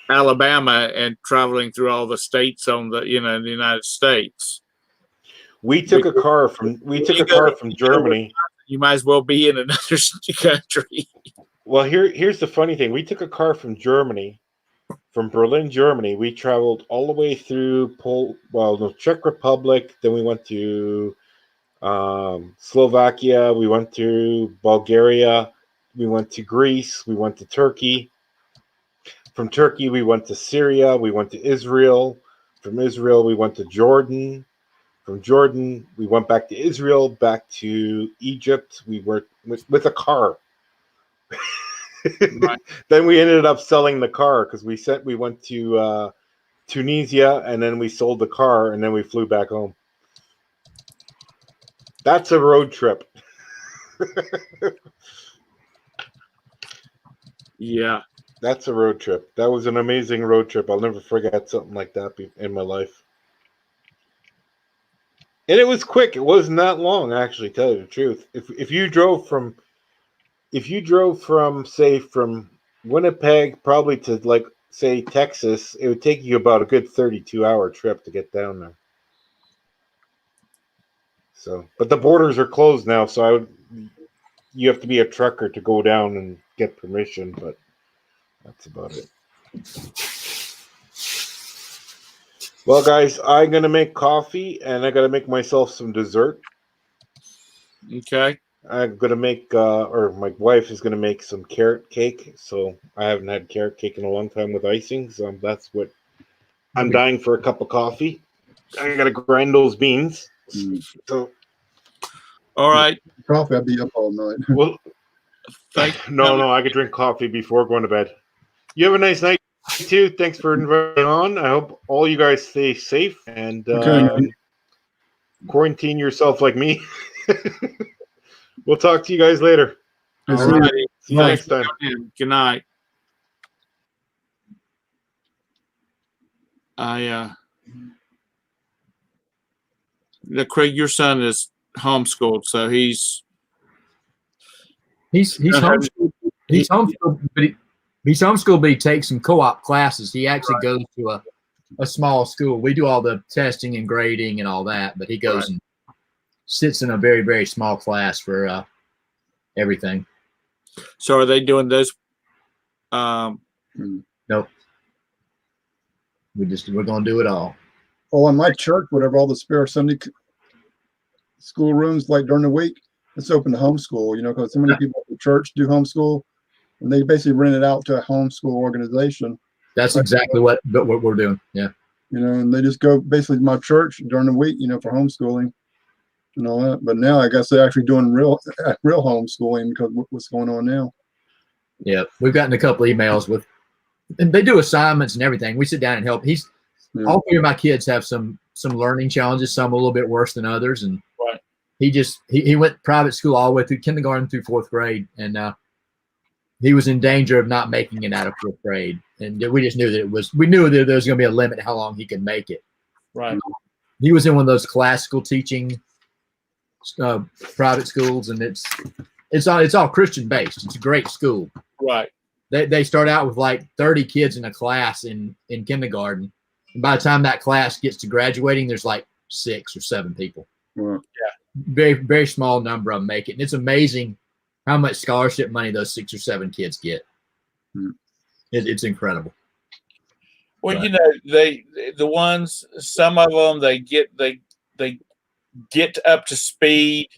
Alabama and traveling through all the states in the United States. We took a car from Germany. You might as well be in another country. Well, here's the funny thing. We took a car from Germany, from Berlin, Germany. We traveled all the way through the Czech Republic. Then we went to Slovakia. We went to Bulgaria. We went to Greece. We went to Turkey. From Turkey, we went to Syria. We went to Israel. From Israel, we went to Jordan. From Jordan, we went back to Israel, back to Egypt. We were with a car. Right. Then we ended up selling the car because we went to Tunisia, and then we sold the car, and then we flew back home. That's a road trip. Yeah. That's a road trip. That was an amazing road trip. I'll never forget something like that in my life. And it was quick. It wasn't that long, actually, tell you the truth. If you drove from say from Winnipeg probably to like say Texas, it would take you about a good 32-hour trip to get down there. So, but the borders are closed now, so you have to be a trucker to go down and get permission, but that's about it. Well, guys, I'm going to make coffee, and I got to make myself some dessert. Okay. I'm going to make, or my wife is going to make some carrot cake. So I haven't had carrot cake in a long time with icing. So that's what I'm dying for, a cup of coffee. I got to grind those beans. So, all right. Coffee, I'd be up all night. Well, no, I could drink coffee before going to bed. You have a nice night too. Thanks for inviting me on. I hope all you guys stay safe and quarantine yourself like me. We'll talk to you guys later. All right. See you next time. Good night. Craig, your son is homeschooled, so he's homeschooled. He's homeschooled, but he takes some co-op classes. He actually goes to a small school. We do all the testing and grading and all that, but he goes and sits in a very, very small class for everything. So are they doing those? Nope. We're going to do it all. Well, in my church, whatever, all the spare Sunday school rooms, like during the week, it's open to homeschool, because so many people at the church do homeschool, and they basically rent it out to a homeschool organization. That's exactly what we're doing. Yeah. And they just go basically to my church during the week, for homeschooling and all that. But now I guess they're actually doing real homeschooling because what's going on now. Yeah. We've gotten a couple emails and they do assignments and everything. We sit down and help. All three of my kids have some learning challenges, some a little bit worse than others. And he went private school all the way through kindergarten through fourth grade. And he was in danger of not making it out of fourth grade. And we just knew that we knew that there was going to be a limit to how long he could make it. Right. He was in one of those classical teaching private schools, and it's all Christian based. It's a great school. Right. They start out with like 30 kids in a class in kindergarten, And by the time that class gets to graduating, there's like 6 or 7 people. Right. Very, very small number of them make it. And it's amazing how much scholarship money those 6 or 7 kids get. Hmm. It's incredible. Well, Right. you know, the ones, some of them, they get up to speed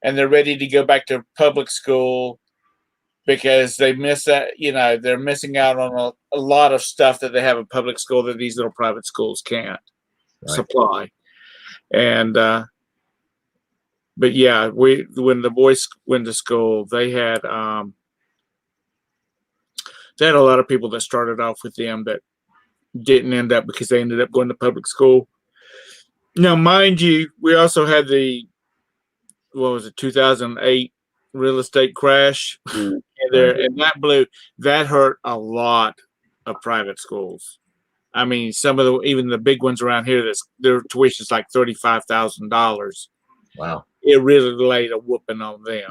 and they're ready to go back to public school because they miss that, you know, they're missing out on a lot of stuff that they have in public school that these little private schools can't supply. And, but yeah, when the boys went to school, they had a lot of people that started off with them that didn't end up because they ended up going to public school. Now, mind you, we also had the, 2008 real estate crash. Mm. And that hurt a lot of private schools. I mean, even the big ones around here, their tuition is like $35,000. Wow. It really laid a whooping on them.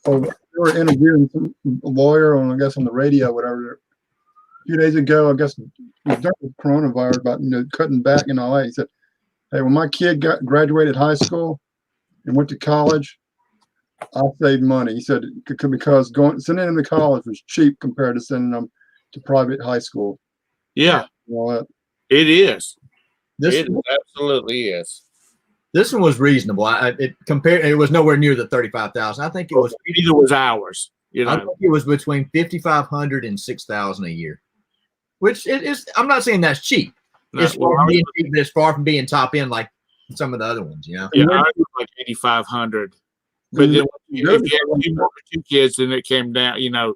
Oh, they were interviewing some lawyer on, I guess, on the radio, whatever. A few days ago, I guess it was during the coronavirus, about cutting back and all that. He said, "Hey, when my kid graduated high school and went to college, I saved money." He said because sending them to college was cheap compared to sending them to private high school. Yeah, All that. it is. This It absolutely is. This one was reasonable. It was nowhere near the 35,000. I think it was. Neither was ours. You I know, think it was between 5,500 and 6,000 a year, which it is. I'm not saying that's cheap. It's far from being cheap, but it's far from being top end like some of the other ones. You know. Yeah, ours was like 8,500. But then if you had 2 kids, then it came down. You know,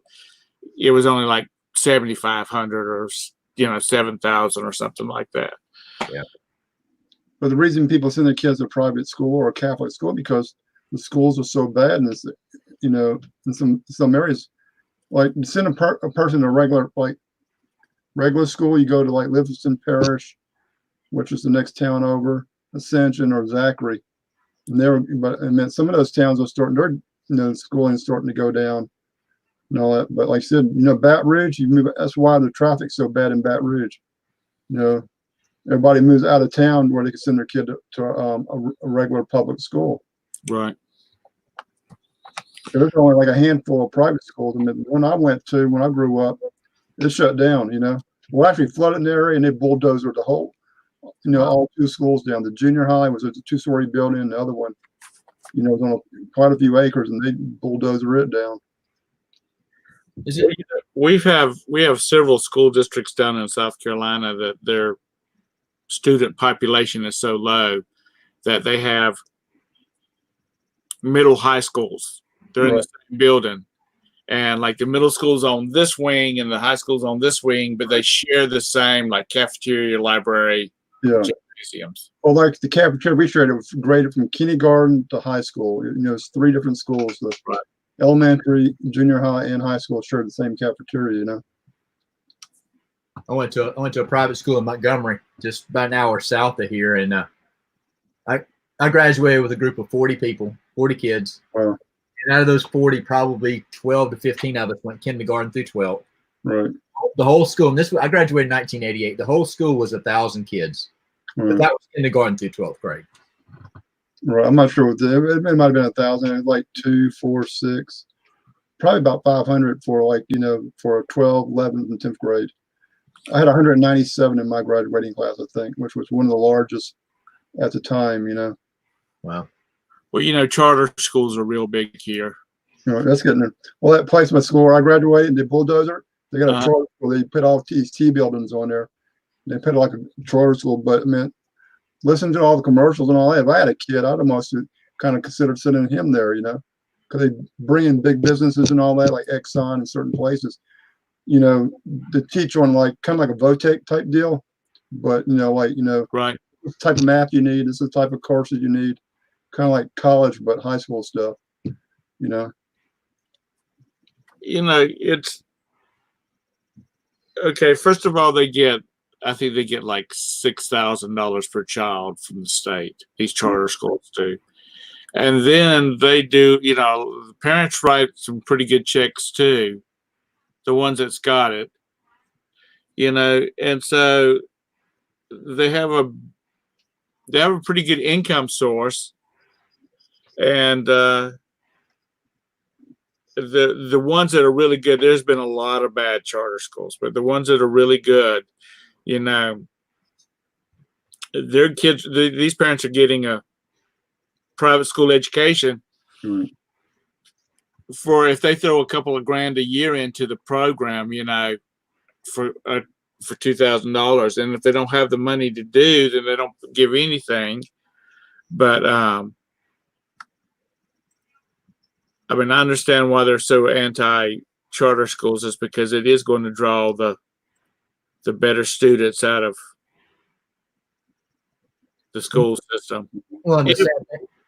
it was only like 7,500 or 7,000 or something like that. Yeah. But the reason people send their kids to private school or Catholic school because the schools are so bad, and in some areas, like send a person to regular school. You go to like Livingston Parish, which is the next town over, Ascension or Zachary, and some of those towns are starting. Their schooling is starting to go down and all that. But like I said, Baton Rouge, that's why the traffic's so bad in Baton Rouge. Everybody moves out of town where they can send their kid to a regular public school. Right. There's only like a handful of private schools. And the one I went to when I grew up, it shut down, Well, actually flooded in the area and they bulldozed the whole, all 2 schools down. The junior high was a 2-story building, and the other one, was on quite a few acres, and they bulldozed it down. Is it? We have several school districts down in South Carolina that their student population is so low that they have middle high schools. They're in the same building, and like the middle school's on this wing and the high school's on this wing, but they share the same like cafeteria, library, gymnasiums. Well, like the cafeteria we shared, it was graded from kindergarten to high school. It's 3 different schools. Right. Elementary, junior high, and high school shared the same cafeteria. I went to a private school in Montgomery, just about an hour south of here, and I graduated with a group of 40 people, 40 kids. Wow. And out of those 40, probably 12 to 15 of us went kindergarten through 12. Right. The whole school, and I graduated in 1988. The whole school was 1,000 kids, but that was kindergarten through 12th grade. Right. I'm not sure what it might have been 1,000. It was like 2, 4, 6, probably about 500 for for 12, 11th, and 10th grade. I had 197 in my graduating class, I think, which was one of the largest at the time. Wow. Well, charter schools are real big here. That's getting there. Well, that placement school where I graduated, the bulldozer, they got a charter school. They put all these T buildings on there. They put like a charter school, but listen to all the commercials and all that. If I had a kid, I'd almost kind of consider sending him there, because they bring in big businesses and all that, like Exxon in certain places. To teach on like kind of like a VOTEC type deal, but Right. This type of math you need, this is the type of courses you need, kind of like college but high school stuff. It's okay. First of all, I think they get like $6,000 per child from the state. These charter schools do, and then they do. The parents write some pretty good checks too. The ones that's got it, and so they have a pretty good income source, and the ones that are really good, there's been a lot of bad charter schools, but the ones that are really good, you know, their kids, these parents are getting a private school education for, if they throw a couple of grand a year into the program, you know, for $2,000, and if they don't have the money to do, then they don't give anything. But I mean, I understand why they're so anti charter schools, is because it is going to draw the better students out of the school system. Well, and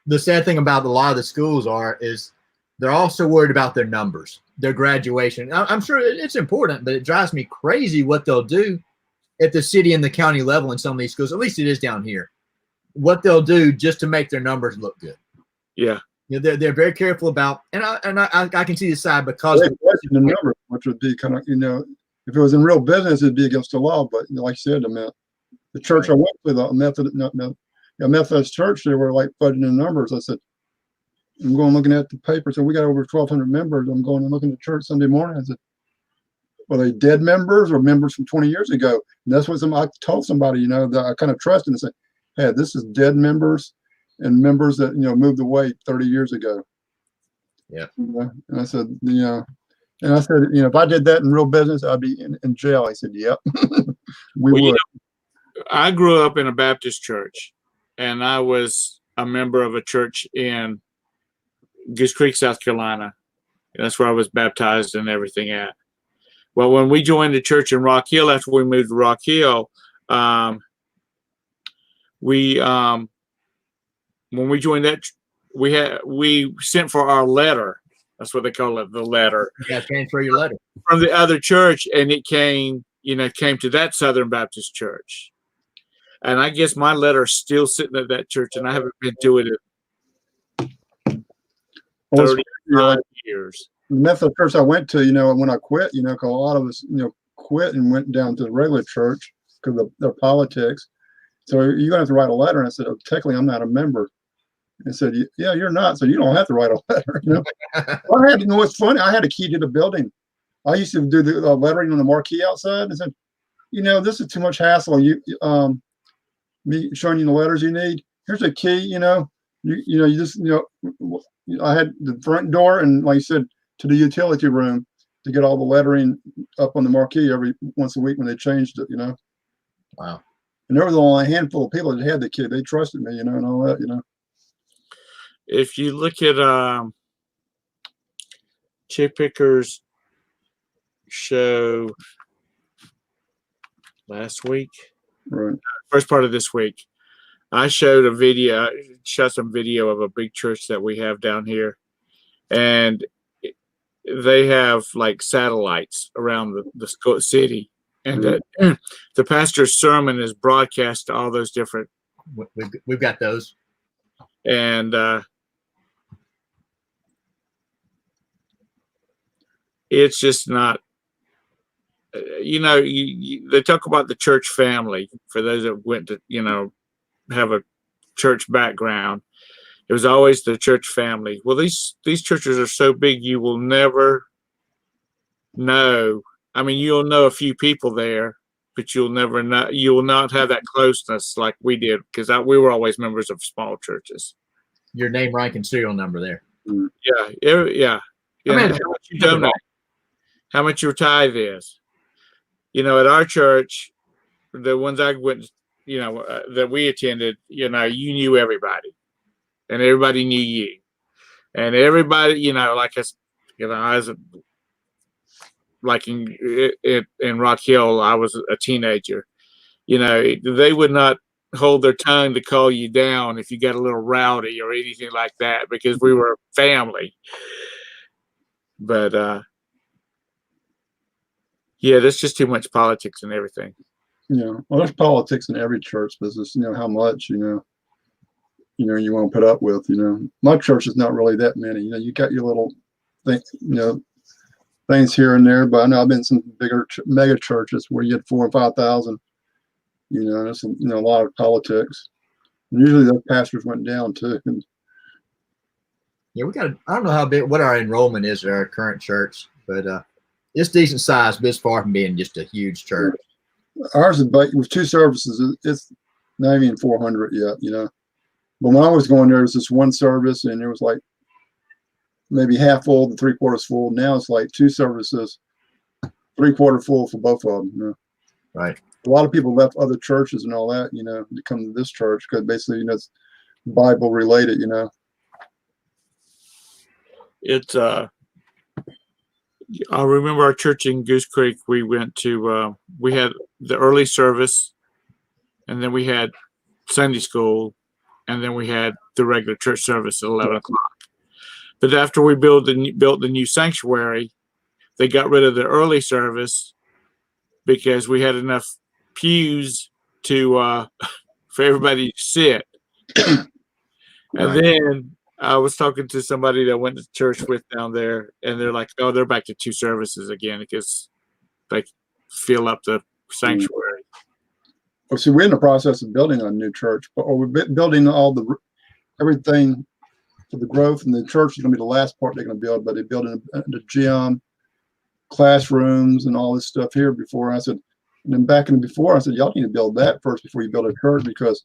the sad thing about a lot of the schools is they're also worried about their numbers, their graduation. I'm sure it's important, but it drives me crazy what they'll do at the city and the county level in some of these schools. At least it is down here. What they'll do just to make their numbers look good. Yeah. You know, they're very careful about, and I can see the side because the numbers, which would be kind of, you know, if it was in real business, it'd be against the law. But you know, like you said, I mean, the church I went to, the Methodist church, they were like fudging the numbers. I said, I'm going looking at the paper. So we got over 1,200 members. I'm going and looking at church Sunday morning. I said, were they dead members or members from 20 years ago? And that's what I told somebody, you know, that I kind of trusted, and said, hey, this is dead members and members that, you know, moved away 30 years ago. Yeah. And I said, you know, if I did that in real business, I'd be in jail. I said, yep, we would. You know, I grew up in a Baptist church, and I was a member of a church in Goose Creek, South Carolina. That's where I was baptized and everything at. Well, when we joined the church in Rock Hill, after we moved to Rock Hill, when we joined that, we sent for our letter. That's what they call it, the letter. Yeah, transfer your letter from the other church, and it came to that Southern Baptist church. And I guess my letter is still sitting at that church, and I haven't been to it in 35 years. The Methodist church I went to, you know, when I quit, you know, because a lot of us, you know, quit and went down to the regular church because of their politics. So you're going to have to write a letter. And I said, oh, technically, I'm not a member. And said, yeah, you're not. So you don't have to write a letter. You know? Well, I had to know what's funny. I had a key to the building. I used to do the lettering on the marquee outside. And said, you know, this is too much hassle. Me showing you the letters you need. Here's a key. You know, you just, you know, I had the front door and, like you said, to the utility room to get all the lettering up on the marquee every once a week when they changed it. You know. Wow. And there was only a handful of people that had the key. They trusted me, you know, and all that, you know. If you look at Chip Picker's show last week, right, first part of this week, I shot some video of a big church that we have down here, and they have like satellites around the city, and the pastor's sermon is broadcast to all those different. We've got those, and it's just not. You know, they talk about the church family for those that went to, you know, have a church background. It was always the church family. Well, these churches are so big, you will never know. I mean, you'll know a few people there, but you'll never know. You will not have that closeness like we did, because we were always members of small churches. Your name, rank, and serial number there. Yeah. I mean, how much you donate, how much your tithe is. You know, at our church, the ones I went, you know, that we attended, you know, you knew everybody, and everybody knew you, and everybody, you know, like us, you know, I was like in Rock Hill, I was a teenager. You know, they would not hold their tongue to call you down if you got a little rowdy or anything like that, because we were family. But yeah, there's just too much politics and everything. Yeah, well, there's politics in every church business. You know how much you want to put up with. You know, my church is not really that many. You know, you got your little thing, you know, things here and there. But I know I've been in some bigger mega churches where you had 4,000 and 5,000. You know, there's some, a lot of politics. And usually those pastors went down too. And Yeah, I don't know what our enrollment is at our current church, but it's decent size, but it's far from being just a huge church. ours is with 2 services. It's not even 400 yet. You know, but when I was going there was this one service, and it was like maybe half full to 3/4 full. Now it's like 2 services, 3/4 full for both of them. You know? Right. A lot of people left other churches and all that, to come to this church because basically, it's Bible related. You know. It's I remember our church in Goose Creek. We went to we had the early service, and then we had Sunday school, and then we had the regular church service at 11 o'clock. But after we built the new sanctuary, they got rid of the early service because we had enough pews to for everybody to sit. And then I was talking to somebody that went to church with down there, and they're like, "Oh, they're back to 2 services again because they fill up the sanctuary." Well, see, we're in the process of building a new church, or we're building everything for the growth, and the church is going to be the last part they're going to build. But they're building the gym, classrooms, and all this stuff here before. I said, and then back in before, I said, y'all need to build that first before you build a church, because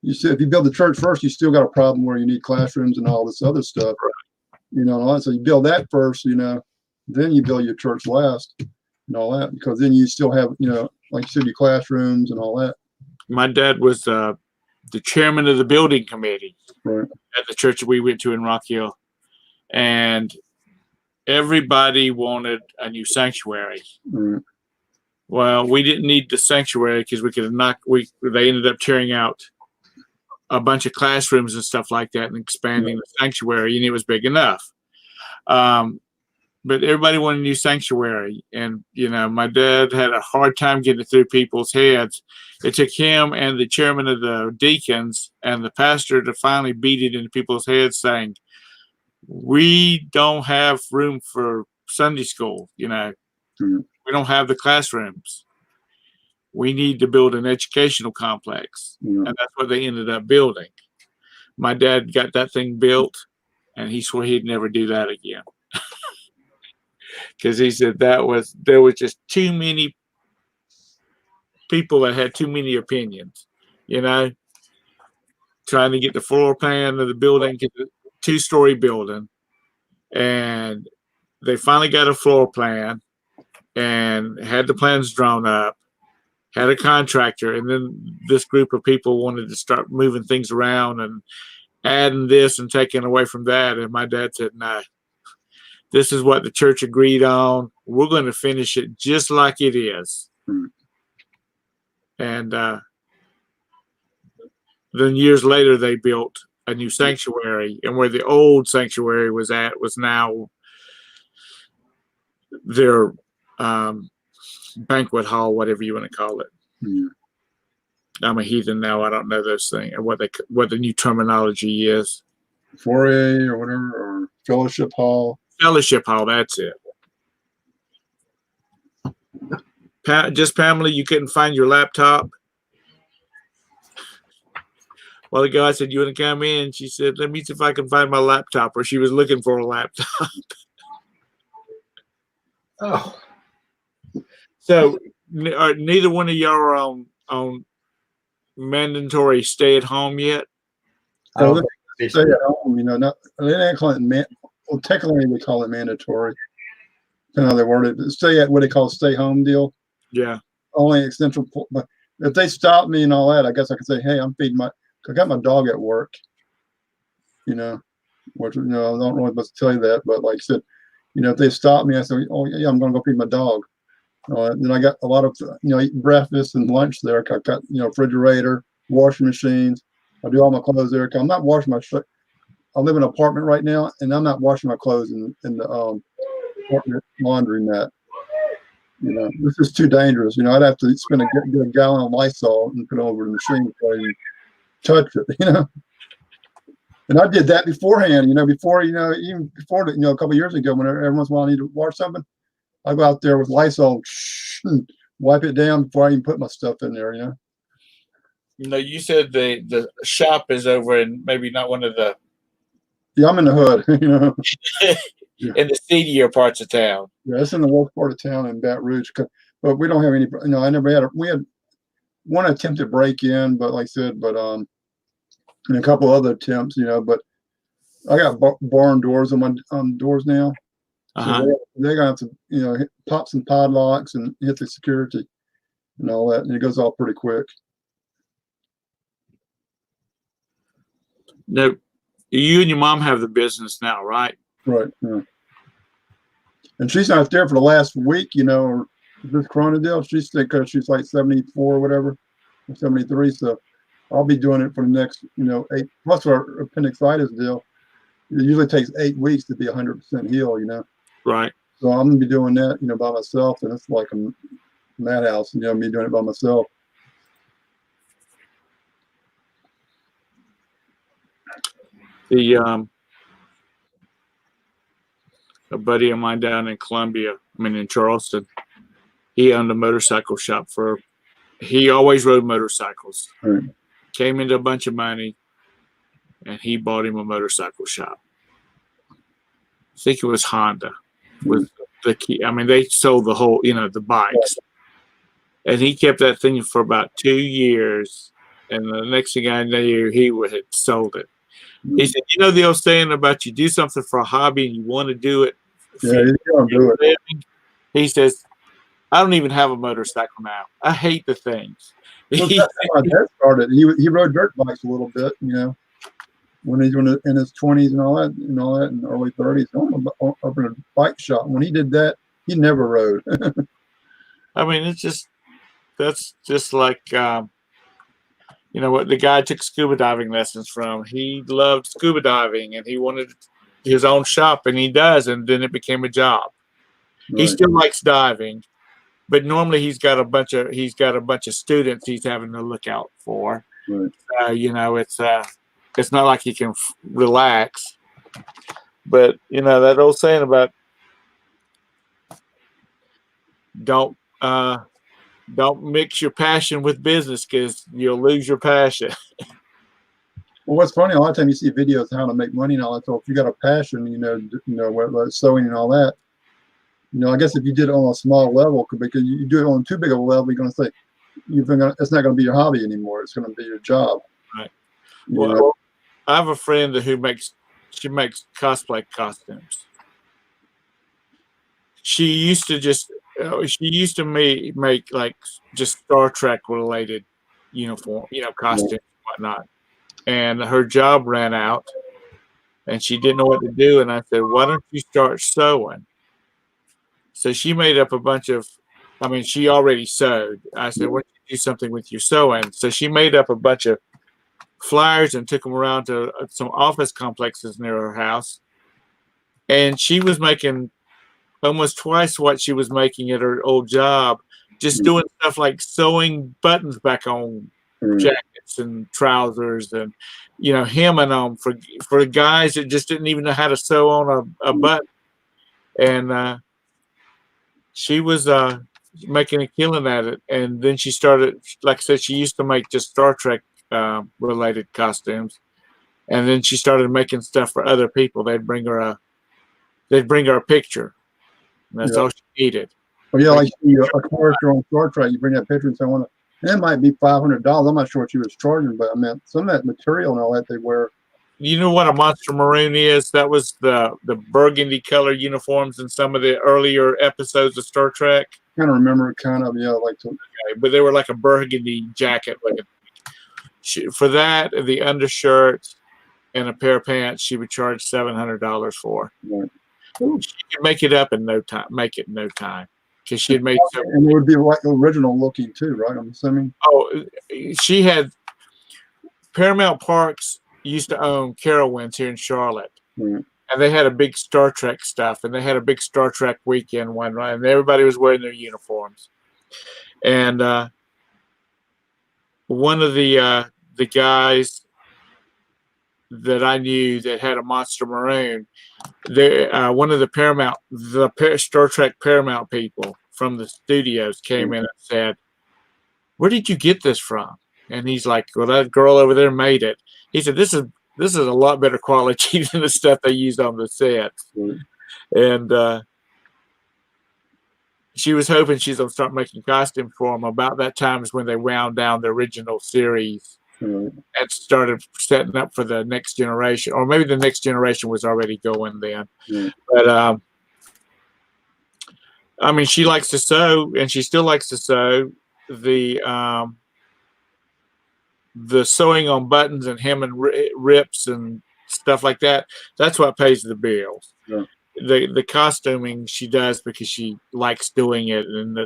you see, if you build the church first, you still got a problem where you need classrooms and all this other stuff. So you build that first, then you build your church last and all that, because then you still have, like you said, your classrooms and all that. My dad was the chairman of the building committee Right. at the church that we went to in Rock Hill, and everybody wanted a new sanctuary. Right. Well, we didn't need the sanctuary because we could have they ended up tearing out a bunch of classrooms and stuff like that and expanding the sanctuary, and it was big enough. But everybody wanted a new sanctuary, and my dad had a hard time getting it through people's heads. It took him and the chairman of the deacons and the pastor to finally beat it into people's heads, saying, "We don't have room for Sunday school. Mm-hmm. We don't have the classrooms. We need to build an educational complex." And that's what they ended up building. My dad got that thing built, and he swore he'd never do that again. Because he said there was just too many people that had too many opinions, trying to get the floor plan of the building, get the 2-story building. And they finally got a floor plan and had the plans drawn up, had a contractor, and then this group of people wanted to start moving things around and adding this and taking away from that. And my dad said, "No, this is what the church agreed on. We're going to finish it just like it is." Mm-hmm. And then years later, they built a new sanctuary, and where the old sanctuary was at was now their banquet hall, whatever you want to call it. Yeah. I'm a heathen now. I don't know those things or what the new terminology is. 4A or whatever, or fellowship hall. Fellowship hall. That's it. Just Pamela, you couldn't find your laptop. Well, the guy said, "You want to come in?" She said, "Let me see if I can find my laptop." Or she was looking for a laptop. Oh. So neither one of y'all are on mandatory stay at home yet? So stay at home, they didn't call it well, technically they call it mandatory. Depending how they word it. But stay at what they call stay home deal. Yeah. Only essential. But if they stop me and all that, I guess I could say, "Hey, I'm feeding I got my dog at work." Which I don't really supposed to tell you that, but like I said, if they stop me, I say, "Oh yeah, I'm going to go feed my dog." Then I got a lot of eat breakfast and lunch there. I got refrigerator, washing machines. I do all my clothes there. I'm not washing my shirt. I live in an apartment right now, and I'm not washing my clothes in the apartment laundry mat. This is too dangerous. I'd have to spend get a gallon of Lysol and put it over the machine before I touch it. And I did that beforehand. Even before a couple of years ago, when every once in a while I need to wash something, I go out there with Lysol and wipe it down before I even put my stuff in there. You said the shop is over in maybe not one of the Yeah, I'm in the hood, in the seedier parts of town. Yeah, it's in the worst part of town in Baton Rouge. But we don't have any, I never had, we had one attempted break in, but like I said, and a couple other attempts, but I got barn doors on my doors now. So they're going to have to, pop some padlocks and hit the security and all that. And it goes off pretty quick. No, you and your mom have the business now, right? Right. Yeah. And she's not there for the last week, or this Corona deal. She's sick because she's like 74 or whatever, or 73. So I'll be doing it for the next, 8 plus our appendicitis deal. It usually takes 8 weeks to be 100% healed, Right. So I'm gonna be doing that, by myself, and it's like a madhouse, me doing it by myself. A buddy of mine down in in Charleston, he owned a motorcycle shop he always rode motorcycles. Right. Came into a bunch of money, and he bought him a motorcycle shop. I think it was Honda. With the key, they sold the whole, the bikes, and he kept that thing for about 2 years. And the next thing I knew, he had sold it. He said, the old saying about you do something for a hobby and you want to do it. Yeah, you don't do it. He says, I don't even have a motorcycle now. I hate the things. Well, that's how my dad started. He rode dirt bikes a little bit, when he's in his 20s and all that, in early 30s. Up in a bike shop. When he did that, he never rode. That's just like, what the guy took scuba diving lessons from. He loved scuba diving and he wanted his own shop, and he does. And then it became a job. Right. He still likes diving, but normally he's got a bunch of students he's having to look out for. Right. It's not like he can relax. But that old saying about don't mix your passion with business because you'll lose your passion. Well, what's funny, a lot of times you see videos of how to make money and all that. So if you got a passion, whether it's sewing and all that, I guess if you did it on a small level, because you do it on too big of a level, you're going to say it's not going to be your hobby anymore. It's going to be your job. Right. Well, I have a friend who makes cosplay costumes. She used to make like just Star Trek related uniform, costumes and whatnot. And her job ran out and she didn't know what to do. And I said, why don't you start sewing? So she made up a bunch of, she already sewed. I said, why don't you do something with your sewing? So she made up a bunch of flyers and took them around to some office complexes near her house. And she was making almost twice what she was making at her old job, just doing stuff like sewing buttons back on jackets and trousers and, hemming them for guys that just didn't even know how to sew on a button. And she was making a killing at it. And then she started, like I said, she used to make just Star Trek related costumes. And then she started making stuff for other people. They'd bring her a picture. And that's all she needed. Well, yeah, like a character on Star Trek, you bring that picture and say, well, that might be $500. I'm not sure what she was charging, but some of that material and all that they wear. You know what a monster maroon is? That was the burgundy color uniforms in some of the earlier episodes of Star Trek. I kind of remember but they were like a burgundy jacket. For that, the undershirt and a pair of pants, she would charge $700 for. Right. She could make it up in no time. Because she had made and it would be like original looking too, right? I'm assuming. Oh, she had Paramount Parks used to own Carowinds here in Charlotte, and they had a big Star Trek stuff, and they had a big Star Trek weekend one night, and everybody was wearing their uniforms. And one of the guys that I knew that had a monster maroon, one of the Star Trek Paramount people from the studios came in and said, "Where did you get this from?" And he's like, well, that girl over there made it. He said, this is a lot better quality than the stuff they used on the set. Right. And she was hoping she's going to start making costumes for them. About that time is when they wound down the original series Right. and started setting up for the next generation. Or maybe the next generation was already going then. Right. But, I mean, she likes to sew, and she still likes to sew. The sewing on buttons and hemming rips and stuff like that, that's what pays the bills. Yeah. The costuming she does because she likes doing it, and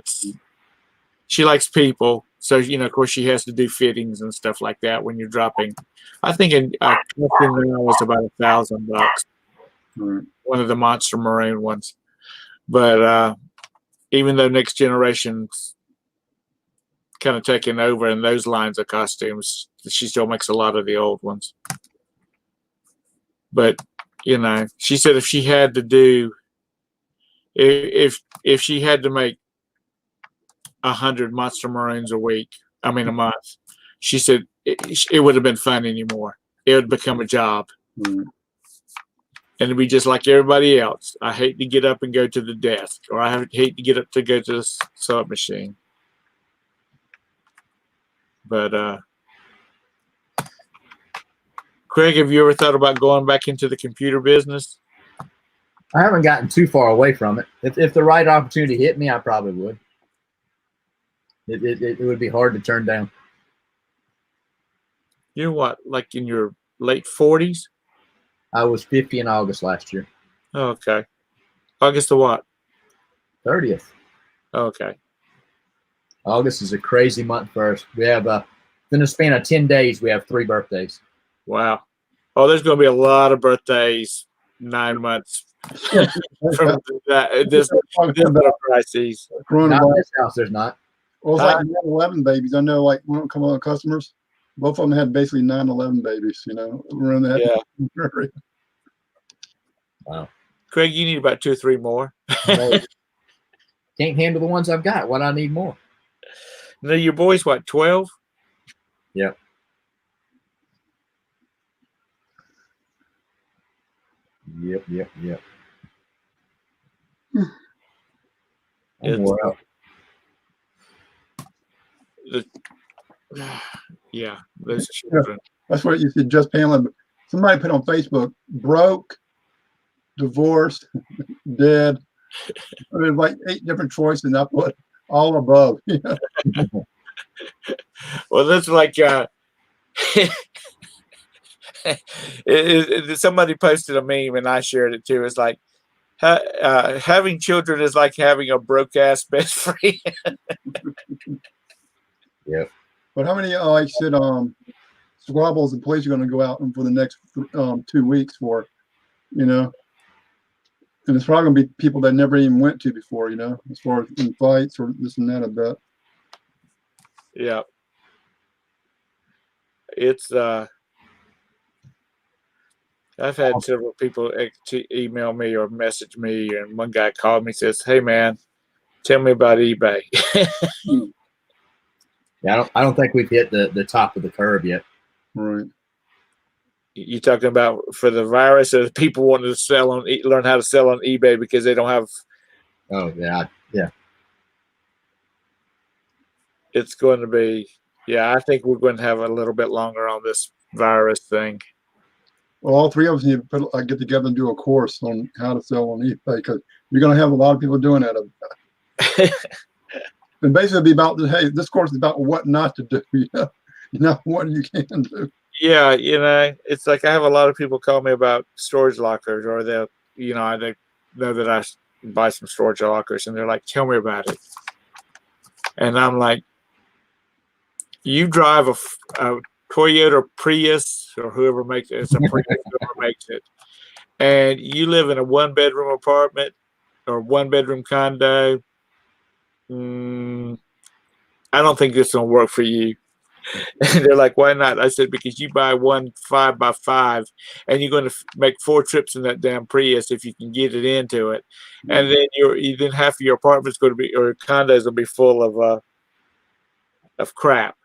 she likes people. So, of course, she has to do fittings and stuff like that when you're dropping. I think a costume now is about $1,000. Right. One of the Monster Maroon ones. But even though Next Generation's kind of taking over in those lines of costumes, she still makes a lot of the old ones. But she said if she had to do, if she had to make 100 Monster Maroons a month, she said it would have been fun anymore. It would become a job. Right. And it'd be just like everybody else. I hate to get up and go to the desk, or I hate to get up to go to the sewing machine. But Craig, have you ever thought about going back into the computer business? I haven't gotten too far away from it. If the right opportunity hit me, I probably would. It would be hard to turn down. You're what, like in your late 40s? I was 50 in August last year. Oh, okay. August of what? 30th. Okay. August is a crazy month for us. We have in the span of 10 days, we have 3 birthdays. Wow. Oh, there's going to be a lot of birthdays 9 months from this crisis. Not in this house, there's not. Well, it's like 9/11 babies. I know, like, one of the customers, both of them had basically 9/11 babies, around that. Yeah. Wow. Craig, you need about 2 or 3 more. Can't handle the ones I've got. What I need more. No, your boy's what, 12? Yep. Yep. Yeah, those children. That's what you said, just Pamela. Somebody put on Facebook, broke, divorced, dead. There's like 8 different choices, and I put all above. Well, that's like somebody posted a meme and I shared it too. It's like having children is like having a broke ass best friend. Yep. But how many, like I said, squabbles and police are going to go out for the next 2 weeks for, and it's probably going to be people that never even went to before, as far as in fights or this and that, I bet. Yeah. It's I've had several people email me or message me, and one guy called me and says, "Hey man, tell me about eBay." Yeah, I don't think we've hit the top of the curve yet. Right. You talking about for the virus, or people wanting to learn how to sell on eBay because they don't have? Oh yeah. It's going to be, I think we're going to have a little bit longer on this virus thing. Well, all 3 of us need to get together and do a course on how to sell on eBay, because you're going to have a lot of people doing that. And basically be about, hey, this course is about what not to do, what you can do. Yeah, it's like I have a lot of people call me about storage lockers, or they know that I buy some storage lockers, and they're like, "Tell me about it." And I'm like, you drive a Toyota Prius, or whoever makes it, it's a Prius, whoever makes it, and you live in a 1-bedroom apartment or 1-bedroom condo. I don't think this will work for you. And they're like, "Why not?" I said, "Because you buy one 5x5, and you're going to make 4 trips in that damn Prius if you can get it into it, and then half of your apartment's going to be, or condos will be full of crap."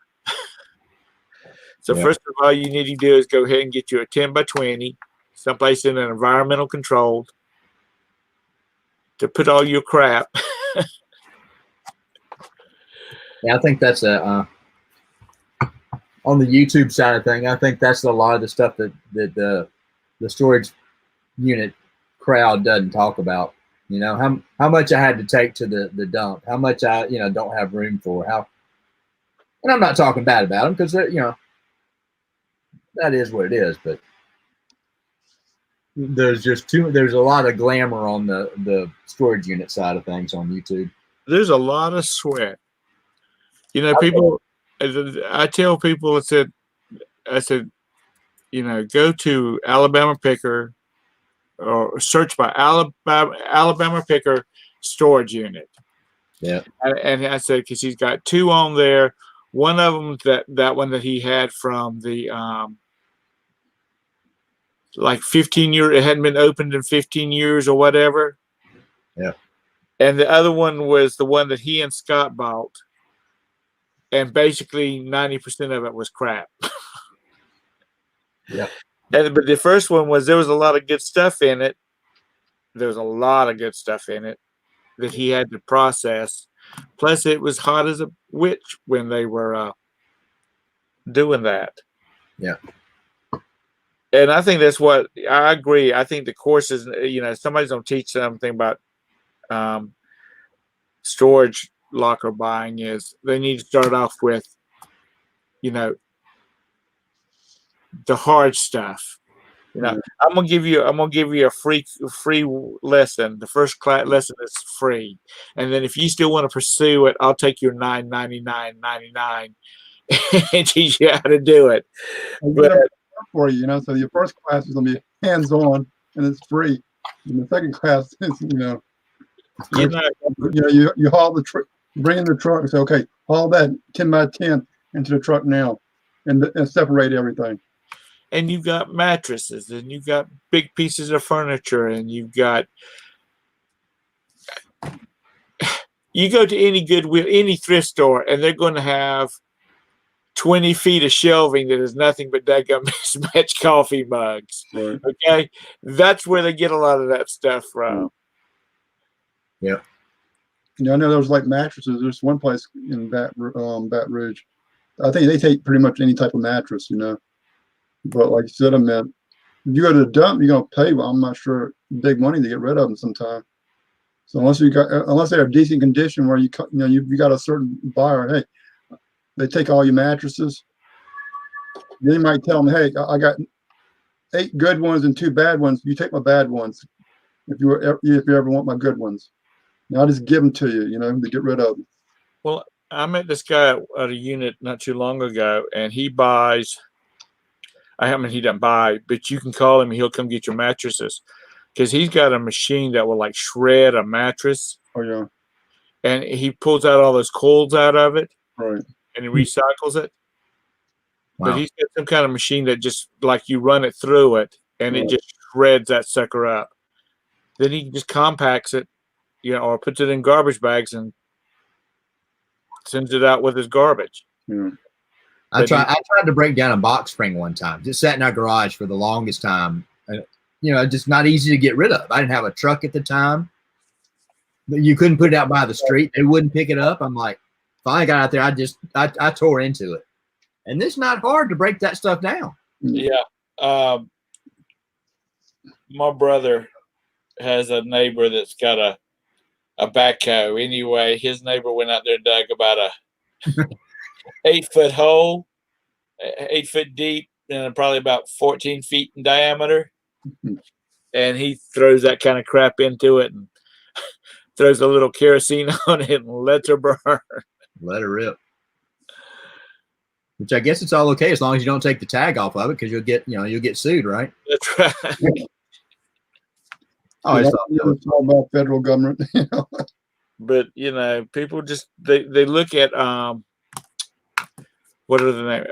So Yeah. first of all, you need to do is go ahead and get you a 10 by 20, someplace in an environmental controlled, to put all your crap. Yeah, I think that's on the YouTube side of thing. I think that's a lot of the stuff that the storage unit crowd doesn't talk about. You know, how much I had to take to the dump, how much I don't have room for. And I'm not talking bad about them because that is what it is. But there's a lot of glamour on the storage unit side of things on YouTube. There's a lot of sweat. You know, people. I tell people, I said, go to Alabama Picker or search by Alabama Picker storage unit. Yeah. And I said, because he's got two on there. One of them that one that he had from the like 15 years, it hadn't been opened in 15 years or whatever. Yeah. And the other one was the one that he and Scott bought. And basically 90% of it was crap. Yeah. But the first one there was a lot of good stuff in it. There was a lot of good stuff in it that he had to process. Plus, it was hot as a witch when they were doing that. Yeah. And I think that's what I agree. I think the courses, somebody's going to teach something about storage locker buying is they need to start off with, the hard stuff. I'm gonna give you a free lesson. The first class lesson is free, and then if you still want to pursue it, I'll take your $9.99.99 and teach you how to do it. But for you, so your first class is gonna be hands-on and it's free. And the second class is, you haul the truck, bring in the truck and say, okay, haul that 10 by 10 into the truck now, and separate everything. And you've got mattresses, and you've got big pieces of furniture, and you go to any Goodwill, any thrift store, and they're going to have 20 feet of shelving that is nothing but daggum mismatched coffee mugs. Right. Okay, that's where they get a lot of that stuff from. Yeah. Yeah, I know there was like mattresses. There's one place in Baton Rouge. I think they take pretty much any type of mattress, But like you said, if you go to the dump, you're gonna pay. Well, I'm not sure big money to get rid of them sometime. So unless they're decent condition, where you got a certain buyer, hey, they take all your mattresses. Then you might tell them, hey, I got 8 good ones and 2 bad ones. You take my bad ones if you ever want my good ones. Now I just give them to you, to get rid of them. Well, I met this guy at a unit not too long ago, and he buys. He doesn't buy, but you can call him and he'll come get your mattresses because he's got a machine that will like shred a mattress. Oh, yeah. And he pulls out all those coils out of it. Right. And he recycles it. Wow. But he's got some kind of machine that just like you run it through it and it just shreds that sucker up. Then he just compacts it, or puts it in garbage bags and sends it out with his garbage. Yeah. I tried to break down a box spring one time. Just sat in our garage for the longest time. Just not easy to get rid of. I didn't have a truck at the time. You couldn't put it out by the street. They wouldn't pick it up. I'm like, finally got out there. I tore into it. And it's not hard to break that stuff down. Yeah. My brother has a neighbor that's got a backhoe. Anyway, his neighbor went out there and dug about a 8-foot hole, 8 foot deep, and probably about 14 feet in diameter. And he throws that kind of crap into it and throws a little kerosene on it and lets her burn. Let her rip. Which I guess it's all okay as long as you don't take the tag off of it, because you'll get sued, right? That's right. Oh, it's all about federal government. But people just they look at what are the name?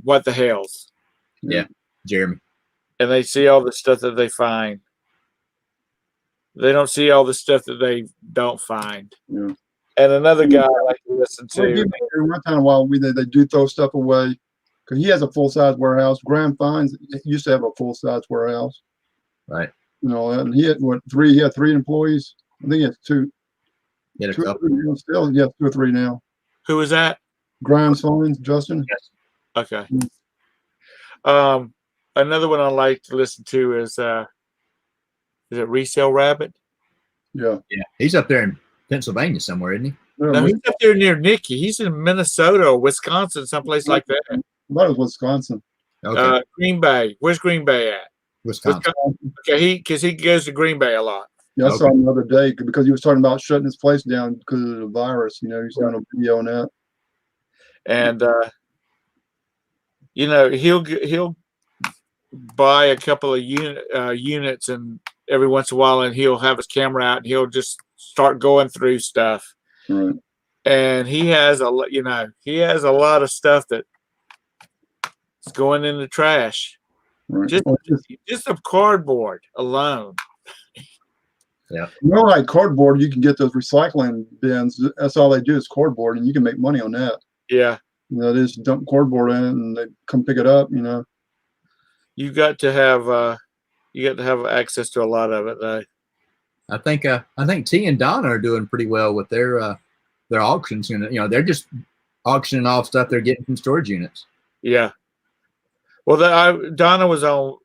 What the hells? Yeah, Jeremy. And they see all the stuff that they find. They don't see all the stuff that they don't find. Yeah. And another guy I like to listen to. Every once in a while, they do throw stuff away. because he has a full size warehouse. Graham Fines used to have a full size warehouse. Right. You know, and he had three? He had 3 employees. I think he has 2. Get a 2 or couple. 3 still. Yeah, 2 or 3 now. Who was that? Graham Fines, Justin. Yes. Okay. Mm. Another one I like to listen to is it Resale Rabbit? Yeah. Yeah. He's up there in Pennsylvania somewhere, isn't he? Yeah, No, he's up there near Nikki. He's in Minnesota or Wisconsin, someplace like that. I thought it was Wisconsin. Okay. Green Bay. Where's Green Bay at? Wisconsin. Okay, because he goes to Green Bay a lot. Yeah, I saw Okay. him the other day because he was talking about shutting his place down because of the virus. You know, he's doing a video on that. And you know, he'll buy a couple of units, and every once in a while, and he'll have his camera out, and he'll just start going through stuff. Right. And he has a lot of stuff that is going in the trash. Right. Just of cardboard alone. You know, like cardboard, you can get those recycling bins. That's all they do is cardboard, and you can make money on that. Yeah. You know, they just dump cardboard in it, and they come pick it up. You know. You got to have access to a lot of it, though. I think T and Donna are doing pretty well with their auctions. You know, they're just auctioning off stuff they're getting from storage units. Yeah. Well, Donna was on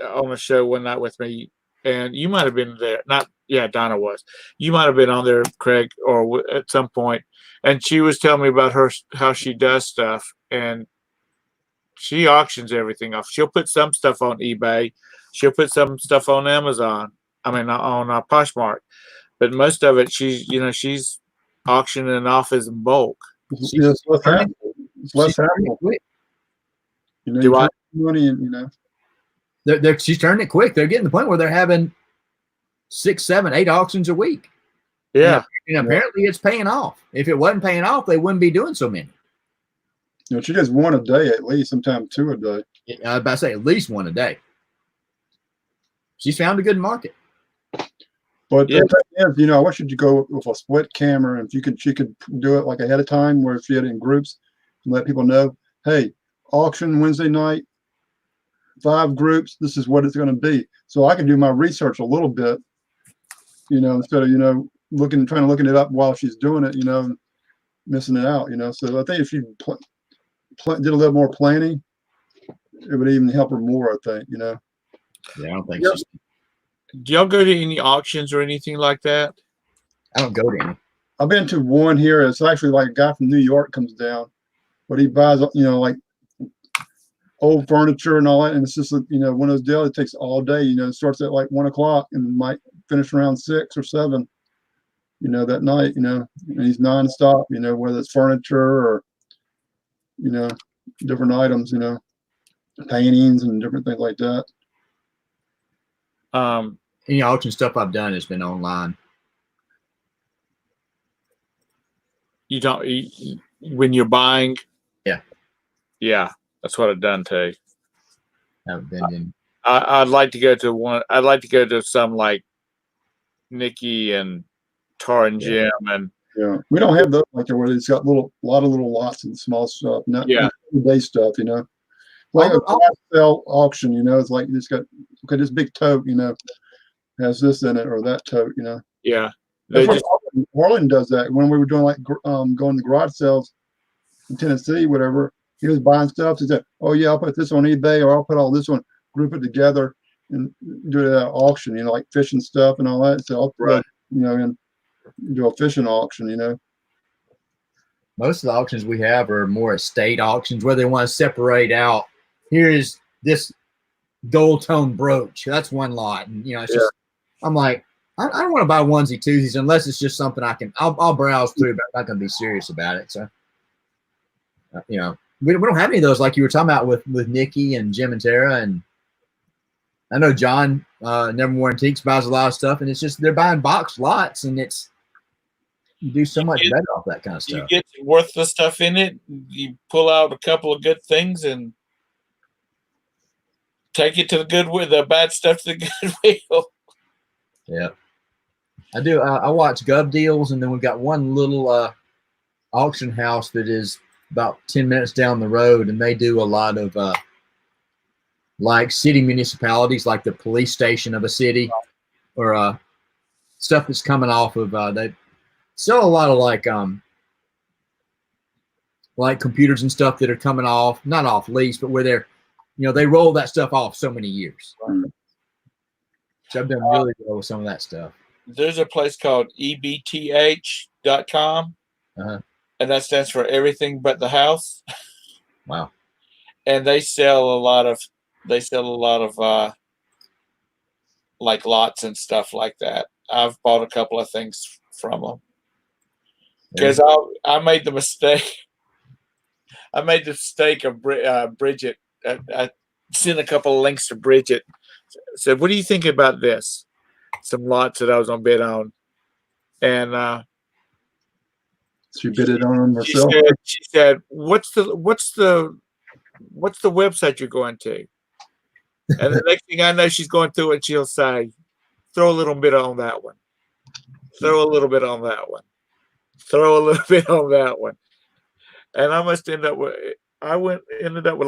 a show one night with me, and you might have been there. Donna was. You might have been on there, Craig, or at some point, and she was telling me about how she does stuff, and she auctions everything off. She'll put some stuff on eBay. She'll put some stuff on Amazon. I mean, on Poshmark, but most of it, she's auctioning off as in bulk. It's less hassle. It's less hassle. You know, Do I? Money, and you know. She's turning it quick. They're getting to the point where they're having 6, 7, 8 auctions a week. Yeah. And apparently it's paying off. If it wasn't paying off, they wouldn't be doing so many. You know, she does 1 a day at least, sometimes 2 a day. I was about to say at least 1 a day. She's found a good market. But Yeah. the thing is, you know, I wish you'd go with a split camera, and if she could do it like ahead of time, where she had it in groups and let people know, hey, auction Wednesday night, 5 groups, this is what it's going to be. So I can do my research a little bit, you know, instead of, you know, trying to look it up while she's doing it, you know, and missing it out, you know. So I think if she did a little more planning, it would even help her more, I think, you know. Yeah, I don't think she's. Do y'all go to any auctions or anything like that? I don't go to any. I've been to one here. It's actually like a guy from New York comes down, but he buys, you know, like old furniture and all that. And it's just, you know, one of those deals. It takes all day. You know, it starts at like 1 o'clock and might finish around 6 or 7. You know, that night. You know, and he's nonstop. You know, whether it's furniture or, you know, different items. You know, paintings and different things like that. Any auction stuff I've done has been online. You don't when you're buying. Yeah, that's what I've done too. Haven't been in. I'd like to go to one. I'd like to go to some like Nikki and Tar and Jim and. Yeah, we don't have those like there where it's got a lot of little lots and small stuff, not day stuff, you know. Like a sale auction, you know, it's like it's got this big tote, you know, has this in it or that tote, you know. Yeah, Harlan does that. When we were doing like going to garage sales in Tennessee, whatever, he was buying stuff. He said, "Oh yeah, I'll put this on eBay, or I'll put all this on, group it together, and do it at auction." You know, like fishing stuff and all that. So I'll you know, and do a fishing auction. You know. Most of the auctions we have are more estate auctions where they want to separate out. Here is this gold tone brooch. That's one lot, and you know, it's just. I'm like, I don't want to buy onesie twosies unless it's just something I'll browse through, but I'm not going to be serious about it. So, you know, we don't have any of those like you were talking about with Nikki and Jim and Tara, and I know John Nevermore Antiques buys a lot of stuff, and it's just they're buying box lots, and it's you do so much better off that kind of stuff. You get worthless stuff in it. You pull out a couple of good things and take it to the bad stuff to the Goodwill. Yeah, I do. I watch Gov Deals, and then we've got one little auction house that is about 10 minutes down the road, and they do a lot of like city municipalities, like the police station of a city, or stuff that's coming off of. They sell a lot of like computers and stuff that are coming off, not off lease, but where they're, they roll that stuff off so many years. So I've done really well with some of that stuff. There's a place called ep2.com, Uh-huh. and that stands for everything but the house. Wow. And they sell a lot of like lots and stuff like that. I've bought a couple of things from them because I made the mistake. I made the mistake of Bridget. I sent a couple of links to Bridget. Said, "What do you think about this?" Some lots that I was on bid on, and she bid it on them herself. She said, "What's the website you're going to?" And the next thing I know, she's going through it, and she'll say, "Throw a little bit on that one. Throw a little bit on that one. Throw a little bit on that one." And I must ended up with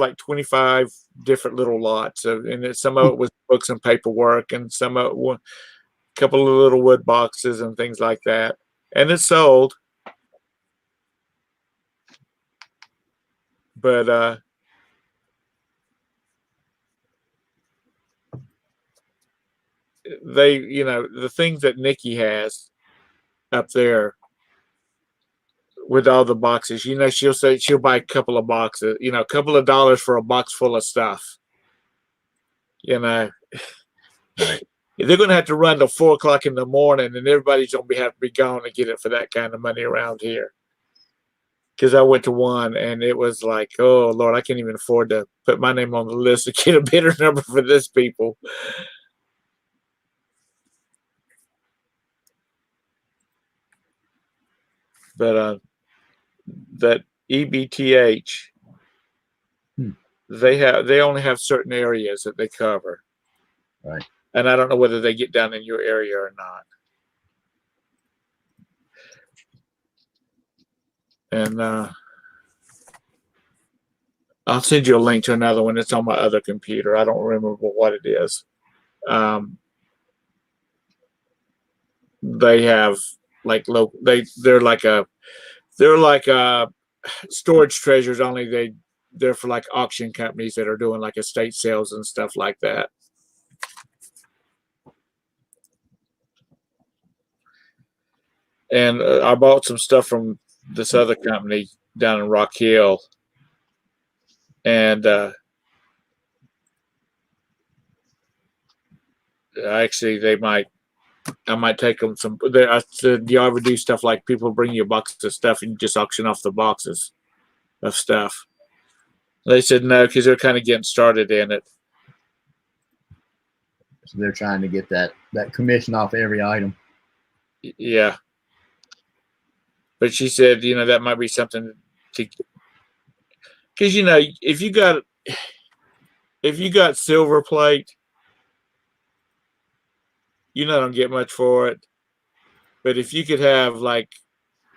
like 25 different little lots, and some of it was books and paperwork, and some of it was a couple of little wood boxes and things like that. And it sold, but they, the things that Nikki has up there with all the boxes, she'll say she'll buy a couple of boxes, a couple of dollars for a box full of stuff. Right. They're going to have to run till 4 o'clock in the morning, and everybody's going to have to be gone to get it for that kind of money around here. Because I went to one, and it was like, oh Lord, I can't even afford to put my name on the list to get a bidder number for this people. But that EBTH, they only have certain areas that they cover, right? And I don't know whether they get down in your area or not. And I'll send you a link to another one. It's on my other computer. I don't remember what it is. They have like they're like storage treasures, only they're for like auction companies that are doing like estate sales and stuff like that. And I bought some stuff from this other company down in Rock Hill, and actually I might take them some. I said, "Do you ever do stuff like people bring you a box of stuff and you just auction off the boxes of stuff?" They said no, because they're kind of getting started in it. So they're trying to get that commission off every item. Yeah. But she said, that might be something to, because if you got silver plate, don't get much for it. But if you could have like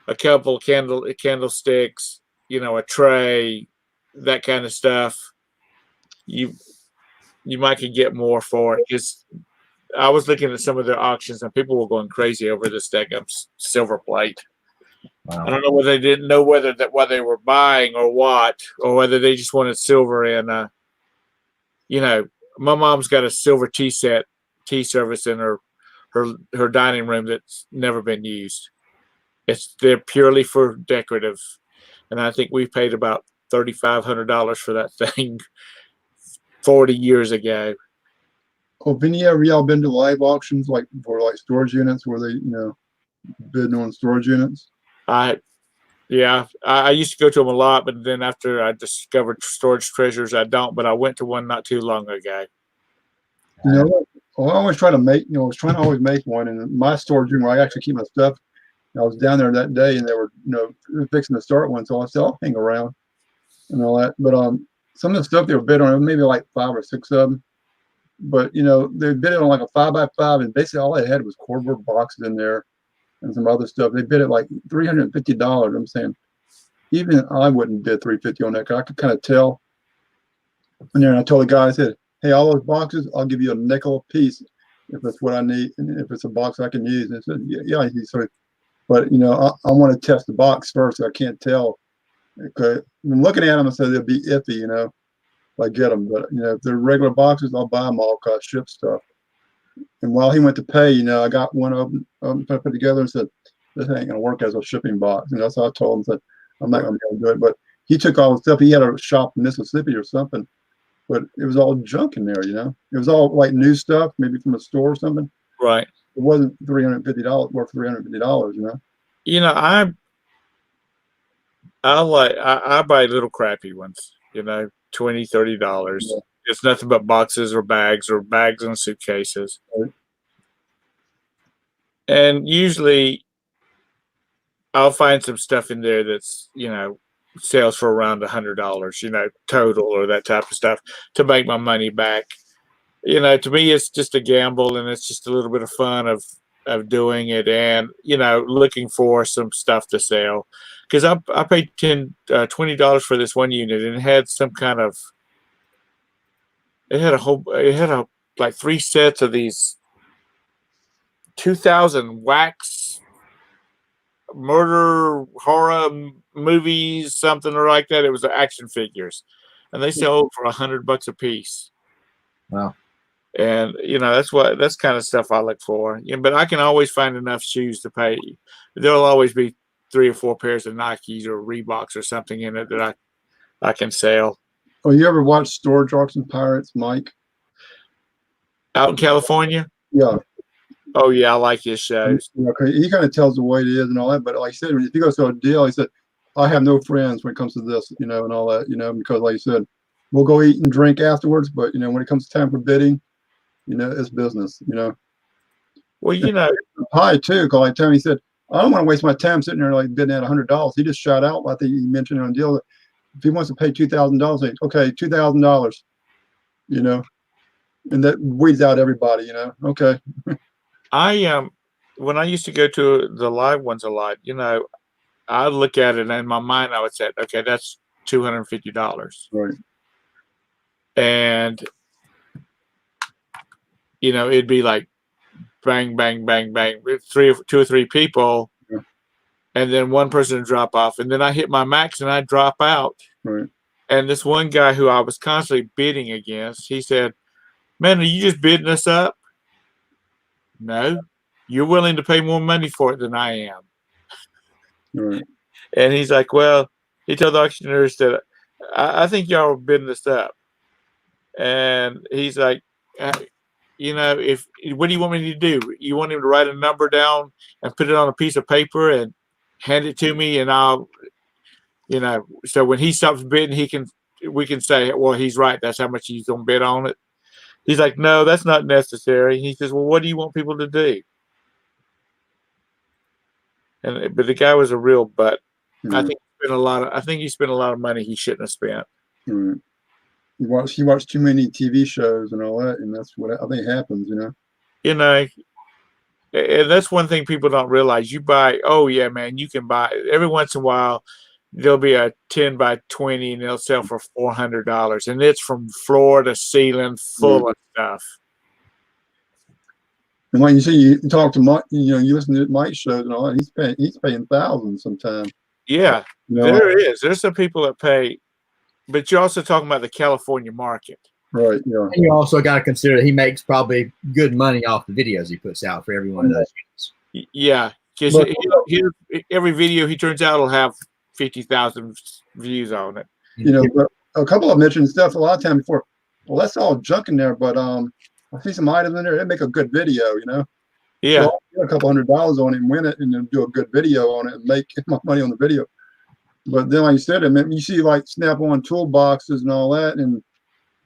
a couple candlesticks, a tray, that kind of stuff, you might could get more for it. Because I was looking at some of their auctions and people were going crazy over this deck of silver plate. Wow. I don't know whether they didn't know whether what they were buying or what, or whether they just wanted silver. And my mom's got a silver tea service in her dining room that's never been used. They're purely for decorative, and I think we paid about $3,500 for that thing 40 years ago. Oh, have any of y'all been to live auctions like for like storage units where they bidding on storage units? I used to go to them a lot, but then after I discovered storage treasures, I don't. But I went to one not too long ago. I always try to make, I was trying to always make one. And in my storage room where I actually keep my stuff, I was down there that day and they were, fixing to start one. So I said, I'll hang around and all that. But some of the stuff they were bidding on, maybe like 5 or 6 of them. But, they bid it on like a 5x5, and basically all they had was cardboard boxes in there and some other stuff. They bid it like $350. I'm saying, even I wouldn't bid 350 on that, 'cause I could kind of tell. And then I told the guy, I said, "Hey, all those boxes, I'll give you a nickel a piece if it's what I need, and if it's a box I can use." And I said, "Yeah." He said, "But I want to test the box first. So I can't tell. Okay, I'm looking at them, I said they'll be iffy, if I get them. But if they're regular boxes, I'll buy them all, cause I ship stuff." And while he went to pay, I got one of them put together and said, "This ain't gonna work as a shipping box." And that's how I told him, said, "I'm not gonna be able to do it." But he took all the stuff. He had a shop in Mississippi or something, but it was all junk in there. It was all like new stuff, maybe from a store or something. Right. It wasn't $350 worth $350. I buy little crappy ones, $20, $30. Yeah. It's nothing but boxes or bags and suitcases. Right. And usually I'll find some stuff in there that's, sells for around $100, total or that type of stuff to make my money back. To me, it's just a gamble, and it's just a little bit of fun of doing it, and looking for some stuff to sell, because I paid $20 for this one unit, and it had some kind of it had like 3 sets of these 2000 wax murder horror movies, something like that. It was action figures, and they sold for $100 a piece. Wow. And that's kind of stuff I look for. But I can always find enough shoes to pay. There'll always be 3 or 4 pairs of Nikes or Reeboks or something in it that I can sell. Oh, you ever watch Storage Auction Pirates, Mike? Out in California? Yeah. Oh yeah, I like his shows. Okay, he kind of tells the way it is and all that. But like I said, if he goes to a deal, he said, "I have no friends when it comes to this, and all that, because like you said, we'll go eat and drink afterwards. But when it comes time for bidding, it's business, Well, high too, because like Tony said, I don't want to waste my time sitting there like bidding at $100. He just shot out. I think he mentioned on a deal that if he wants to pay $2,000, like, okay, $2,000, and that weeds out everybody, Okay. When I used to go to the live ones a lot, I'd look at it and in my mind I would say, okay, that's $250. Right. And it'd be like bang, bang, bang, bang, 2 or 3 people, yeah. And then one person would drop off, and then I hit my max and I drop out. Right. And this one guy who I was constantly bidding against, he said, "Man, are you just bidding us up?" "No, you're willing to pay more money for it than I am." Right. And he's like, "Well," he told the auctioneers that, I think y'all are bidding us up. And he's like, if what do you want me to do? You want him to write a number down and put it on a piece of paper and hand it to me, and I'll, so when he stops bidding, we can say, well, he's right. That's how much he's gonna bid on it. He's like, "No, that's not necessary." He says, "Well, what do you want people to do?" But the guy was a real butt. Yeah. I think he spent a lot of money he shouldn't have spent. Right. He watched too many TV shows and all that, and that's what I think happens, And that's one thing people don't realize. You buy, oh yeah, man, you can buy every once in a while. There'll be a 10 by 20, and they'll sell for $400, and it's from floor to ceiling, full of stuff. And like you see, you talk to Mike, you listen to Mike's shows and all that. He's paying thousands sometimes. Yeah, there is. There's some people that pay, but you're also talking about the California market. Right. Yeah. And you also got to consider that he makes probably good money off the videos he puts out for every one of those units. Yeah, because every video he turns out will have 50,000 views on it. But a couple of them mentioned stuff a lot of time before. Well, that's all junk in there, but I see some items in there. They make a good video, Yeah. So I'll get a couple $100 on it and win it, and then do a good video on it and make my money on the video. But then, like you said, you see like Snap-on toolboxes and all that, and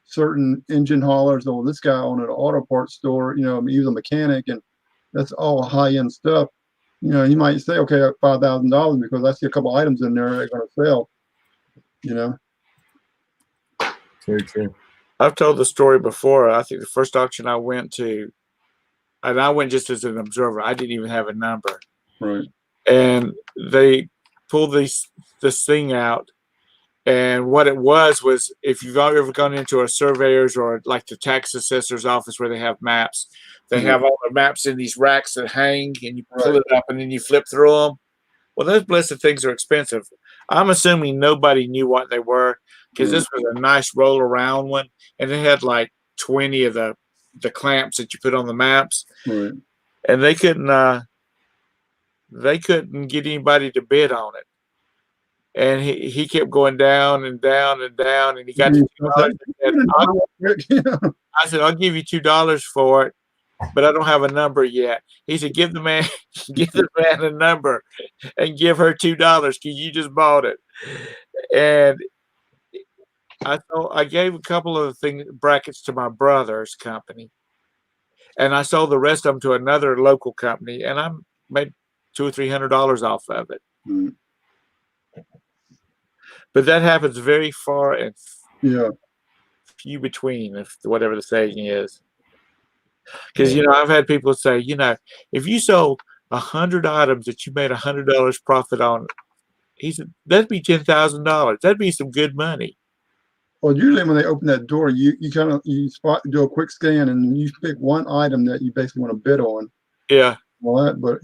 certain engine haulers. Oh, this guy owned an auto parts store. He was a mechanic, and that's all high-end stuff. You might say, okay, $5,000 because I see a couple items in there that are going to sell. Very true. I've told the story before. I think the first auction I went to, and I went just as an observer. I didn't even have a number. Right. And they pull this thing out. And what it was if you've ever gone into a surveyor's or like the tax assessor's office where they have maps, they have all the maps in these racks that hang, and you pull it up and then you flip through them. Well, those blessed things are expensive. I'm assuming nobody knew what they were because this was a nice roll around one, and it had like 20 of the clamps that you put on the maps, and they couldn't get anybody to bid on it. And he kept going down and down and down, and he got to $2. I said, I'll give you $2 for it, but I don't have a number yet. He said, give the man a number and give her $2 because you just bought it. And I gave a couple of brackets to my brother's company, and I sold the rest of them to another local company, and I made $200 or $300 off of it. But that happens very far and few between, if whatever the saying is. Because I've had people say, if you sold 100 items that you made $100 profit on, he said that'd be $10,000. That'd be some good money. Well, usually when they open that door, you do a quick scan and you pick one item that you basically want to bid on. Yeah. All that, but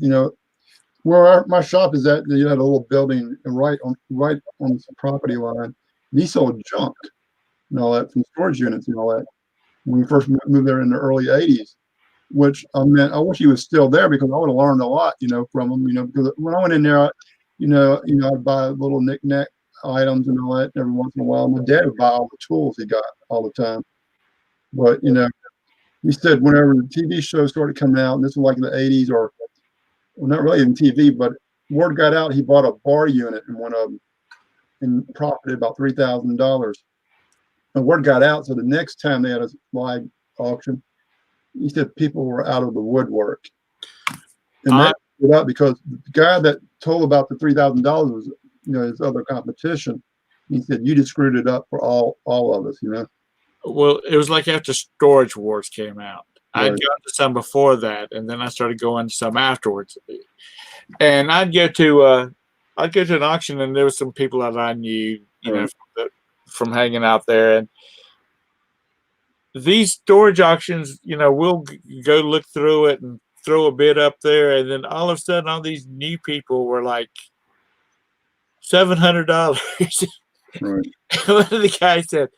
where my shop is at, you had a little building right on the property line. And he sold junk and all that from storage units and all that. When we first moved there in the early '80s, which I wish he was still there because I would have learned a lot, from him. Because when I went in there, I'd buy little knick-knack items and all that every once in a while. My dad would buy all the tools he got all the time. But he said whenever the TV shows started coming out, and this was like in the '80s, or well, not really in TV, but word got out he bought a bar unit in one of them and profited about $3,000. And word got out, so the next time they had a live auction, he said people were out of the woodwork. And that stood up because the guy that told about the $3,000 was, his other competition. He said, you just screwed it up for all of us, Well, it was like after Storage Wars came out. I'd gone to some before that, and then I started going to some afterwards. And I'd go to an auction, and there was some people that I knew, from hanging out there. And these storage auctions, we'll go look through it and throw a bid up there, and then all of a sudden, all these new people were like $700. One of the guys said,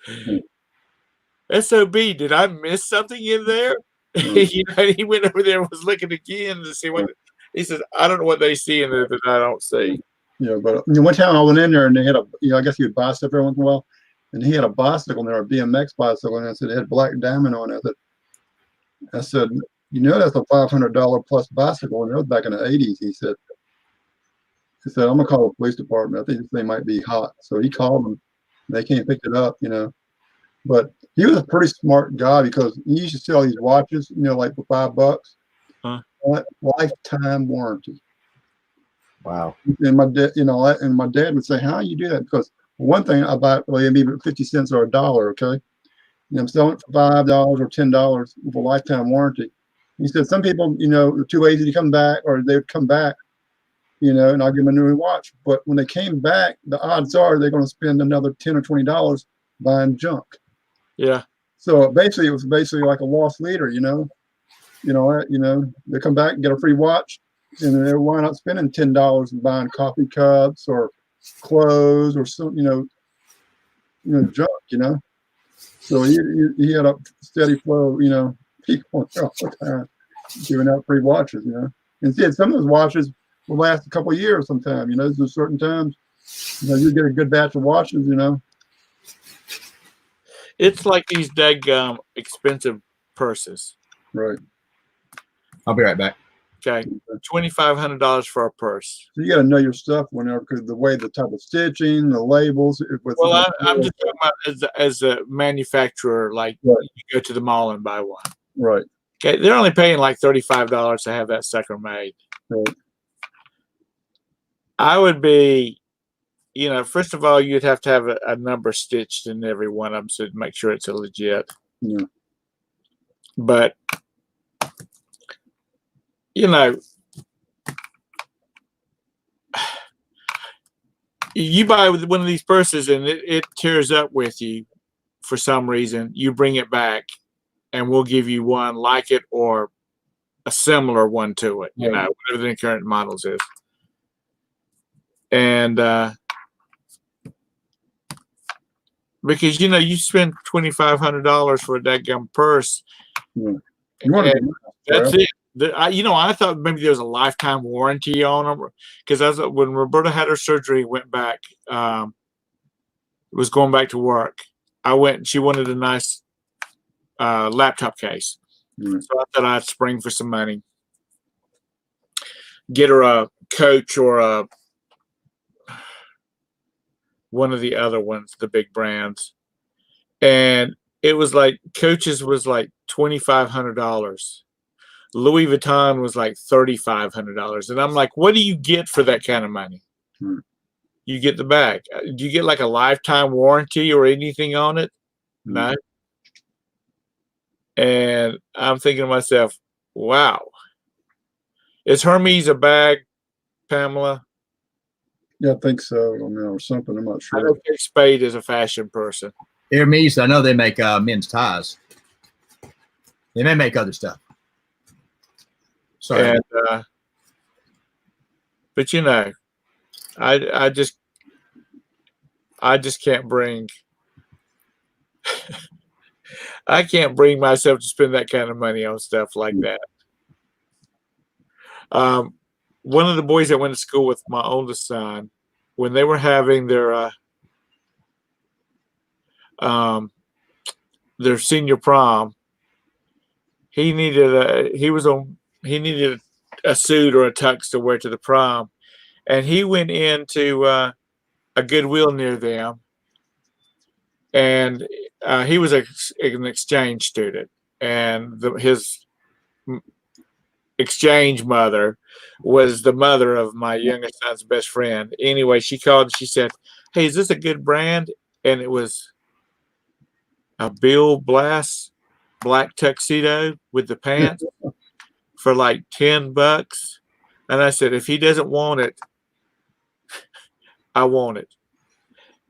SOB, did I miss something in there? He went over there and was looking again to see what he said. I don't know what they see in there that I don't see. Yeah, but one time I went in there and they had I guess he would buy stuff every once in a while, and he had a bicycle in there, a BMX bicycle, and I said it had black diamond on it. I said, that's a $500 plus bicycle, and that was back in the '80s. He said, I'm gonna call the police department. I think they might be hot. So he called them. They came and picked it up, But he was a pretty smart guy because he used to sell these watches, like for $5, lifetime warranty. Wow. And my dad, my dad would say, "How you do that?" Because one thing I buy, maybe 50 cents or $1, okay? And I'm selling it for $5 or $10 with a lifetime warranty. He said some people, are too lazy to come back, or they would come back, and I'll give them a new watch. But when they came back, the odds are they're going to spend another $10 or $20 buying junk. Yeah. So it was basically like a lost leader, they come back and get a free watch, and they wind up spending $10 buying coffee cups or clothes or some, junk, So he had a steady flow, people all the time giving out free watches, And see, some of those watches will last a couple of years sometimes, there's certain times, you get a good batch of watches, It's like these daggum expensive purses. Right. I'll be right back. Okay. $2,500 for a purse. So you got to know your stuff because the type of stitching, the labels. Well, I'm just talking about as a manufacturer, like you go to the mall and buy one. Right. Okay. They're only paying like $35 to have that sucker made. Right. I would be, first of all, you'd have to have a number stitched in every one of them to make sure it's a legit. Yeah. But, you buy one of these purses and it tears up with you for some reason, you bring it back and we'll give you one like it or a similar one to it, Right. whatever the current models is. And because you spend $2,500 for a dadgum purse, Yeah. You want to and that's it. I thought maybe there was a lifetime warranty on them, because when Roberta had her surgery, went back, was going back to work. I went and she wanted a nice laptop case. So I thought I'd spring for some money, get her a Coach or one of the other ones, the big brands. And it was like Coach's was like $2,500. Louis Vuitton was like $3,500. And I'm like, what do you get for that kind of money? You get the bag. Do you get like a lifetime warranty or anything on it? No. And I'm thinking to myself, wow. Is Hermes a bag, Pamela? Yeah, I think so. I don't know, or something. I'm not I sure. know Kate Spade is a fashion person. Hermes, I know they make men's ties. They may make other stuff. Sorry. And, but I just can't bring I can't bring myself to spend that kind of money on stuff like that. One of the boys that went to school with my oldest son, when they were having their senior prom, he needed a suit or a tux to wear to the prom, and he went into a Goodwill near them, and he was an exchange student, and his exchange mother was the mother of my youngest son's best friend. Anyway, she called and she said, "Hey, is this a good brand?" And it was a Bill Blass black tuxedo with the pants for like $10. And I said, if he doesn't want it, I want it.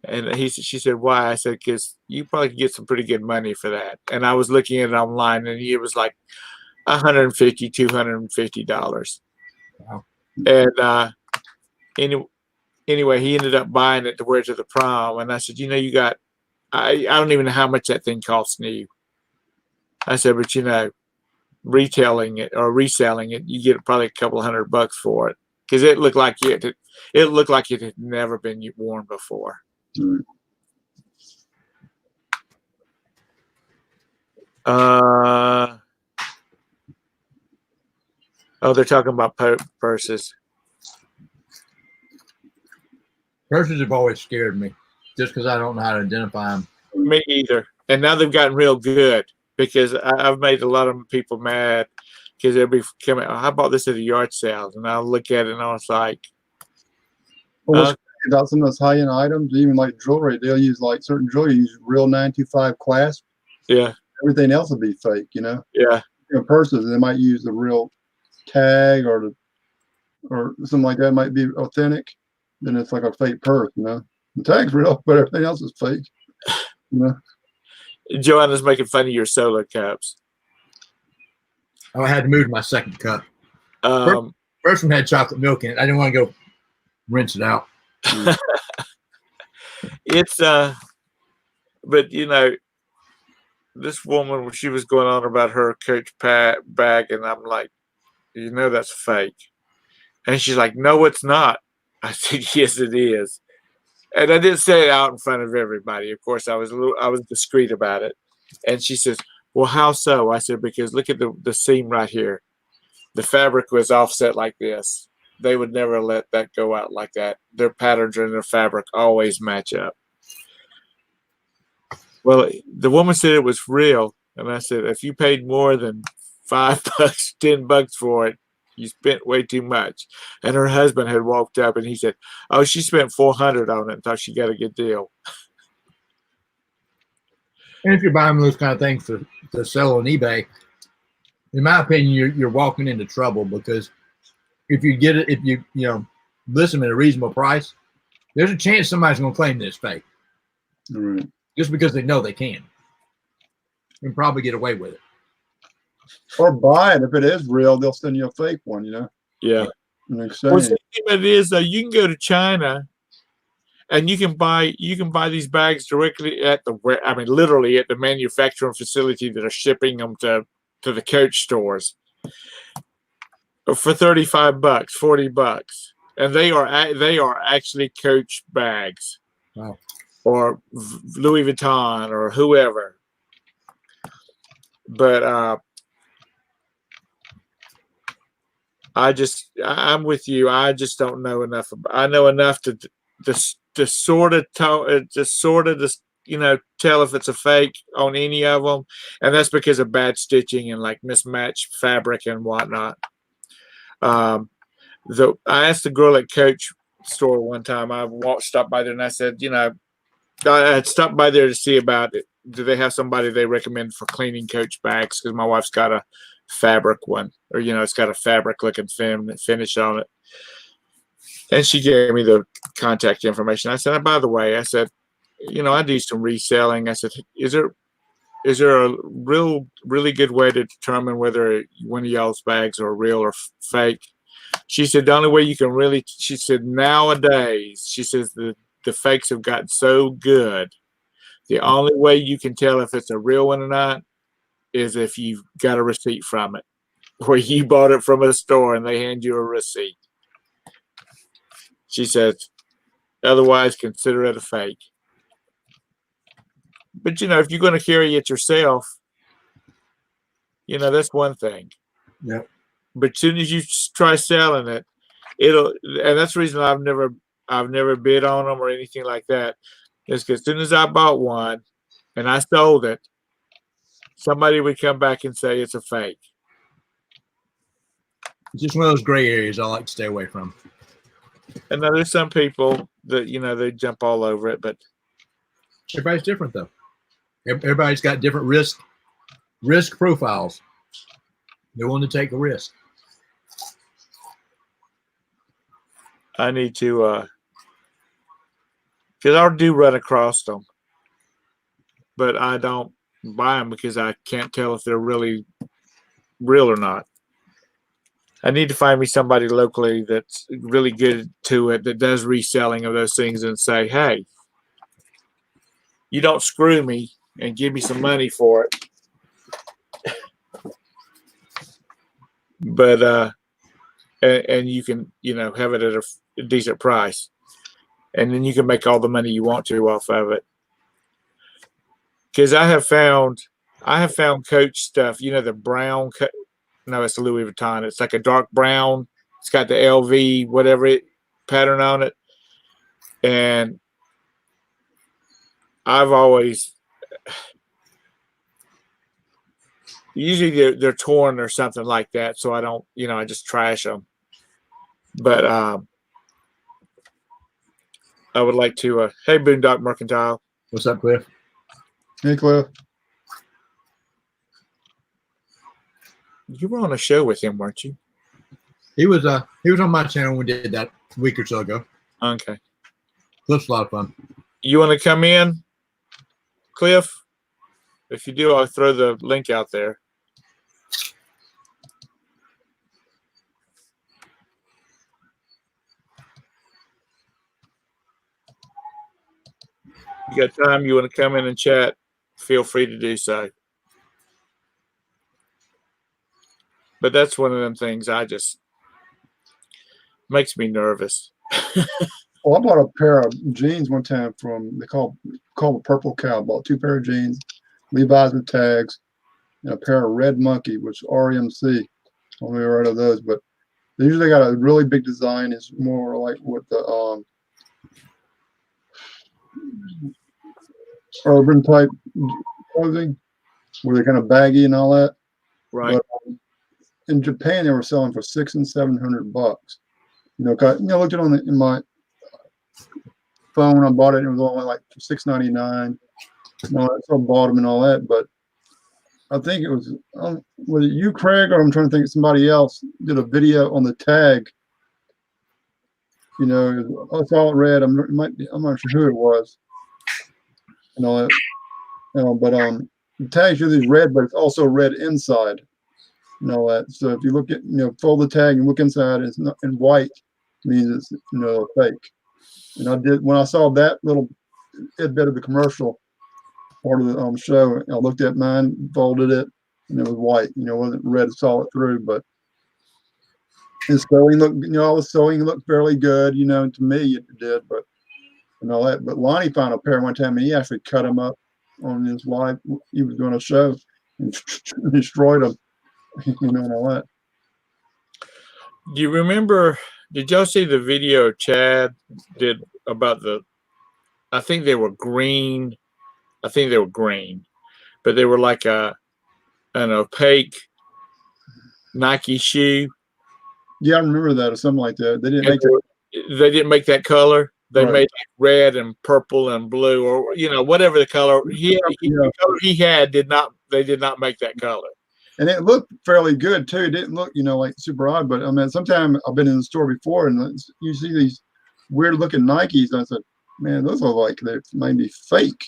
And she said, why? I said, because you probably could get some pretty good money for that. And I was looking at it online, and it was like $150, $250. Wow. And anyway, he ended up buying it to wear to the prom. And I said, I don't even know how much that thing costs new. I said, but retailing it or reselling it, you get probably a couple $100 for it, because it looked like it had never been worn before. Oh, they're talking about purses. Purses have always scared me, just because I don't know how to identify them. Me either. And now they've gotten real good, because I've made a lot of people mad, because they'll be coming. Oh, I bought this at a yard sale, and I'll look at it and I was like, Well, what's about some of those high-end items, even like jewelry, they'll use like certain jewelry, use real 925 clasp. yeah, Everything else will be fake, yeah. Purses, they might use the real tag or something like that might be authentic. Then it's like a fake purse, The tag's real, but everything else is fake. Joanna's making fun of your solo cups. Oh, I had to move my second cup. First one had chocolate milk in it. I didn't want to go rinse it out. It's but this woman, she was going on about her Coach bag, and I'm like, that's fake. And she's like, no, it's not. I said, yes, it is. And I didn't say it out in front of everybody. Of course, I was discreet about it. And she says, well, how so? I said, because look at the seam right here. The fabric was offset like this. They would never let that go out like that. Their patterns and their fabric always match up. Well, the woman said it was real. And I said, if you paid more than $5, $10 for it, you spent way too much. And her husband had walked up and he said, oh, she spent $400 on it and thought she got a good deal. And if you're buying those kind of things to sell on eBay, in my opinion, you're walking into trouble, because if you get it, if you list them at a reasonable price, There's a chance somebody's going to claim this fake. All right. Just because they know they can. And probably get away with it. Or buy it. If it is real, they'll send you a fake one, Yeah. An Well, exchange. the thing about it is, though, you can go to China and you can buy these bags directly at literally at the manufacturing facility that are shipping them to the coach stores for $35, $40, and they are actually Coach bags. Wow. Or Louis Vuitton or whoever. But I'm with you. I just don't know enough. I know enough to sort of tell if it's a fake on any of them, and that's because of bad stitching and like mismatched fabric and whatnot. I asked the girl at Coach store one time. I stopped by there and I said, I had stopped by there to see about it. Do they have somebody they recommend for cleaning Coach bags? Because my wife's got a fabric one, or it's got a fabric looking finish on it. And she gave me the contact information. I said, by the way, I said, I do some reselling. I said, is there a really good way to determine whether one of y'all's bags are real or fake? She said, the only way you can really, she said, nowadays, she says the fakes have gotten so good. The only way you can tell if it's a real one or not is if you've got a receipt from it, where you bought it from a store and they hand you a receipt. She says, otherwise consider it a fake. But if you're going to carry it yourself, that's one thing. Yep. But as soon as you try selling it, and that's the reason I've never bid on them or anything like that. Is because as soon as I bought one and I sold it, somebody would come back and say it's a fake. It's just one of those gray areas I like to stay away from. And now there's some people that they jump all over it, but everybody's different though. Everybody's got different risk profiles. They're willing to take a risk. I need to because I do run across them, but I don't buy them because I can't tell if they're really real or not. I need to find me somebody locally that's really good to it, that does reselling of those things, and say, hey, you don't screw me and give me some money for it. But and you can have it at a decent price, and then you can make all the money you want to off of it. Because I have found Coach stuff, the brown. No, it's a Louis Vuitton. It's like a dark brown. It's got the LV whatever pattern on it, and I've always usually they're torn or something like that, so I don't I just trash them. But I would like to hey Boondock Mercantile. What's up, Cliff? Hey, Cliff. You were on a show with him, weren't you? He was on my channel when we did that a week or so ago. Okay. Cliff's a lot of fun. You want to come in, Cliff? If you do, I'll throw the link out there. You got time, you want to come in and chat, feel free to do so. But that's one of them things makes me nervous. Well, I bought a pair of jeans one time from, they call a Purple Cow. I bought 2 pair of jeans, Levi's with tags, and a pair of Red Monkey, which RMC. Only heard of those, but they usually got a really big design. It's more like what the urban type clothing, where they're kind of baggy and all that. Right. But in Japan, they were selling for $600 and $700. Looked at it in my phone when I bought it, and it was only like $6.99. So I bought them and all that. But I think it was it you, Craig, or I'm trying to think of somebody else did a video on the tag You know, I saw it red. I'm not sure who it was. And all that. But the tag shows is red, but it's also red inside. And all that. So if you look at, fold the tag and look inside, it's not in white, means it's fake. And I did when I saw that little bit of the commercial part of the show. I looked at mine, folded it, and it was white. It wasn't red, saw it through, but his sewing looked, all the sewing looked fairly good. To me it did, but and all that. But Lonnie found a pair one time, and he actually cut them up on his live. He was doing a show and destroyed them, and all that. Do you remember? Did y'all see the video Chad did about I think they were green. I think they were green, but they were like an opaque Nike shoe. Yeah, I remember that or something like that. They didn't make They didn't make that color. They Right. made like red and purple and blue, or whatever the color the color he had did not. They did not make that color. And it looked fairly good too. It didn't look, like super odd. But I mean, sometimes I've been in the store before, and you see these weird looking Nikes. And I said, man, those look like they might be fake.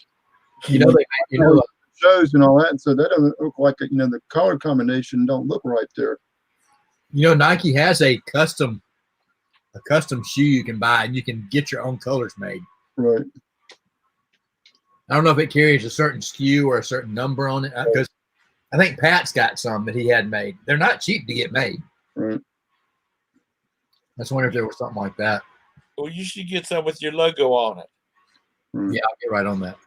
Shows and all that. And so that doesn't look like the color combination don't look right there. Nike has a custom shoe you can buy, and you can get your own colors made. Right. I don't know if it carries a certain SKU or a certain number on it, because I think Pat's got some that he had made. They're not cheap to get made. Right. I just wonder if there was something like that. Well, you should get some with your logo on it. Right. Yeah, I'll get right on that.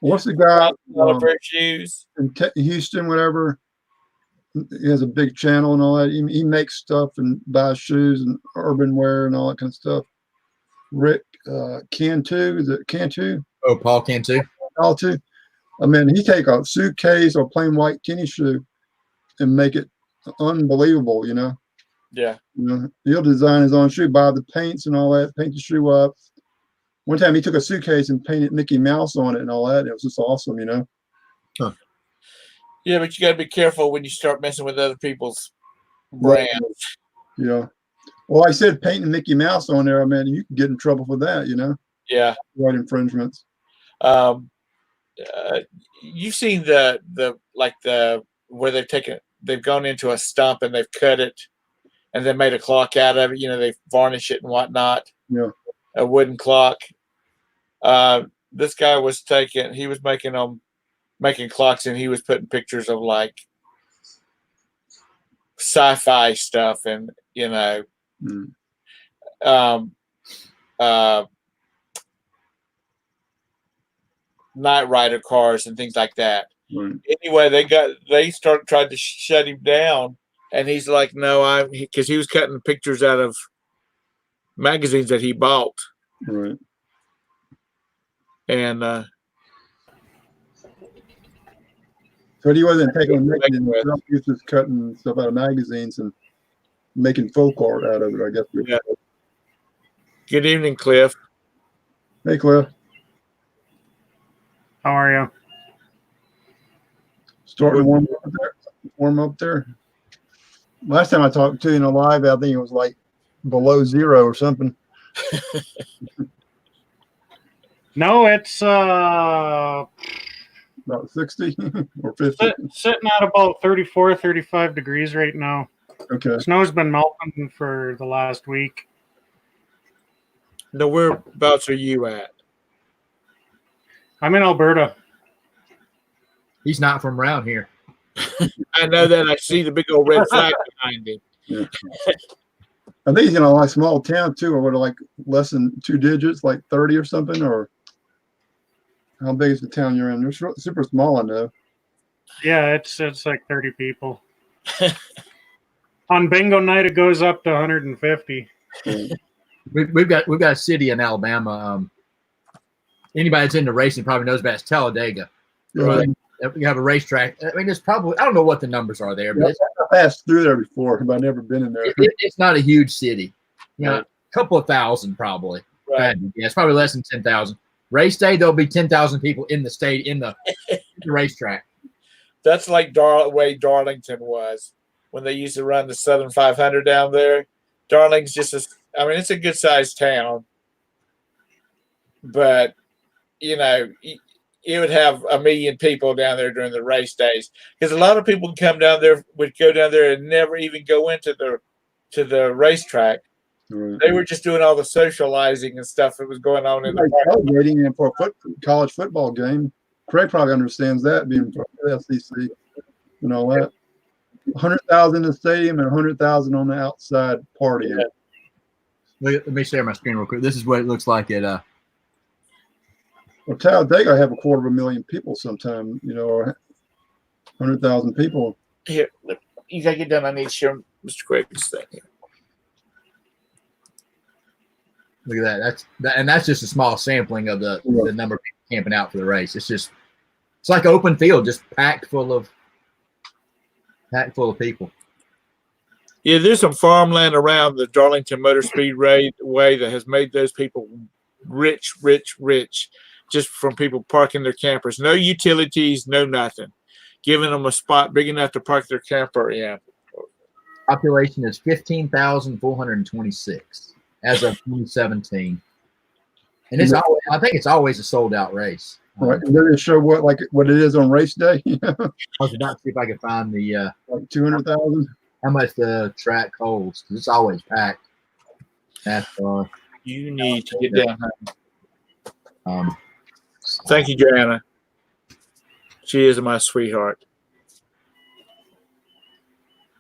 What's the guy a pair of shoes in Houston, whatever? He has a big channel and all that. He makes stuff and buys shoes and urban wear and all that kind of stuff. Rick Cantu, is it Cantu? Oh, Paul Cantu. Cantu. I mean, he take a suitcase or plain white tennis shoe and make it unbelievable. Yeah. He'll design his own shoe, buy the paints and all that, paint the shoe up. One time he took a suitcase and painted Mickey Mouse on it and all that. It was just awesome, Huh. Yeah, but you got to be careful when you start messing with other people's brands. Yeah. Well, like I said, painting Mickey Mouse on there, I mean, you can get in trouble for that, Yeah. Right infringements. You've seen the where they've gone into a stump and they've cut it and then made a clock out of it. They've varnished it and whatnot. Yeah. A wooden clock. This guy he was making clocks, and he was putting pictures of like sci-fi stuff and Knight Rider cars and things like that. Right. Anyway, they tried to shut him down, and he's like, no, because he was cutting pictures out of magazines that he bought. Right. And but he wasn't taking magazines. He was just cutting stuff out of magazines and making folk art out of it, I guess. Yeah. Good evening, Cliff. Hey, Cliff. How are you? Starting to warm up there. Last time I talked to you live, I think it was like below zero or something. No, it's about 60 or 50. Sitting at about 34, 35 degrees right now. Okay. Snow's been melting for the last week. No, whereabouts are you at? I'm in Alberta. He's not from around here. I know that. I see the big old red flag behind him. Yeah. I think he's in a small town too, or what, like less than 2 digits, like 30 or something, or how big is the town you're in? They're super small, I know. Yeah, it's like 30 people. On bingo night, it goes up to 150. We've got a city in Alabama. Anybody that's into racing probably knows about it. It's Talladega. Right. We have a racetrack. I mean, it's probably, I don't know what the numbers are there, but I passed through there before, but I've never been in there. It's not a huge city. A couple of thousand probably. Right. Yeah, it's probably less than 10,000. Race day, there'll be 10,000 people in the state in the racetrack. That's like way Darlington was when they used to run the Southern 500 down there. Darling's just I mean, it's a good sized town, but you know, it would have 1 million people down there during the race days because a lot of people would go down there and never even go into the racetrack. Right. They were just doing all the socializing and stuff that was going on in the Like park. tailgating and for a college football game. Craig probably understands that being from the SEC and all that. 100,000 in the stadium and 100,000 on the outside partying. Yeah. Let me share my screen real quick. This is what it looks like at Well, Talladega have 250,000 people sometime, or 100,000 people. Here, you gotta get done. I need to share Mr. Craig's thing here. Look at that. And that's just a small sampling of the number of people camping out for the race. It's like open field, just packed full of people. Yeah, there's some farmland around the Darlington Motor Speedway that has made those people rich, just from people parking their campers. No utilities, no nothing. Giving them a spot big enough to park their camper in. Population is 15,426 as of 2017. And I think it's always a sold out race. Right. And then they show what it is on race day. I was about to see if I could find the like 200,000. How much the track holds, because it's always packed. NASCAR. You need to get down home. Um, Thank you, Joanna. She is my sweetheart.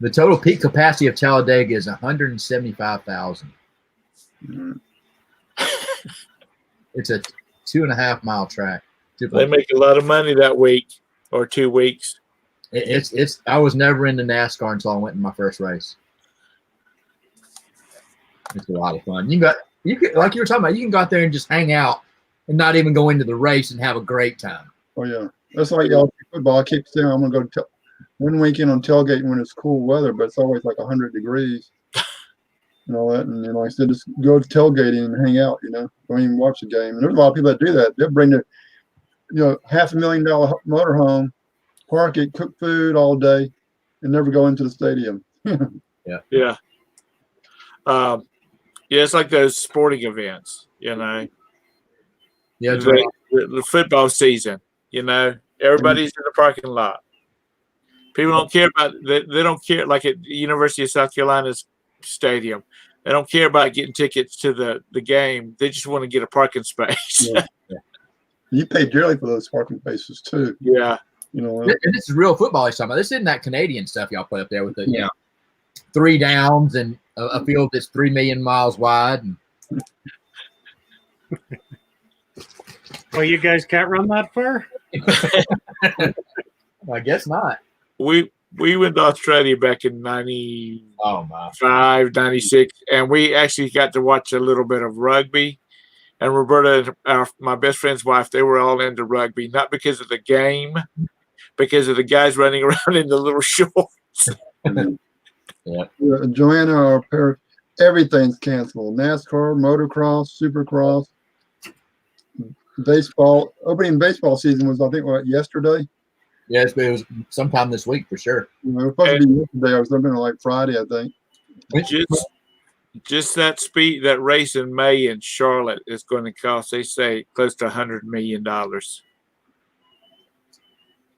The total peak capacity of Talladega is 175,000. It's a 2.5 mile track. They make a lot of money that week or 2 weeks. It's. I was never into NASCAR until I went in my first race. It's a lot of fun. You can like you were talking about. You can go out there and just hang out and not even go into the race and have a great time. Oh yeah, that's like football. I keep saying I'm gonna go one weekend on tailgating when it's cool weather, but it's always like 100 degrees and all that. And like I said, just go to tailgating and hang out. Don't even watch the game. And there's a lot of people that do that. They'll bring their $500,000 motorhome, park it, cook food all day, and never go into the stadium. Yeah. Yeah, it's like those sporting events, Yeah, the football season, everybody's in the parking lot. People don't care about they don't care, like at the University of South Carolina's stadium. They don't care about getting tickets to the game. They just want to get a parking space. Yeah. You pay dearly for those parking spaces too. Yeah. And this is real football he's talking about. This isn't that Canadian stuff y'all put up there with the 3 downs and a field that's 3 million miles wide. Well, you guys can't run that far? I guess not. We went to Australia back in 95, 96, and we actually got to watch a little bit of rugby. And Roberta, my best friend's wife, they were all into rugby, not because of the game, because of the guys running around in the little shorts. Yeah. Joanna, everything's canceled. NASCAR, motocross, supercross, baseball. Opening baseball season was, I think, yesterday? Yes, but it was sometime this week for sure. It was supposed to be yesterday. It was something like Friday, I think. Just that race in May in Charlotte is going to cost, they say, close to $100 million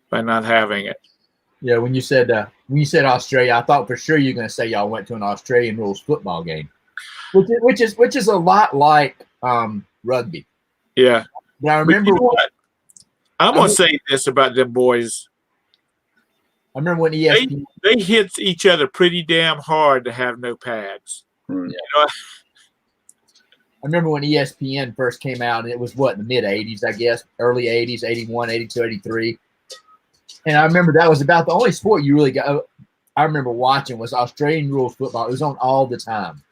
by not having it. Yeah, when you said Australia, I thought for sure you were going to say y'all went to an Australian rules football game, which is a lot like rugby. Yeah, but I remember. I'm going to say this about them boys. I remember when ESPN they hit each other pretty damn hard to have no pads. Right. I remember when ESPN first came out, and it was in the mid 80s, I guess, early 80s, 81, 82, 83. And I remember that was about the only sport you really got. I remember watching was Australian rules football. It was on all the time.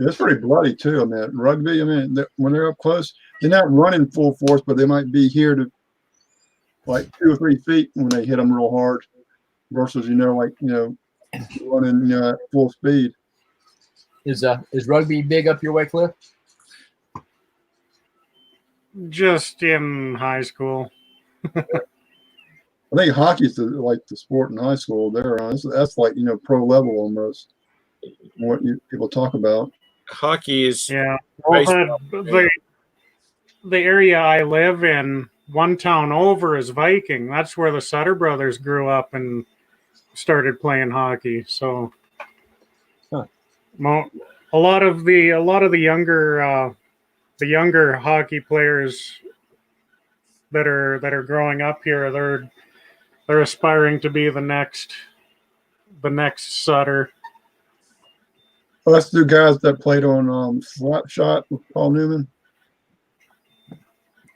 It's pretty bloody too on that rugby. I mean, when they're up close, they're not running full force, but they might be here to like 2 or 3 feet when they hit them real hard. Versus, running at full speed. Is rugby big up your way, Cliff? Just in high school. I think hockey's the sport in high school there. That's like, pro level almost, what people talk about. Hockey is Yeah. Well, baseball. the area I live in, one town over, is Viking. That's where the Sutter brothers grew up and started playing hockey. So, Huh. a lot of the younger hockey players that are growing up here, they're aspiring to be the next Sutter. Well, that's the guys that played on Slap Shot with Paul Newman.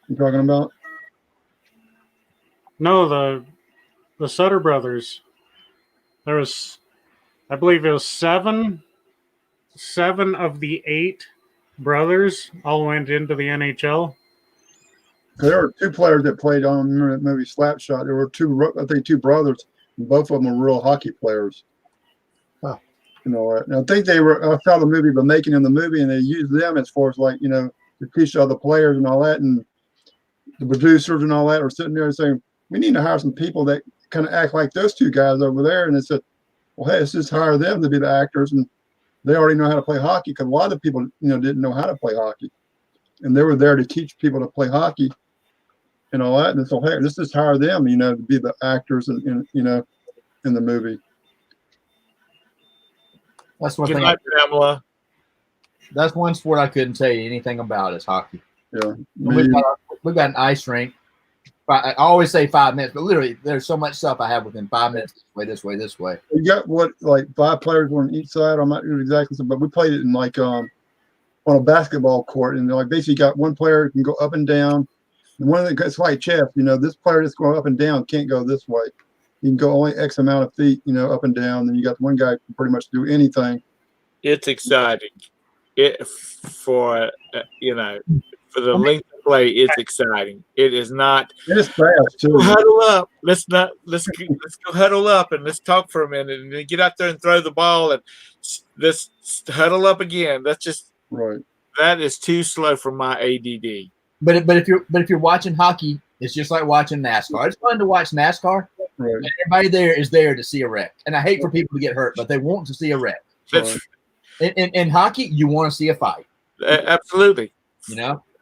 You talking about? No, the Sutter brothers. There was, I believe it was seven of the 8 brothers all went into the NHL. There were 2 players that played on that movie Slap Shot. There were 2, I think, 2 brothers, and both of them were real hockey players. Huh. You know, and I think they were. I saw the movie, the making of the movie, and they used them as far as like to teach other players and all that, and the producers and all that are sitting there saying, "We need to hire some people that kind of act like those 2 guys over there." And they said, "Well, hey, let's just hire them to be the actors, and they already know how to play hockey." Because a lot of people, didn't know how to play hockey, and they were there to teach people to play hockey and all that. And so, hey, let's just hire them, to be the actors and in the movie. That's one Good thing. night, Pamela. That's one sport I couldn't tell you anything about is hockey. Yeah, We've got an ice rink. I always say 5 minutes, but literally, there's so much stuff I have within 5 minutes. This way. You got like 5 players on each side. I'm not sure exactly, but we played it in like on a basketball court, and like basically got one player who can go up and down. And one of the it's like chess. This player that's going up and down can't go this way. You can go only X amount of feet, up and down. Then you got one guy who can pretty much do anything. It's exciting. For the length of play, it's exciting. It is not. It's fast too. Huddle up. Let's go huddle up and let's talk for a minute and then get out there and throw the ball and let's huddle up again. That's just right. That is too slow for my ADD. But if you're watching hockey, it's just like watching NASCAR. It's fun to watch NASCAR. Right. And everybody there is there to see a wreck. And I hate for people to get hurt, but they want to see a wreck. That's in hockey, you want to see a fight. Absolutely.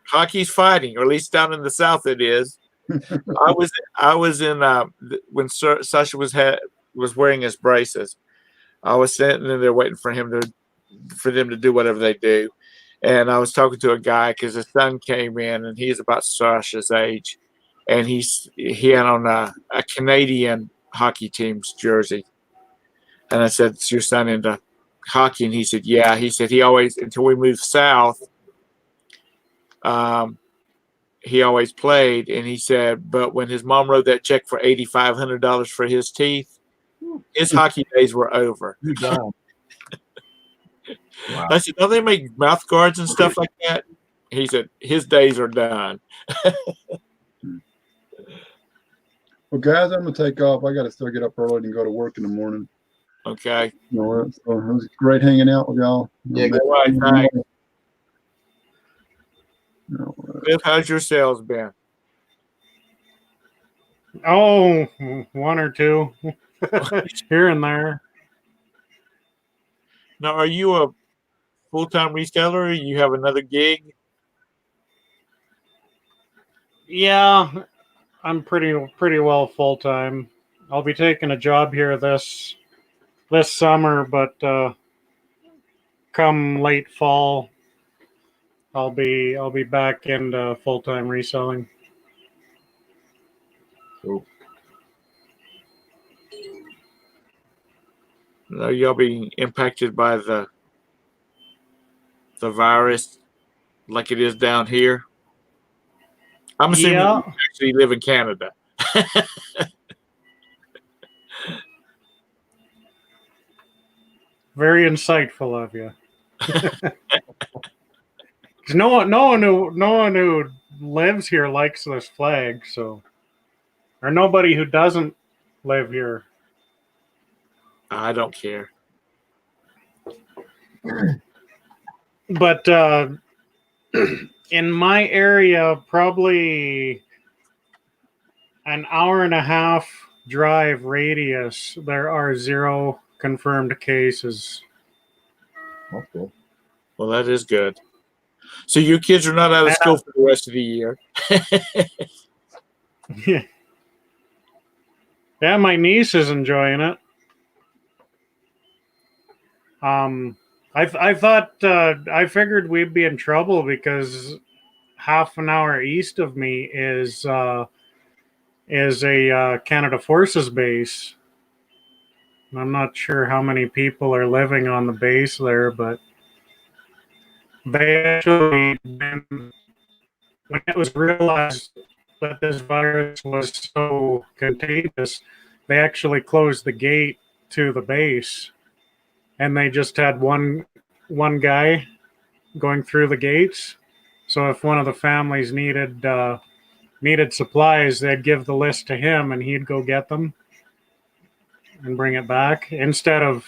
Hockey's fighting, or at least down in the South it is. I was in when Sasha was wearing his braces. I was sitting in there waiting for them to do whatever they do, and I was talking to a guy because his son came in and he's about Sasha's age, and he had on a Canadian hockey team's jersey, and I said, "Is your son into hockey?" And he said, "Yeah." He said he always, until we moved south, he always played. And he said, but when his mom wrote that check for $8,500 for his teeth, his hockey days were over. Wow. I said, "Don't they make mouth guards and stuff like that?" He said, his days are done. Well, guys, I'm gonna take off. I got to still get up early and go to work in the morning. Okay. So it was great hanging out with y'all. Yeah, All right, thanks. Biff, how's your sales been? Oh, 1 or 2 here and there. Now, are you a full-time reseller? Or you have another gig? Yeah, I'm pretty well full time. I'll be taking a job here this summer, but come late fall, I'll be back into full time reselling. Cool. Are y'all being impacted by the virus like it is down here? I'm assuming you actually live in Canada. Very insightful of you. No one who lives here likes this flag, so, or nobody who doesn't live here. I don't care. But in my area, probably an hour and a half drive radius, there are 0 confirmed cases. That's cool. Well, that is good. So your kids are not out of school for the rest of the year. Yeah, my niece is enjoying it. I thought I figured we'd be in trouble because half an hour east of me is a Canada Forces base. I'm not sure how many people are living on the base there, but they actually, when it was realized that this virus was so contagious, they actually closed the gate to the base, and they just had one guy going through the gates. So if one of the families needed supplies, they'd give the list to him, and he'd go get them and bring it back instead of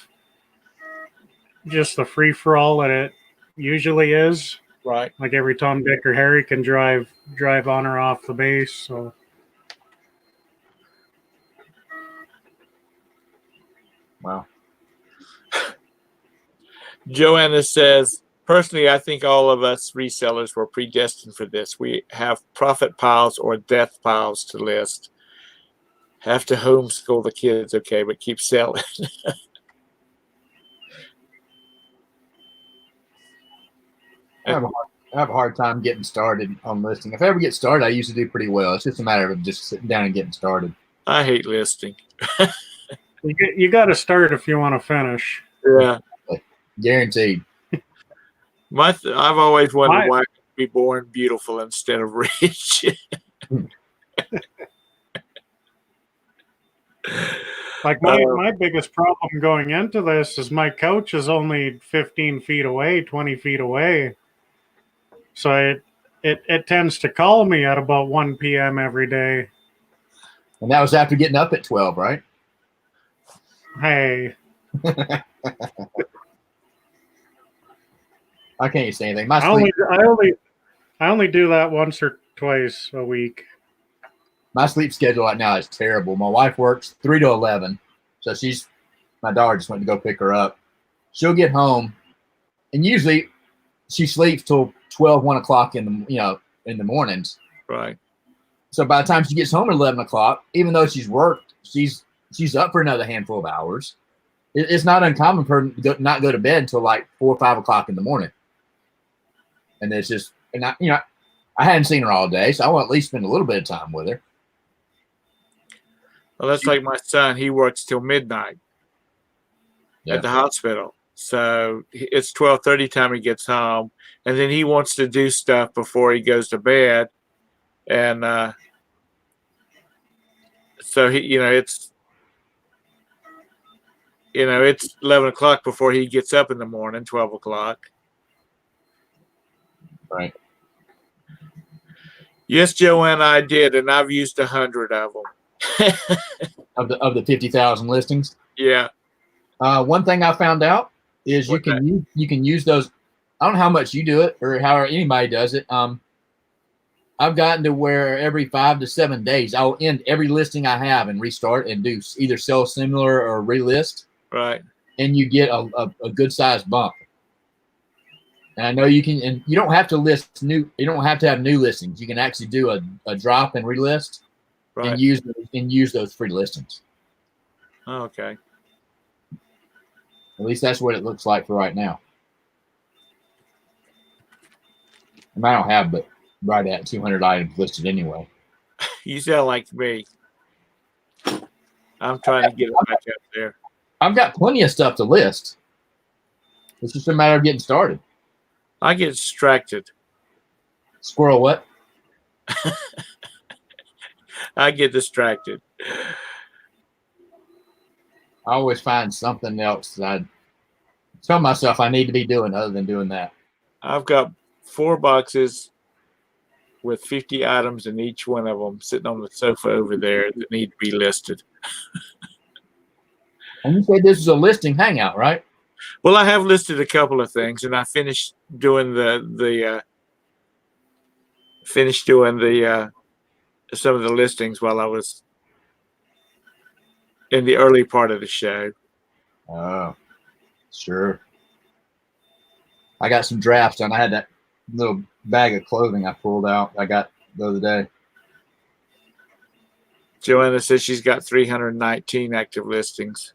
just the free for all that it usually is. Right. Like every Tom, Dick, or Harry can drive on or off the base. So Wow. Joanna says, personally, I think all of us resellers were predestined for this. We have profit piles or death piles to list. Have to homeschool the kids, okay, but keep selling. I have a hard time getting started on listing. If I ever get started, I usually do pretty well. It's just a matter of just sitting down and getting started. I hate listing. you got to start if you want to finish. Yeah. Guaranteed. I've always wondered why I could be born beautiful instead of rich. Like my biggest problem going into this is my couch is only 15 feet away, 20 feet away. So it tends to call me at about 1 p.m. every day. And that was after getting up at 12, right? Hey. I can't say anything. I only do that once or twice a week. My sleep schedule right now is terrible. My wife works 3 to 11, so my daughter just went to go pick her up. She'll get home, and usually she sleeps till 12, 1 o'clock in the mornings. Right. So by the time she gets home at 11 o'clock, even though she's worked, she's up for another handful of hours. It's not uncommon for her to not go to bed until like 4 or 5 o'clock in the morning. And it's just, and I hadn't seen her all day, so I want to at least spend a little bit of time with her. Well, that's like my son. He works till midnight at the hospital. So it's 12:30 time he gets home, and then he wants to do stuff before he goes to bed. And so it's 11 o'clock before he gets up in the morning, 12 o'clock. Right. Yes, Joanne, I did, and I've used 100 of them. of the 50,000 listings. Yeah. One thing I found out is you can use those. I don't know how much you do it or how anybody does it. I've gotten to where every 5 to 7 days I'll end every listing I have and restart and do either sell similar or relist. Right. And you get a good sized bump. And I know you can, and you don't have to list new. You don't have to have new listings. You can actually do a drop and relist. Right. And use those free listings. Oh, okay. At least that's what it looks like for right now. And I don't have but right at 200 items listed anyway. You sound like me. I'm trying to get it back up there. I've got plenty of stuff to list. It's just a matter of getting started. I get distracted. Squirrel what? I get distracted. I always find something else that I tell myself I need to be doing other than doing that. I've got 4 boxes with 50 items in each one of them sitting on the sofa over there that need to be listed. And you said this is a listing hangout, right? Well, I have listed a couple of things, and I finished doing some of the listings while I was in the early part of the show. Oh, sure. I got some drafts done. I had that little bag of clothing I pulled out. I got the other day. Joanna says she's got 319 active listings.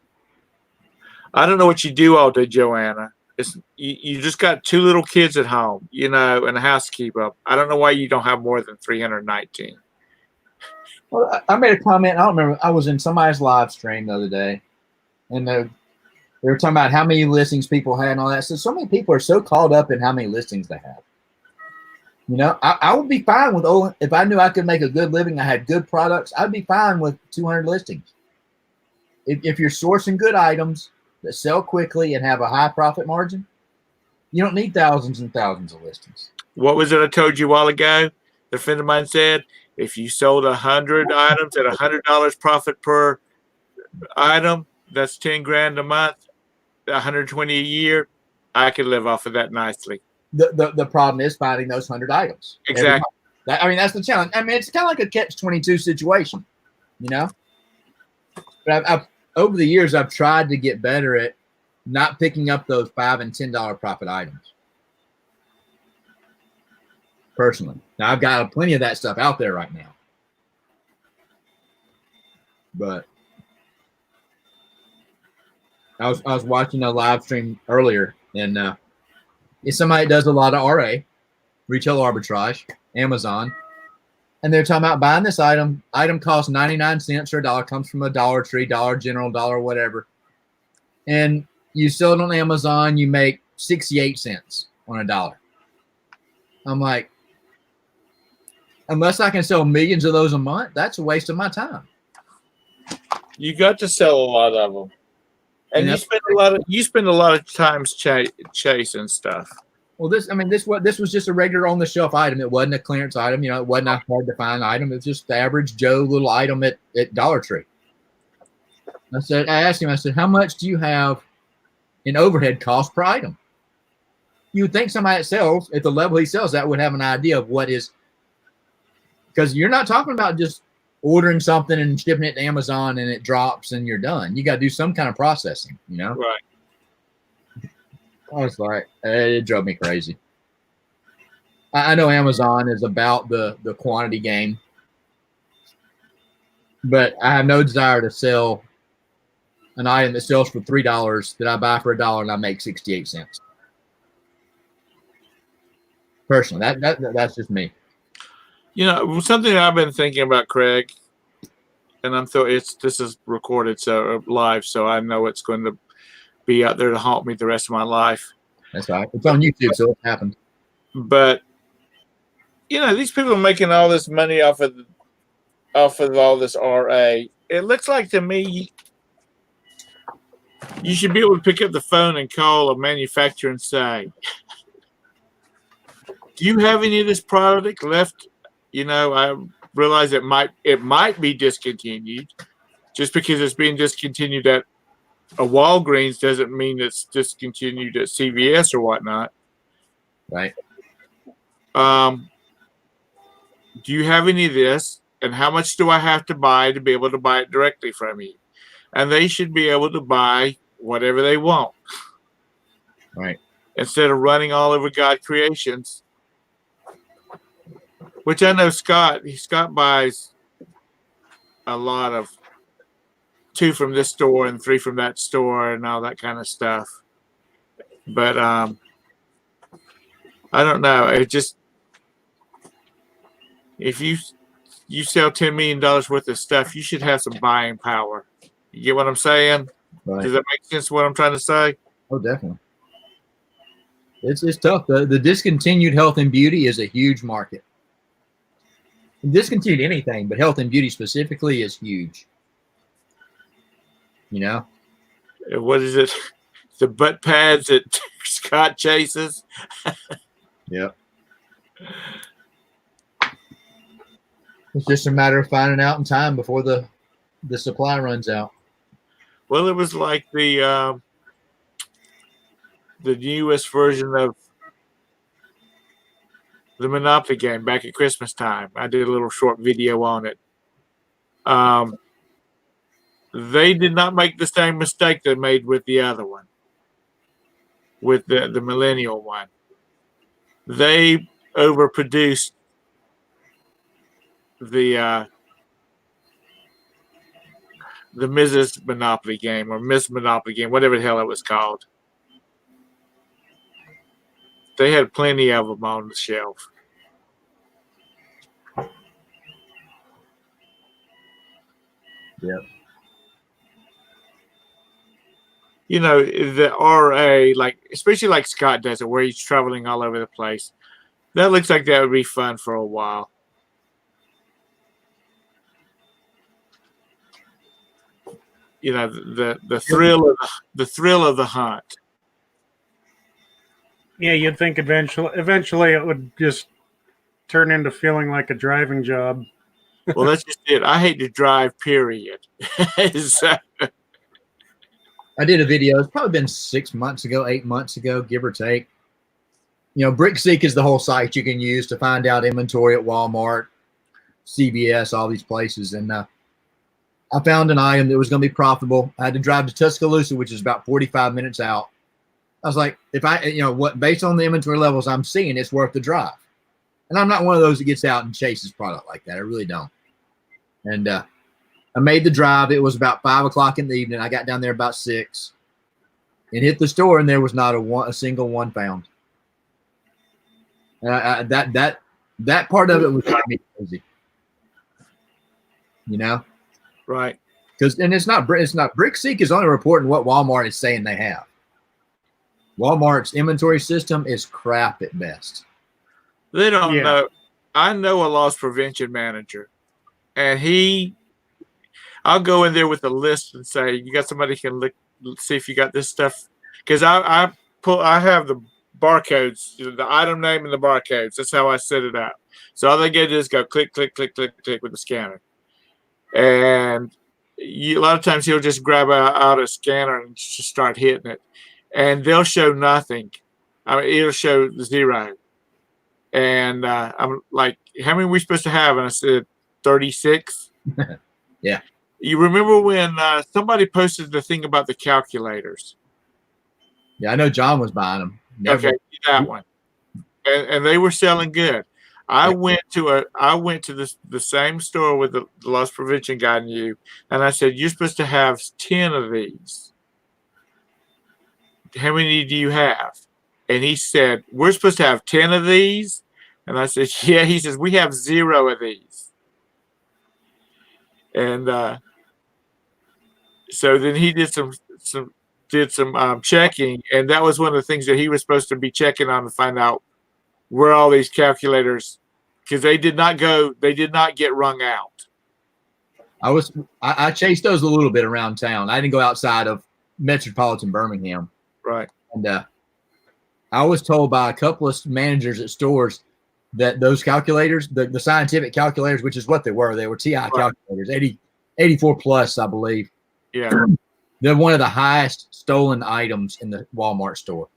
I don't know what you do all day, Joanna. You just got 2 little kids at home, and a house to keep up. I don't know why you don't have more than 319. Well, I made a comment. I don't remember. I was in somebody's live stream the other day, and they were talking about how many listings people had and all that. So many people are so caught up in how many listings they have. I would be fine with if I knew I could make a good living, I had good products, I'd be fine with 200 listings. If you're sourcing good items that sell quickly and have a high profit margin, you don't need thousands and thousands of listings. What was it I told you a while ago? A friend of mine said, if you sold 100 items at $100 profit per item, that's 10 grand a month, 120 a year. I could live off of that nicely. The problem is finding those 100 items. Exactly. That's the challenge. I mean, it's kind of like a catch-22 situation, But I've over the years, I've tried to get better at not picking up those $5 and $10 profit items. Personally, now I've got plenty of that stuff out there right now, but I was watching a live stream earlier, and it's somebody that does a lot of RA, retail arbitrage, Amazon, and they're talking about buying this item. Item costs 99 cents or $1, comes from a Dollar Tree, Dollar General, Dollar whatever, and you sell it on Amazon, you make 68 cents on $1. I'm like, unless I can sell millions of those a month, that's a waste of my time. You got to sell a lot of them. And you spend a lot of times chasing stuff. Well, this was just a regular on the shelf item. It wasn't a clearance item. It wasn't a hard to find item. It was just the average Joe little item at Dollar Tree. I asked him, how much do you have in overhead cost per item? You would think somebody that sells at the level he sells that would have an idea of what is, because you're not talking about just ordering something and shipping it to Amazon and it drops and you're done. You got to do some kind of processing, Right. I was like, it drove me crazy. I know Amazon is about the quantity game, but I have no desire to sell an item that sells for $3 that I buy for $1 and I make 68 cents. Personally, that's just me. Something I've been thinking about, Craig, and this is recorded, so live, so I know it's going to be out there to haunt me the rest of my life. That's right. It's on YouTube, so it happened. But these people are making all this money off of all this RA. It looks like to me you should be able to pick up the phone and call a manufacturer and say, do you have any of this product left? I realize it might be discontinued. Just because it's being discontinued at a Walgreens doesn't mean it's discontinued at CVS or whatnot. Right. Do you have any of this? And how much do I have to buy to be able to buy it directly from you? And they should be able to buy whatever they want. Right. Instead of running all over God Creations. Which I know Scott buys a lot of 2 from this store and 3 from that store and all that kind of stuff. But I don't know. It just, if you sell $10 million worth of stuff, you should have some buying power. You get what I'm saying? Right. Does that make sense what I'm trying to say? Oh, definitely. It's tough. The discontinued health and beauty is a huge market. Discontinued anything, but health and beauty specifically is huge. What is it? The butt pads that Scott chases? Yep. It's just a matter of finding out in time before the supply runs out. Well, it was like the newest version of the Monopoly game back at Christmas time. I did a little short video on it. They did not make the same mistake they made with the other one, with the millennial one. they overproduced the Mrs. Monopoly game or Miss Monopoly game, whatever the hell it was called. They had plenty of them on the shelf. Yep. You know, the RA, like especially like Scott does it, where he's traveling all over the place. That looks like that would be fun for a while. You know, the thrill of the hunt. Yeah, you'd think eventually it would just turn into feeling like a driving job. Well, that's just it. I hate to drive, period. So, I did a video. It's probably been 6 months ago, 8 months ago, give or take. You know, BrickSeek is the whole site you can use to find out inventory at Walmart, CVS, all these places. And I found an item that was going to be profitable. I had to drive to Tuscaloosa, which is about 45 minutes out. I was like, if I, you know, what, based on the inventory levels I'm seeing, it's worth the drive. And I'm not one of those that gets out and chases product like that. I really don't. And I made the drive. It was about 5 o'clock in the evening. I got down there about 6 and hit the store, and there was not a single one found. That part of it was driving me crazy. You know, right? Because it's not BrickSeek is only reporting what Walmart is saying they have. Walmart's inventory system is crap at best. They don't know. I know a loss prevention manager, and I'll go in there with a list and say, "You got somebody who can look, see if you got this stuff," because I have the barcodes, the item name and the barcodes. That's how I set it up. So all they get is go click, click, click, click, click with the scanner, and a lot of times he'll just grab out a scanner and just start hitting it, and they'll show nothing. I mean, it'll show 0. And I'm like, how many are we supposed to have? And I said, 36. Yeah. You remember when somebody posted the thing about the calculators? Yeah, I know John was buying them. Never. Okay, that one. And they were selling good. I went to the same store with the loss prevention guy knew, and I said, "You're supposed to have 10 of these. How many do you have?" And he said, "We're supposed to have 10 of these." And I said, "Yeah." He says, "We have 0 of these." And so then he did some checking, and that was one of the things that he was supposed to be checking on to find out where all these calculators, because they did not get wrung out. I chased those a little bit around town. I didn't go outside of metropolitan Birmingham. Right. And I was told by a couple of managers at stores that those calculators, the scientific calculators, which is what they were TI calculators, 84 plus, I believe. Yeah. They're one of the highest stolen items in the Walmart store.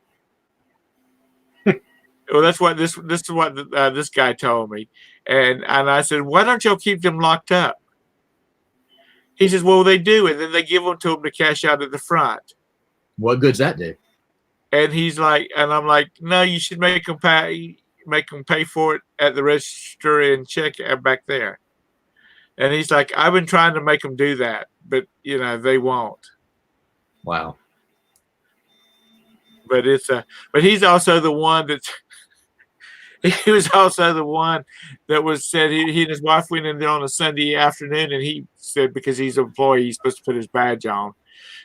Well, that's what this is what this guy told me, and I said, "Why don't y'all keep them locked up?" He says, "Well, they do, and then they give them to them to cash out at the front." What good's that do? And he's like, and I'm like, "No, you should make them pay for it at the register and check it back there." And he's like, "I've been trying to make them do that, but they won't." Wow. But but he's also the one that he was also the one that was said he and his wife went in there on a Sunday afternoon, and he said because he's an employee, he's supposed to put his badge on.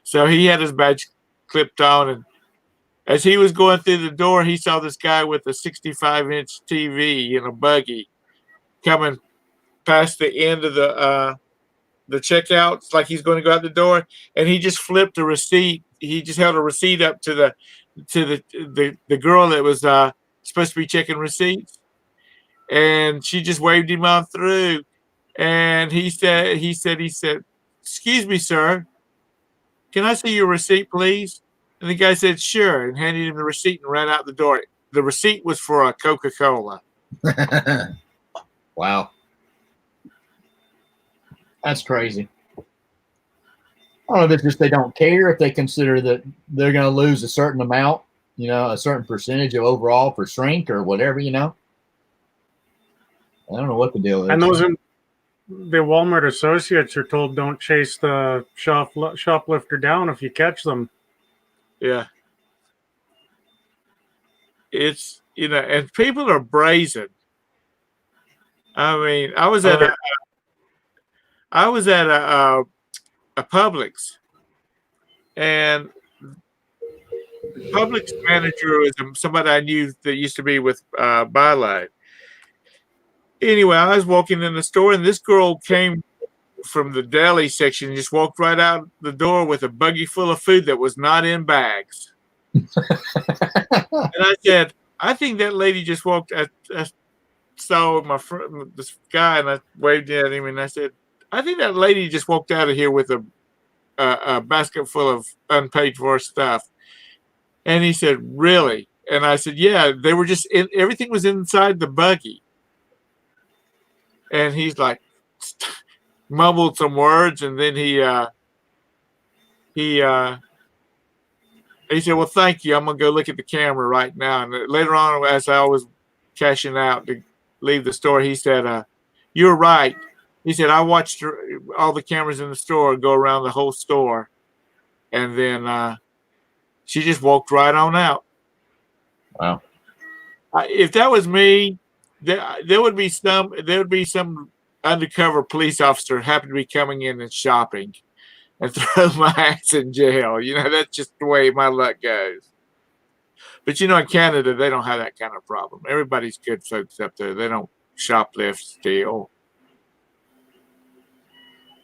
So he had his badge clipped on, and as he was going through the door, he saw this guy with a 65-inch TV in a buggy coming past the end of the checkouts, like he's going to go out the door, and he just flipped a receipt. He just held a receipt up to the girl that was supposed to be checking receipts, and she just waved him on through. And he said, "Excuse me, sir, can I see your receipt, please?" And the guy said, "Sure," and handed him the receipt and ran out the door. The receipt was for a Coca-Cola. Wow. That's crazy. I don't know if it's just they don't care, if they consider that they're going to lose a certain amount a certain percentage of overall for shrink or whatever, I don't know what the deal is. And the Walmart associates are told don't chase the shoplifter down if you catch them. Yeah. It's, and people are brazen. I mean, I was at a Publix, and the Publix manager was somebody I knew that used to be with Bylight. Anyway, I was walking in the store, and this girl came from the deli section and just walked right out the door with a buggy full of food that was not in bags. And I said, I think that lady just walked. I saw my friend, this guy, and I waved at him, and I said, I think that lady just walked out of here with a basket full of unpaid for stuff. And he said, really? And I said, yeah, they were just everything was inside the buggy. And he's like, mumbled some words, and then he said, well, thank you. I'm going to go look at the camera right now. And later on, as I was cashing out to leave the store, he said, you're right. He said, I watched all the cameras in the store go around the whole store. And then she just walked right on out. Wow. If that was me, there would be some undercover police officer happened to be coming in and shopping and throw my ass in jail. That's just the way my luck goes. But in Canada, they don't have that kind of problem. Everybody's good folks up there. They don't shoplift, steal.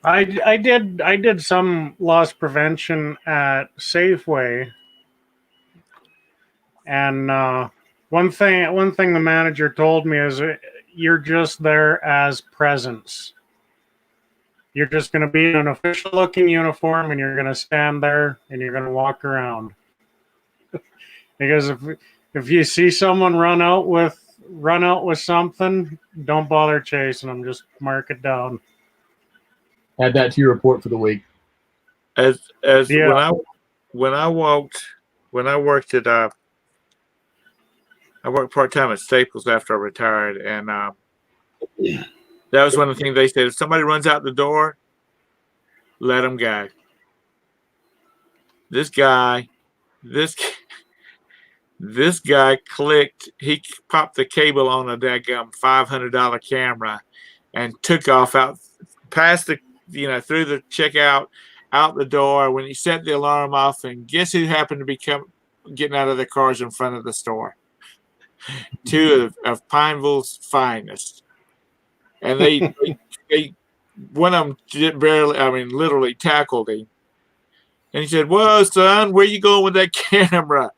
I did some loss prevention at Safeway, and one thing the manager told me is you're just there as presence. You're just going to be in an official looking uniform, and you're going to stand there and you're going to walk around. Because if you see someone run out with something, don't bother chasing them. Just mark it down. Add that to your report for the week. As yeah. when I worked at I worked part-time at Staples after I retired, and that was one of the things they said. If somebody runs out the door, let them go. This guy clicked. He popped the cable on a daggum $500 camera and took off out past the, through the checkout, out the door when he set the alarm off. And guess who happened to be getting out of their cars in front of the store? Two of Pineville's finest. And they one of them literally tackled him. And he said, "Whoa, son, where you going with that camera?"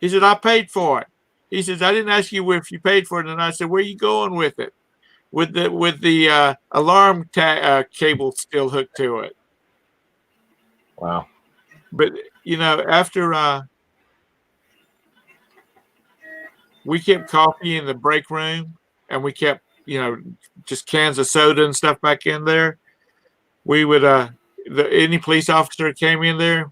He said, "I paid for it." He says, "I didn't ask you if you paid for it." And I said, "Where are you going with it?" With the alarm cable still hooked to it. Wow. But after we kept coffee in the break room, and we kept just cans of soda and stuff back in there, we would any police officer came in there,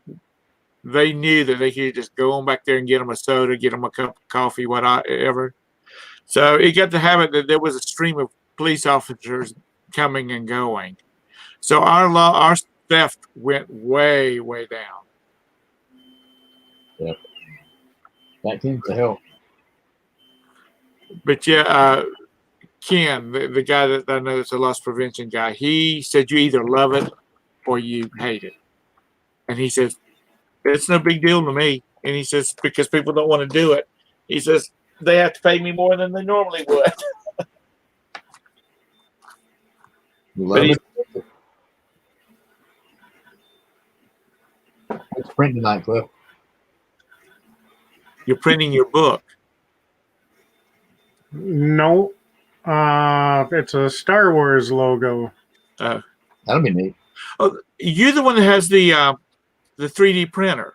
they knew that they could just go on back there and get them a soda, get them a cup of coffee, whatever. So it got the habit that there was a stream of police officers coming and going. So our theft went way, way down. Yep. That seems to help. But yeah, Ken, the guy that I know that's a loss prevention guy, he said you either love it or you hate it. And he says, it's no big deal to me. And he says, because people don't want to do it. He says, they have to pay me more than they normally would. You love it. It's printing tonight, Cliff. You're printing your book. No. It's a Star Wars logo. That'll be neat. Oh, you're the one that has the 3D printer.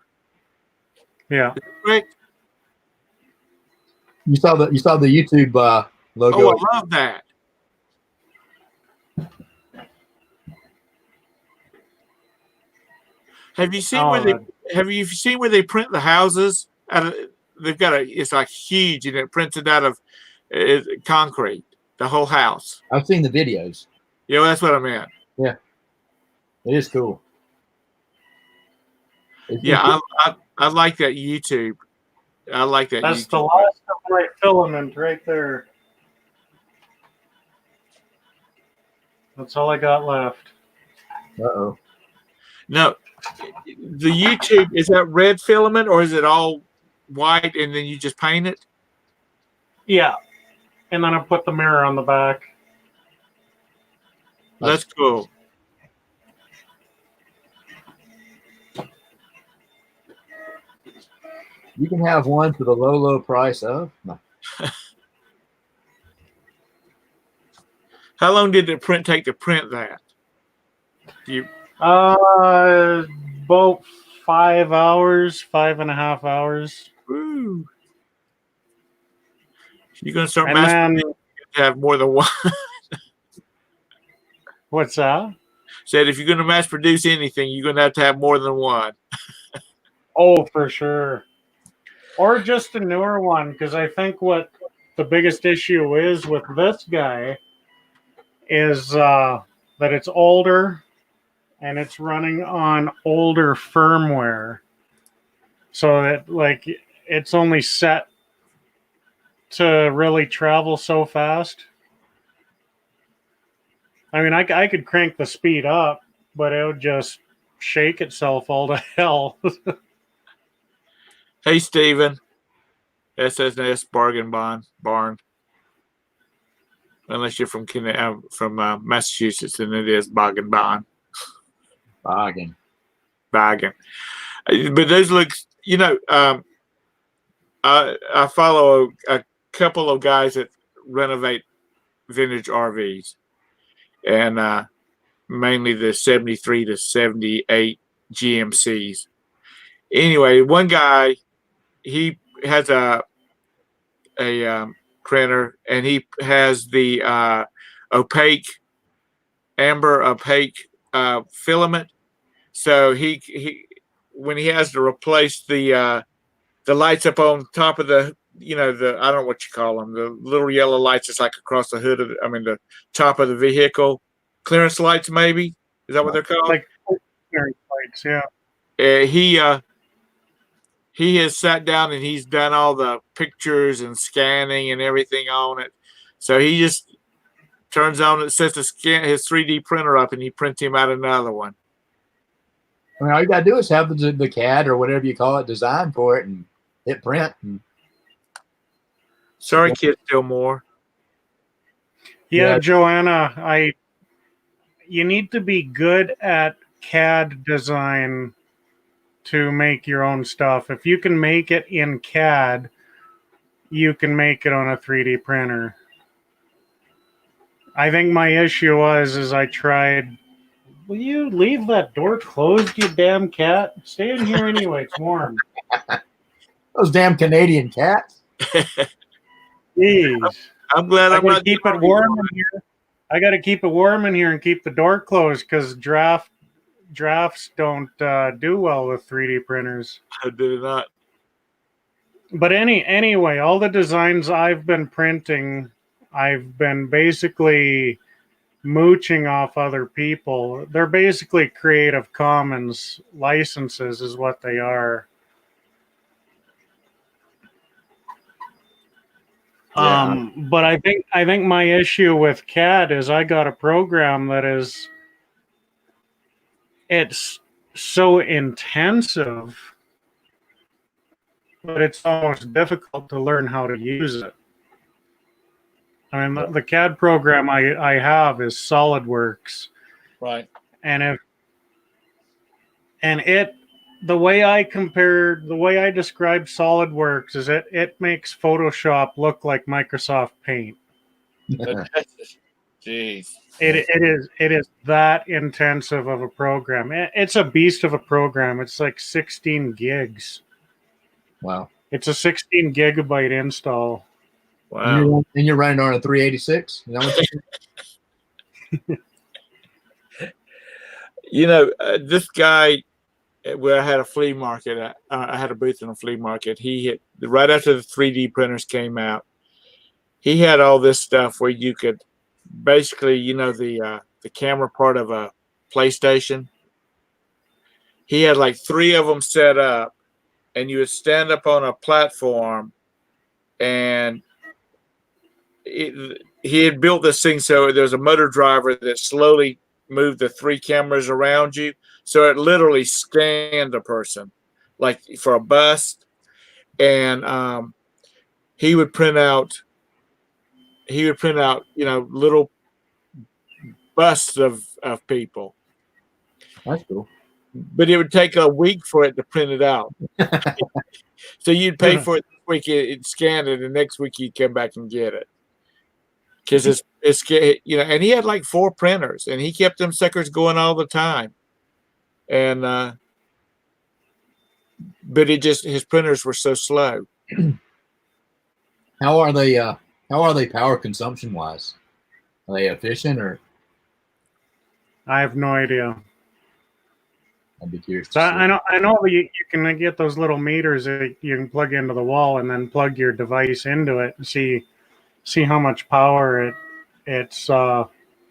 Yeah. Correct? You saw the YouTube logo. Oh, I love that. Have you seen have you seen where they print the houses? They've got it's like huge, and it prints it out of concrete, the whole house. I've seen the videos. Yeah, well, that's what I meant. Yeah, it is cool. Yeah, I like that YouTube. I like that. That's YouTube. the last of my filament right there. That's all I got left. Uh-oh. No, the YouTube, is that red filament or is it all white and then you just paint it? Yeah. And then I put the mirror on the back. That's cool. You can have one for the low price of. No. How long did it take to print that? About 5 hours, 5.5 hours. Woo. You're gonna start And then, to have more than one. what's that? Said if you're gonna mass produce anything, you're gonna have to have more than one. Oh, for sure. Or just a newer one, because I think what the biggest issue is with this guy is that it's older and it's running on older firmware. So that, like, it's only set to really travel so fast. I mean, I could crank the speed up, but it would just shake itself all to hell. Hey, Steven. SSNS barn. Unless you're from Massachusetts, and it is bargain barn. Bargain. But those look, I follow a couple of guys that renovate vintage RVs, and mainly the 73 to 78 GMCs. Anyway, one guy, he has a printer, and he has the amber opaque filament. So he when he has to replace the lights up on top of the I don't know what you call them, the little yellow lights that's like across the hood of the top of the vehicle, clearance lights, maybe, is that what they're called? Like clearance lights, yeah. He has sat down and he's done all the pictures and scanning and everything on it. So he just turns on it, sets his 3D printer up, and he prints him out another one. I mean, all you got to do is have the CAD or whatever you call it designed for it and hit print. Sorry, Kid Stillmore. Yeah, Joanna, you need to be good at CAD design to make your own stuff. If you can make it in CAD, you can make it on a 3D printer. I think my issue is I tried. Will you leave that door closed, you damn cat? Stay in here anyway. It's warm. Those damn Canadian cats. Jeez. I'm glad I'm not keep it warm in here. I got to keep it warm in here and keep the door closed because drafts don't do well with 3D printers. I do not. But anyway, all the designs I've been printing, I've been basically mooching off other people. They're basically Creative Commons licenses is what they are. Yeah. But I think my issue with CAD is I got a program that it's so intensive, but it's almost difficult to learn how to use it. I mean, the CAD program I have is SolidWorks, Right. and the way I describe SolidWorks is it makes Photoshop look like Microsoft Paint. Jeez. It is that intensive of a program. It's a beast of a program. It's like 16 gigs. Wow. It's a 16 gigabyte install. Wow. And you're running on a 386? You know what This guy where I had a flea market. I had a booth in a flea market. He hit right after the 3D printers came out. He had all this stuff where you could basically, the camera part of a PlayStation. He had like 3 of them set up, and you would stand up on a platform, and he had built this thing so there's a motor driver that slowly moved the 3 cameras around you, so it literally scanned a person, like for a bust, and he would print out little busts of people. That's cool. But it would take a week for it to print it out. So you'd pay for it this week, it scanned it, and next week you'd come back and get it. Because it's and he had like 4 printers, and he kept them suckers going all the time. And but his printers were so slow. How are they? How are they power consumption wise? Are they efficient or? I have no idea. I'd be curious. So I know that you can get those little meters that you can plug into the wall and then plug your device into it and see how much power it's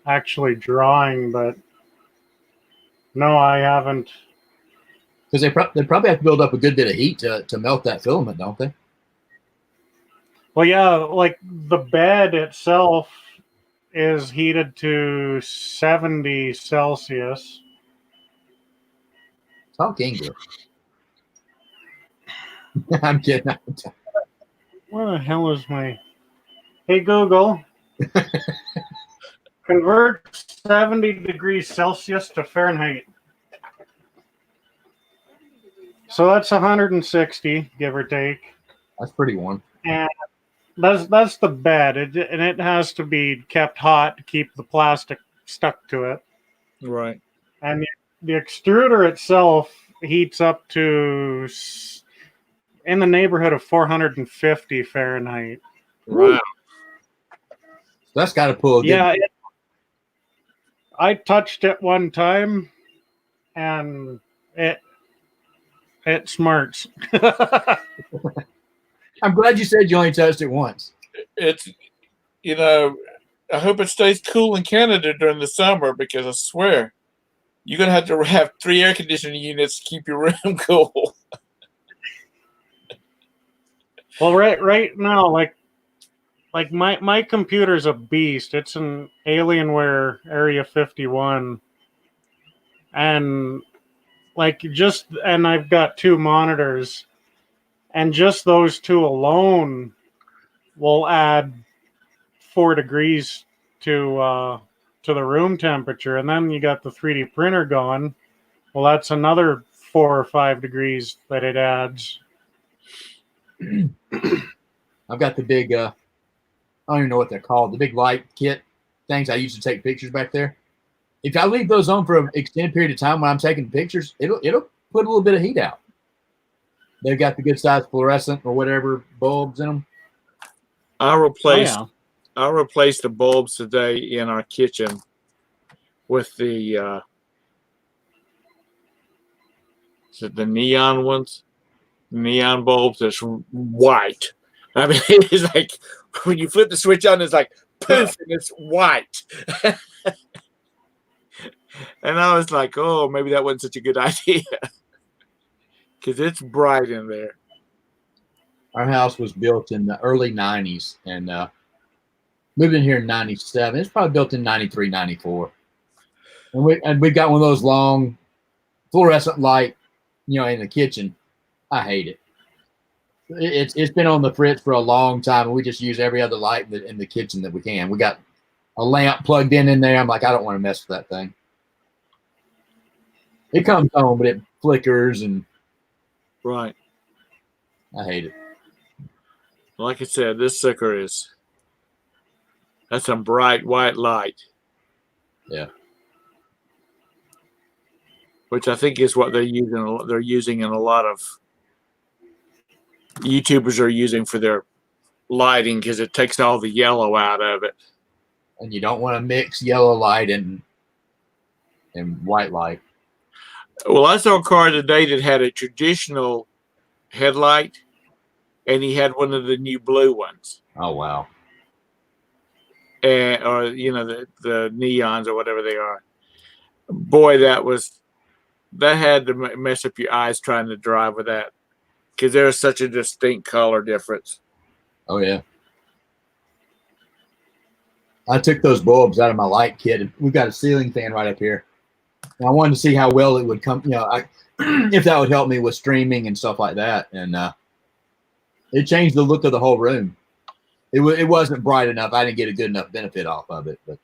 actually drawing. But no, I haven't. Because they probably have to build up a good bit of heat to melt that filament, don't they? Well, yeah, like the bed itself is heated to 70 Celsius. Talk English. I'm kidding. Where the hell is my... Hey, Google. Convert 70 degrees Celsius to Fahrenheit. So that's 160, give or take. That's pretty warm. And that's the bed. And it has to be kept hot to keep the plastic stuck to it. Right. And the extruder itself heats up to in the neighborhood of 450 Fahrenheit. Wow. So that's got to pull. I touched it one time, and it smarts. I'm glad you said you only touched it once. It's, I hope it stays cool in Canada during the summer, because I swear you're going to have 3 air conditioning units to keep your room cool. Well, right now, like my computer's a beast. It's an Alienware Area 51. And and I've got 2 monitors, and just those 2 alone will add 4 degrees to the room temperature. And then you got the 3D printer going. Well, that's another 4 or 5 degrees that it adds. I've got the big, I don't even know what they're called, the big light kit things I used to take pictures back there. If I leave those on for an extended period of time when I'm taking pictures, it'll put a little bit of heat out. They've got the good size fluorescent or whatever bulbs in them. I replaced the bulbs today in our kitchen with the neon ones, neon bulbs that's white. I mean, it's like when you flip the switch on, it's like poof, and it's white. And I was like, oh, maybe that wasn't such a good idea, because it's bright in there. Our house was built in the early 90s and moved in here in 97. It's probably built in 93, 94. And we got one of those long fluorescent light, in the kitchen. I hate it. It's been on the fritz for a long time, and we just use every other light in the kitchen that we can. We got a lamp plugged in there. I'm like, I don't want to mess with that thing. It comes on, but it flickers and Right. I hate it. Like I said, this sucker that's some bright white light. Yeah. Which I think is what they're using in a lot of YouTubers are using for their lighting, because it takes all the yellow out of it. And you don't want to mix yellow light and white light. Well, I saw a car today that had a traditional headlight, and he had one of the new blue ones, Oh wow. and or the neons or whatever they are. Boy, that had to mess up your eyes trying to drive with that, because there's such a distinct color difference. Oh yeah. I took those bulbs out of my light kit, and we've got a ceiling fan right up here. And I wanted to see how well it would come. If that would help me with streaming and stuff like that. And it changed the look of the whole room. It wasn't bright enough. I didn't get a good enough benefit off of it, but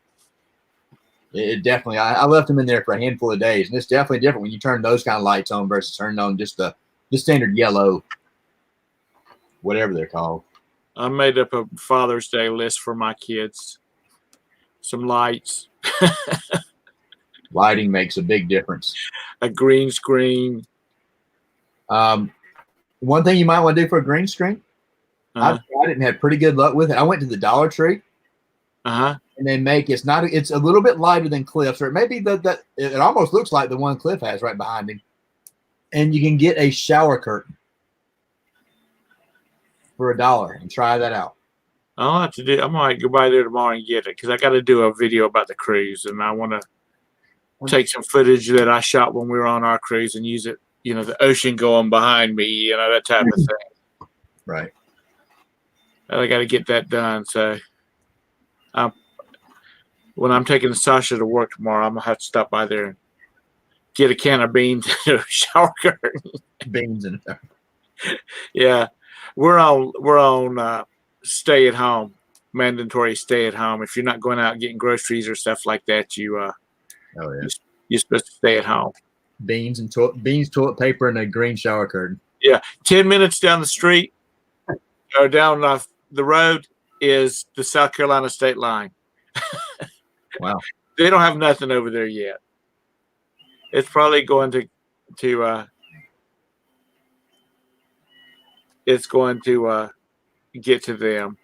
it definitely. I left them in there for a handful of days, and it's definitely different when you turn those kind of lights on versus turning on just the standard yellow, whatever they're called. I made up a Father's Day list for my kids. Some lights, Lighting makes a big difference. a green screen. One thing you might want to do for a green screen, I've tried it and had pretty good luck with it. I went to the Dollar Tree, and they make it's a little bit lighter than Cliff's, or it may be that it almost looks like the one Cliff has right behind him. And you can get a shower curtain for $1 and try that out. I might go by there tomorrow and get it, because I got to do a video about the cruise, and I want to take some footage that I shot when we were on our cruise and use it. The ocean going behind me, that type of thing. Right. I got to get that done. So, when I'm taking Sasha to work tomorrow, I'm gonna have to stop by there and get a can of beans and a shower curtain. Beans and Yeah, we're on stay at home, mandatory stay at home. If you're not going out getting groceries or stuff like that, you're supposed to stay at home. Beans, toilet paper, and a green shower curtain. Yeah, 10 minutes down the street or down the road is the South Carolina state line. Wow. They don't have nothing over there yet. It's probably going to get to them.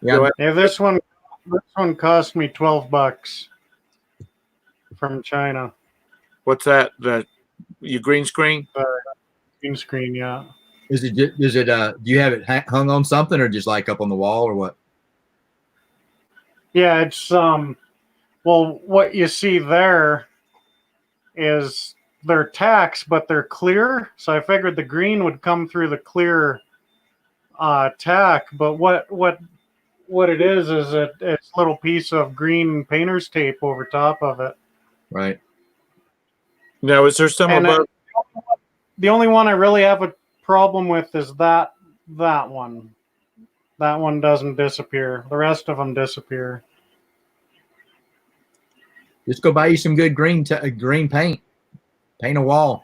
Yeah. Yeah, this one cost me $12 from China. What's that? Your green screen? Green screen, yeah. Is it? Do you have it hung on something, or just like up on the wall, or what? Yeah, it's well, what you see there is they're tacks, but they're clear. So I figured the green would come through the clear tack, but what it is it's a little piece of green painter's tape over top of it. Right. Now, is there some above? The only one I really have a problem with is that one. That one doesn't disappear. The rest of them disappear. Just go buy you some good green paint. Paint a wall.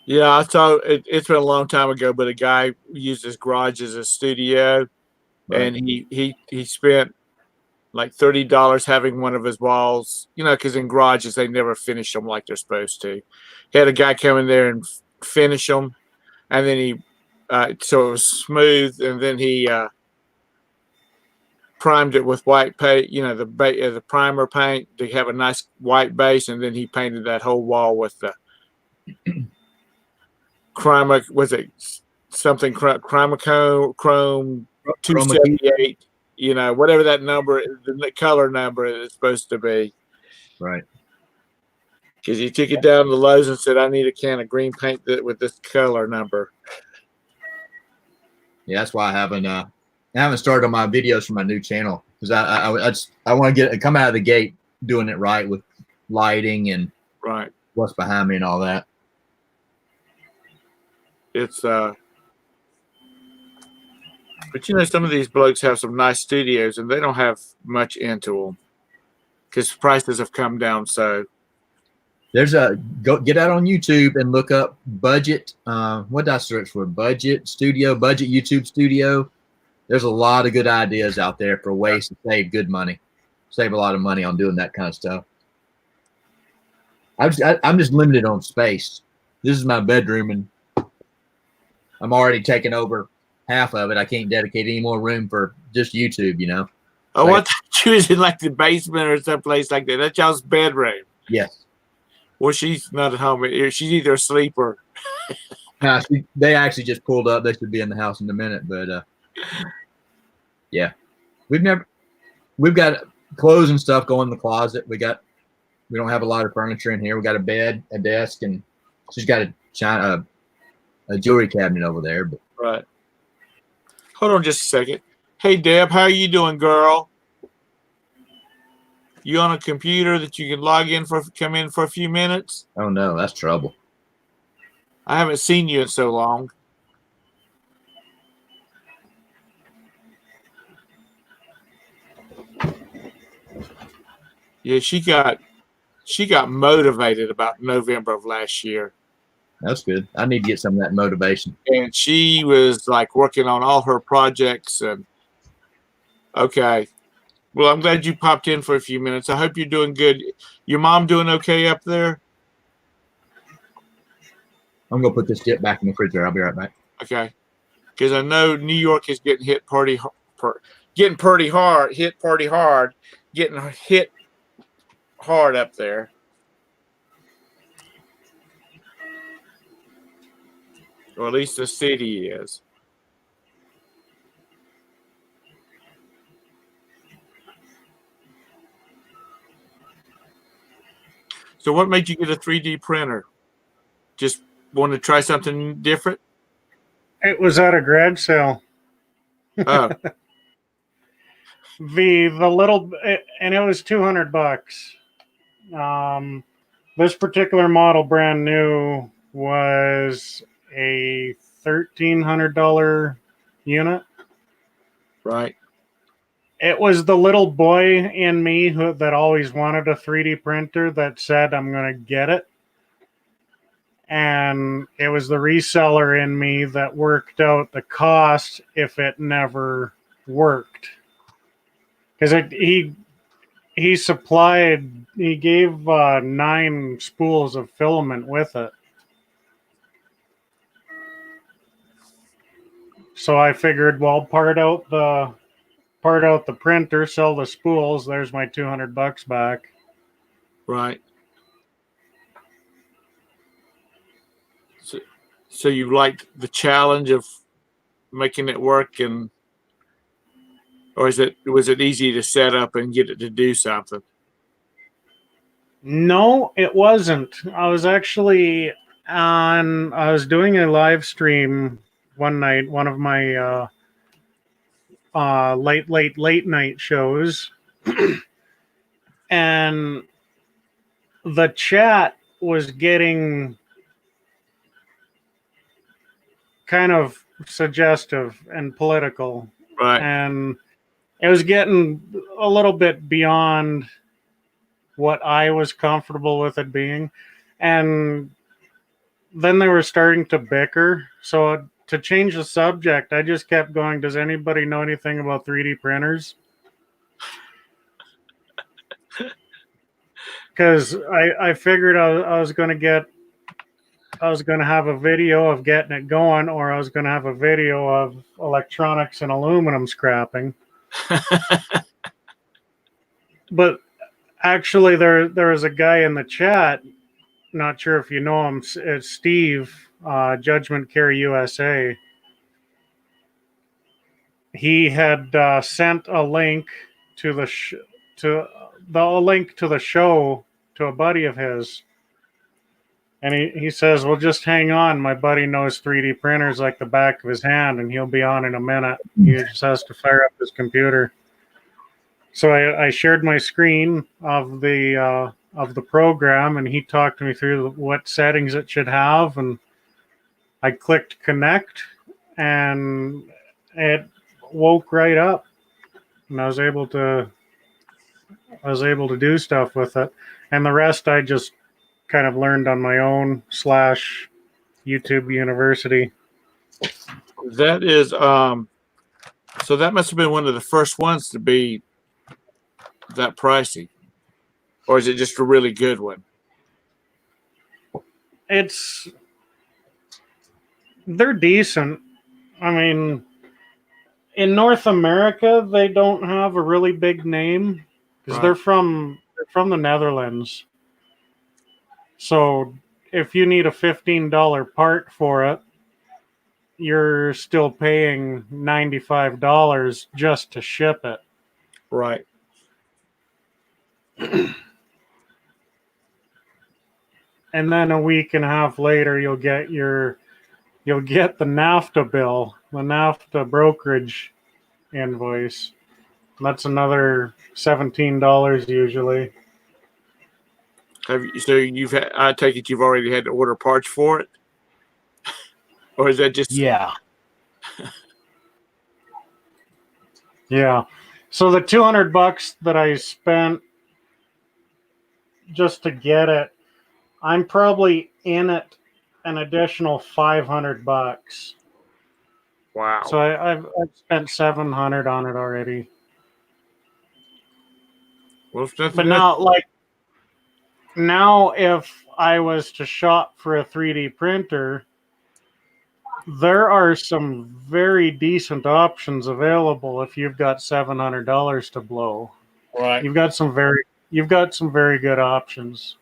Yeah, I saw it. It's been a long time ago, but a guy used his garage as a studio, and he spent like $30 having one of his walls. Because in garages they never finish them like they're supposed to. He had a guy come in there and finish them, and then he so it was smooth, and then he primed it with white paint. The primer paint to have a nice white base, and then he painted that whole wall with the Chrome 278, whatever that number, the color number is supposed to be. Right. Because he took it down to Lowe's and said, I need a can of green paint with this color number. Yeah, that's why I haven't started on my videos for my new channel, because I want to come out of the gate doing it right with lighting and what's behind me and all that. It's but some of these blokes have some nice studios and they don't have much into them because prices have come down. So get out on YouTube and look up budget. What did I search for? Budget YouTube studio. There's a lot of good ideas out there for ways to save a lot of money on doing that kind of stuff. I'm just limited on space. This is my bedroom, and I'm already taking over half of it. I can't dedicate any more room for just YouTube, Oh, Like- what? She was in like the basement or someplace like that. That's y'all's bedroom. Yes. Well, she's not at home. She's either asleep or. No, they actually just pulled up. They should be in the house in a minute, but yeah, we've got clothes and stuff going in the closet. We don't have a lot of furniture in here. We got a bed, a desk, and she's got a jewelry cabinet over there. But Right. Hold on just a second. Hey, Deb, how are you doing, girl? You on a computer that you can come in for a few minutes? oh no, that's trouble. I haven't seen you in so long. Yeah, she got motivated about November of last year. That's good. I need to get some of that motivation. And she was like working on all her projects and okay. Well, I'm glad you popped in for a few minutes. I hope you're doing good. Your mom doing okay up there? I'm gonna put this dip back in the refrigerator. I'll be right back. Okay. Because I know New York is getting hit pretty hard, getting hit hard up there. Or at least the city is. So what made you get a 3D printer? Just want to try something different? It was at a garage sale. Oh, The little, and it was $200. This particular model, brand new, was a $1,300 unit. right. It was the little boy in me that always wanted a 3D printer that said, I'm going to get it. And it was the reseller in me that worked out the cost if it never worked. Because he gave 9 spools of filament with it. So I figured, well, part out the printer, sell the spools. There's my $200 back. Right. So you liked the challenge of making it work, or was it easy to set up and get it to do something? No, it wasn't. I was doing a live stream one night, one of my late night shows, and the chat was getting kind of suggestive and political, Right. and it was getting a little bit beyond what I was comfortable with it being, and then they were starting to bicker. So to change the subject, I just kept going, does anybody know anything about 3D printers? Because I figured I was going to have a video of getting it going, or I was going to have a video of electronics and aluminum scrapping. But actually, there was a guy in the chat, not sure if you know him, it's Steve, Judgment Care USA. He had sent a link to the link to the show to a buddy of his, and he says, "Well, just hang on. My buddy knows 3D printers like the back of his hand, and he'll be on in a minute. He just has to fire up his computer." So I shared my screen of the program, and he talked me through what settings it should have, and I clicked connect, and it woke right up, and I was able to do stuff with it, and the rest I just kind of learned on my own / YouTube University. That is so that must have been one of the first ones to be that pricey. Or is it just a really good one? They're decent. I mean, in North America, they don't have a really big name because Right. they're from the Netherlands. So if you need a $15 part for it, you're still paying $95 just to ship it. Right. And then a week and a half later, you'll get the NAFTA bill, the NAFTA brokerage invoice. That's another $17 usually. Have you, so you've had, I take it you've already had to order parts for it? Or is that just Yeah. Yeah. So the $200 that I spent just to get it, I'm probably in it an additional $500. wow. So I've spent $700 on it already. Well, it's nothing But but now if I was to shop for a 3D printer, there are some very decent options available if you've got $700 to blow. right. You've got some very good options.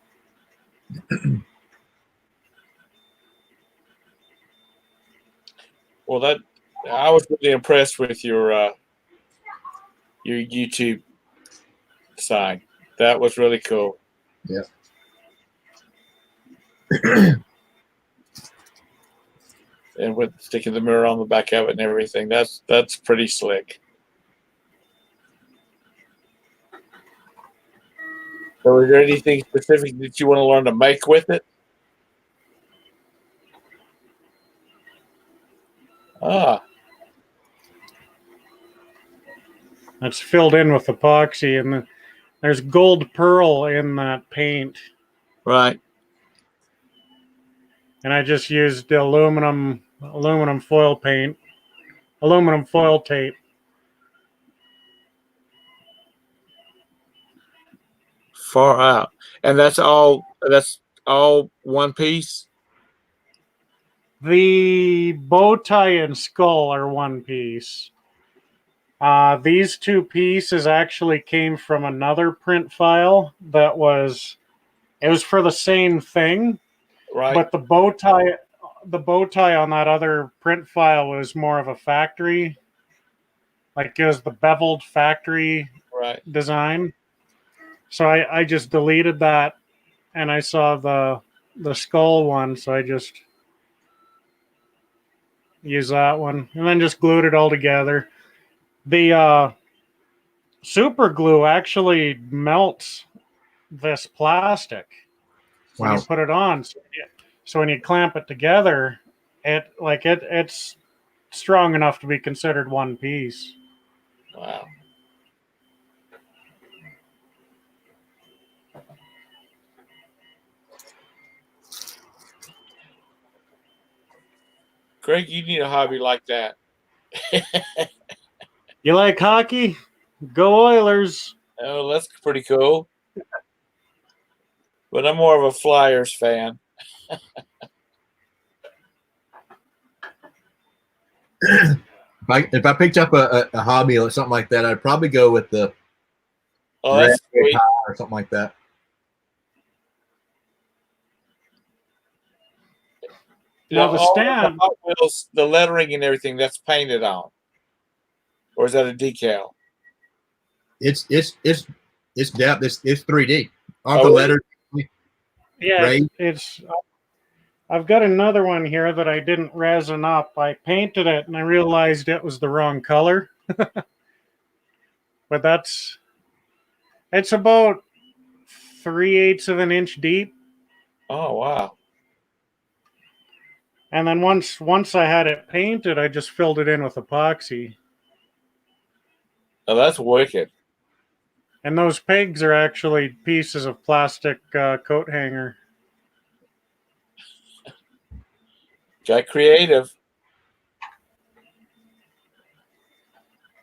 Well, that I was really impressed with your YouTube side. That was really cool. Yeah. And with sticking the mirror on the back of it and everything, that's pretty slick. So, is there anything specific that you want to learn to make with it? Ah, It's filled in with epoxy, and there's gold pearl in that paint. right. And I just used the aluminum foil paint, aluminum foil tape. Far out. And that's all one piece? The bow tie and skull are one piece. These two pieces actually came from another print file it was for the same thing, Right. but the bow tie on that other print file was more of a factory, like it was the beveled factory Right. design. So I just deleted that, and I saw the skull one, so I just used that one, and then just glued it all together. The super glue actually melts this plastic when Wow. you put it on. So when you clamp it together, it's strong enough to be considered one piece. Wow. Greg, you need a hobby like that. You like hockey? Go Oilers! Oh, that's pretty cool. But I'm more of a Flyers fan. If I picked up a hobby or something like that, I'd probably go with the Oh, that's sweet. or something like that. Now the stand, Hot Wheels, the lettering and everything, that's painted on, or is that a decal? It's depth. It's 3D. Aren't Oh, the is it? letters? yeah, Right. it's. I've got another one here that I didn't resin up. I painted it and I realized it was the wrong color. But it's about 3/8 of an inch deep. Oh, wow. And then once I had it painted, I just filled it in with epoxy. Oh, that's wicked. And those pegs are actually pieces of plastic coat hanger. Got creative.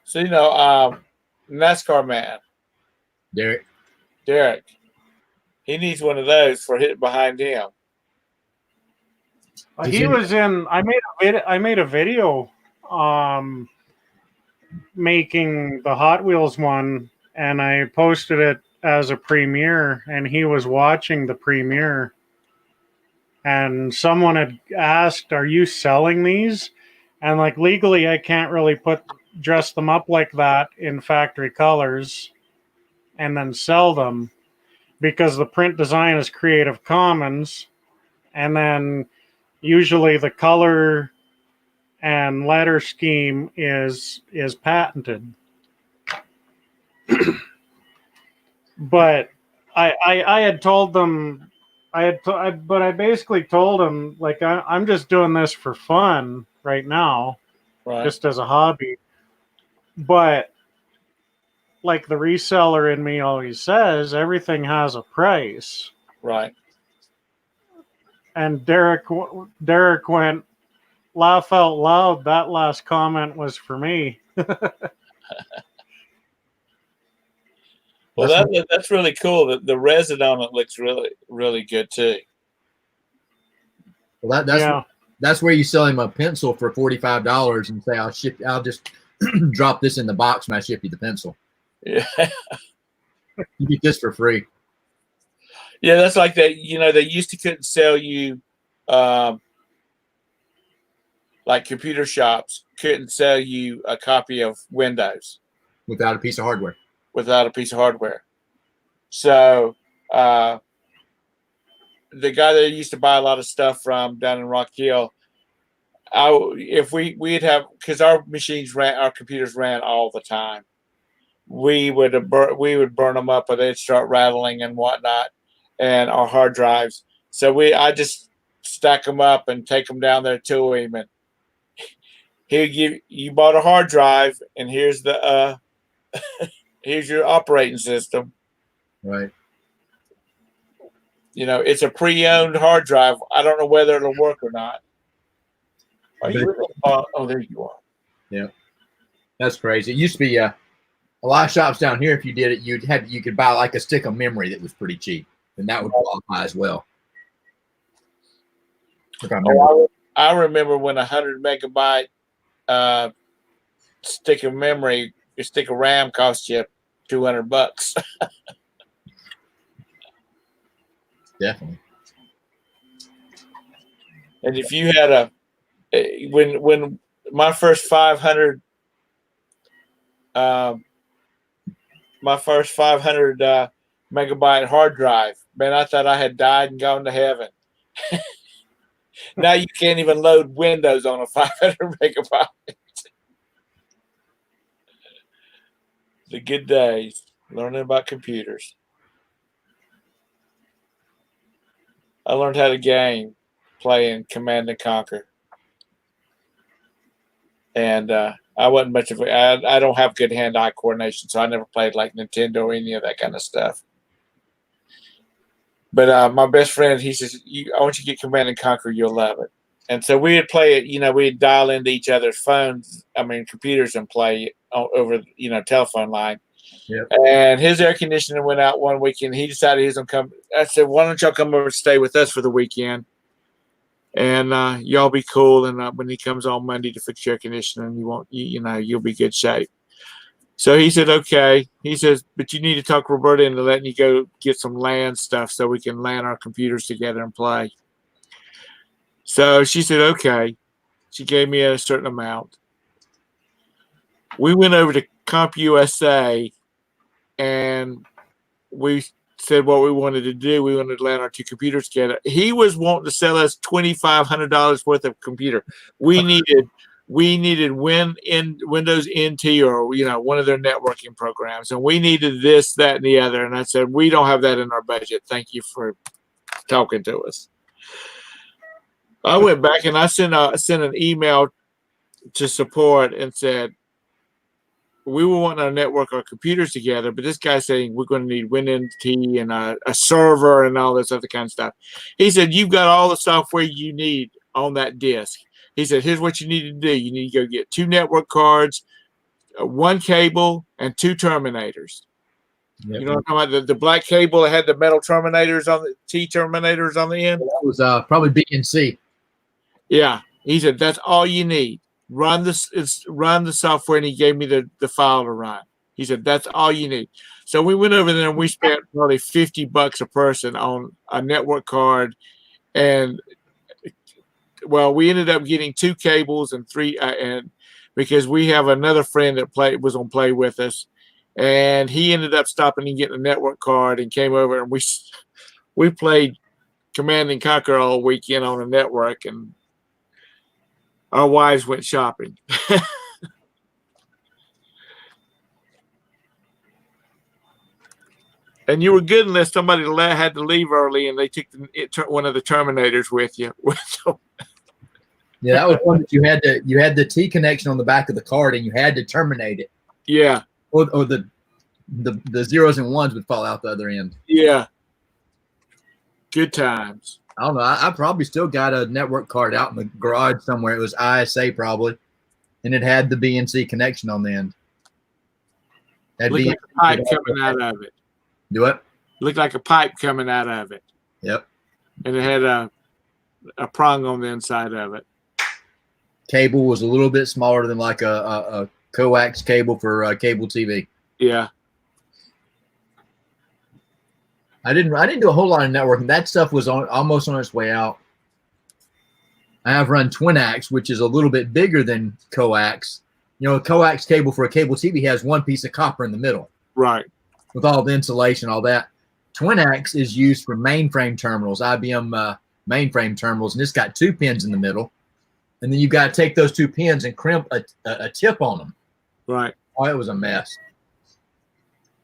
So, NASCAR man, Derek. Derek, he needs one of those for hitting behind him. He was in. I made a video. making the Hot Wheels one, and I posted it as a premiere, and he was watching the premiere, and someone had asked, "Are you selling these?" And like legally, I can't really dress them up like that in factory colors and then sell them because the print design is Creative Commons, and then usually the color and letter scheme is patented. But I had told them, but I basically told them like I'm just doing this for fun right now, Right. just as a hobby. But like the reseller in me always says, everything has a price. Right. And Derek went, laugh out loud. That last comment was for me. Well, that's really cool. The resin on it looks really, really good too. Well, that's where you sell him a pencil for $45 and say, I'll just drop this in the box and I ship you the pencil. Yeah. You get this for free. Yeah, that's like that. You know, they used to couldn't sell you, like computer shops couldn't sell you a copy of Windows without a piece of hardware. So the guy that I used to buy a lot of stuff from down in Rock Hill, if we'd have, because our computers ran all the time, we would burn them up, or they'd start rattling and whatnot, and our hard drives. So I just stack them up and take them down there to him, and you bought a hard drive, and here's the here's your operating system. Right. You know, it's a pre-owned hard drive. I don't know whether it'll work or not. Are you? Oh, there you are. Yeah, that's crazy. It used to be a lot of shops down here. If you did it, you could buy like a stick of memory that was pretty cheap, and that would qualify as well. I remember when 100 megabyte stick of memory, a stick of RAM cost you $200. Definitely. And if you had when my first 500 megabyte hard drive, man, I thought I had died and gone to heaven. Now you can't even load Windows on a 500 megabyte. The good days, learning about computers. I learned how to game playing Command and Conquer. And I wasn't much of I don't have good hand-eye coordination, so I never played like Nintendo or any of that kind of stuff. But my best friend, he says, I want you to get Command and Conquer, you'll love it. And so we would play it, you know, we'd dial into each other's phones, computers, and play over, telephone line. Yep. And his air conditioner went out one weekend. He decided he was going to come. I said, why don't y'all come over and stay with us for the weekend? And y'all be cool. And when he comes on Monday to fix your air conditioner, you'll be good shape. So he said, okay. He says, but you need to talk Roberta into letting you go get some LAN stuff so we can LAN our computers together and play. So she said, okay. She gave me a certain amount. We went over to CompUSA and we said what we wanted to do. We wanted to LAN our two computers together. He was wanting to sell us $2,500 worth of computer. We needed Windows NT or one of their networking programs, and we needed this, that, and the other. And I said, we don't have that in our budget. Thank you for talking to us. I went back and I sent an email to support and said, we were wanting to network our computers together, but this guy's saying we're going to need WinNT and a server and all this other kind of stuff. He said, you've got all the software you need on that disk. He said, here's what you need to do. You need to go get 2 network cards, 1 cable, and 2 terminators. Yep. You know what I'm talking about? The black cable that had the metal terminators on the T terminators on the end? That was probably B and C. Yeah. He said, that's all you need. run this, run the software, and he gave me the file to run. He said, that's all you need. So we went over there and we spent probably $50 a person on a network card. And well, we ended up getting 2 cables and 3, and because we have another friend that was on play with us, and he ended up stopping and getting a network card and came over, and we played Command and Conquer all weekend on a network, and our wives went shopping. And you were good unless somebody had to leave early and they took one of the Terminators with you. Yeah, that was one that you had the T connection on the back of the card and you had to terminate it. Yeah. Or the zeros and ones would fall out the other end. Yeah. Good times. I don't know. I probably still got a network card out in the garage somewhere. It was ISA probably, and it had the BNC connection on the end. Looked like a pipe coming out of it. Do it? Looked like a pipe coming out of it. Yep. And it had a prong on the inside of it. Cable was a little bit smaller than like a coax cable for cable TV. Yeah. I didn't do a whole lot of networking. That stuff was almost on its way out. I have run Twinax, which is a little bit bigger than coax. You know, a coax cable for a cable TV has one piece of copper in the middle. Right. With all the insulation, all that. Twinax is used for mainframe terminals, IBM mainframe terminals, and it's got 2 pins in the middle. And then you've got to take those 2 pins and crimp a tip on them. Right. Oh, it was a mess.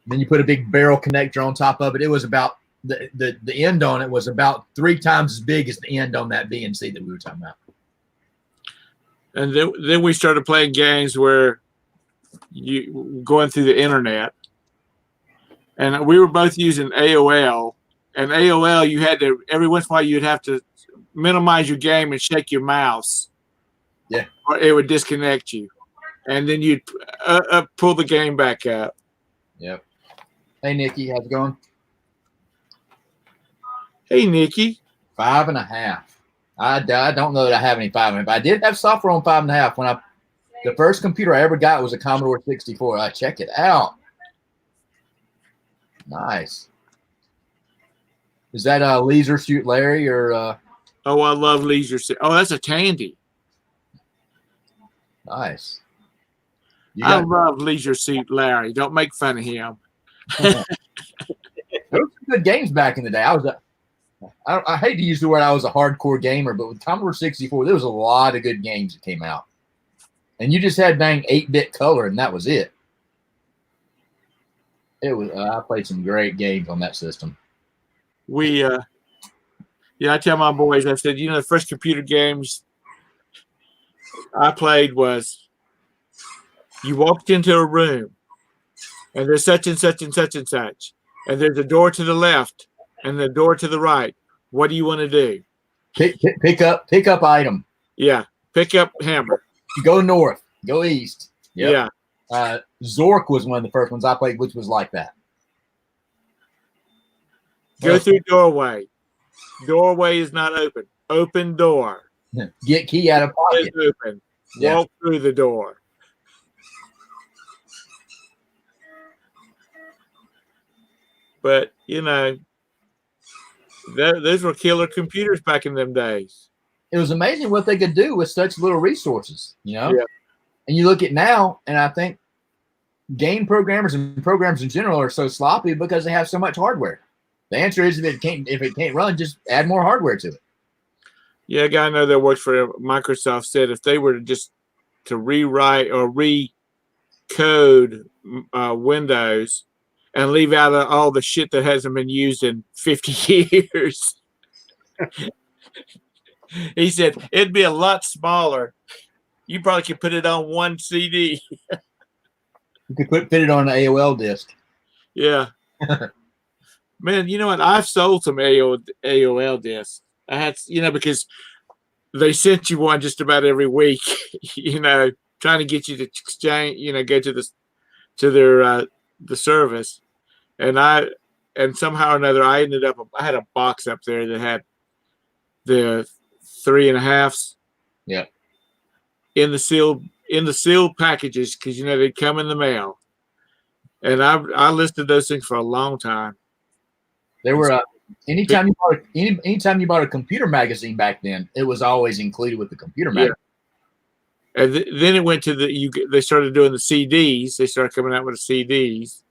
Then you put a big barrel connector on top of it. It was about the end on it was about 3 times as big as the end on that BNC that we were talking about. And then we started playing games where you going through the internet. And we were both using AOL. And AOL, you had to, every once in a while, you'd have to minimize your game and shake your mouse. Yeah. Or it would disconnect you. And then you'd pull the game back up. Yep. Hey, Nikki, how's it going? Hey, Nikki. 5.5. I don't know that I have any 5.5. I did have software on 5.5. When the first computer I ever got was a Commodore 64. I check it out. Nice. Is that Leisure Suit Larry or? Oh, I love Leisure Suit. Oh, that's a Tandy. Nice. I love Leisure Suit Larry. Don't make fun of him. Those were good games back in the day. I hate to use the word I was a hardcore gamer, but with Commodore 64, there was a lot of good games that came out. And you just had dang 8-bit color, and that was it. It was. I played some great games on that system. I tell my boys, I said, the first computer games I played was you walked into a room and there's such and such and such and such. And there's a door to the left and the door to the right. What do you want to do? Pick up item. Yeah. Pick up hammer. Go north. Go east. Yep. Yeah. Zork was one of the first ones I played, which was like that. Go through doorway. Doorway is not open. Open door. Get key out of pocket. It's open. Walk through the door. But, those were killer computers back in them days. It was amazing what they could do with such little resources, Yeah. And you look at now, and I think game programmers and programs in general are so sloppy because they have so much hardware. The answer is if it can't run, just add more hardware to it. Yeah, a guy I know that works for Microsoft said if they were to rewrite or recode Windows and leave out all the shit that hasn't been used in 50 years, he said it'd be a lot smaller. You probably could put it on one CD. You could fit it on an AOL disk. Yeah. Man, you know what? I've sold some AOL discs. I had, because they sent you one just about every week, trying to get you to exchange, go to their the service. And somehow or another, I had a box up there that had the 3.5s. Yeah. in the sealed packages because they'd come in the mail, and I listed those things for a long time. They were anytime you bought a computer magazine back then, it was always included with the computer magazine. And then it went to they started doing the CDs. They started coming out with the CDs.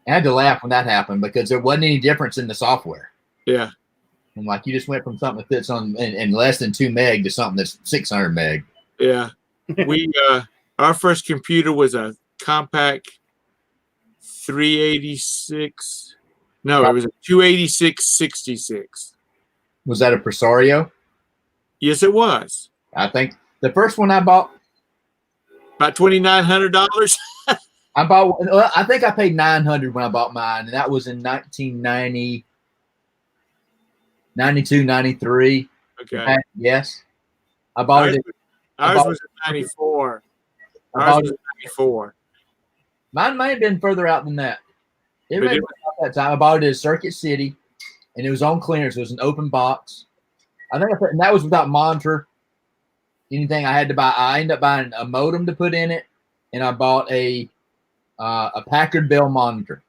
I had to laugh when that happened because there wasn't any difference in the software. Yeah. And like you just went from something that fits on in less than 2 meg to something that's 600 meg. Yeah. We our first computer was a compact 386. No, it was a 286-66. Was that a Presario? Yes, it was. I think the first one I bought About $2,900. I think I paid $900 when I bought mine, and that was in 1990, 92, 93. Okay. Yes. I bought it. Ours was in 94. Ours was in 94. Mine may have been further out than that. It may have been about that time. I bought it at Circuit City, and it was on clearance. It was an open box. I think and that was without monitor. Anything I had to buy. I ended up buying a modem to put in it, and I bought a Packard Bell monitor.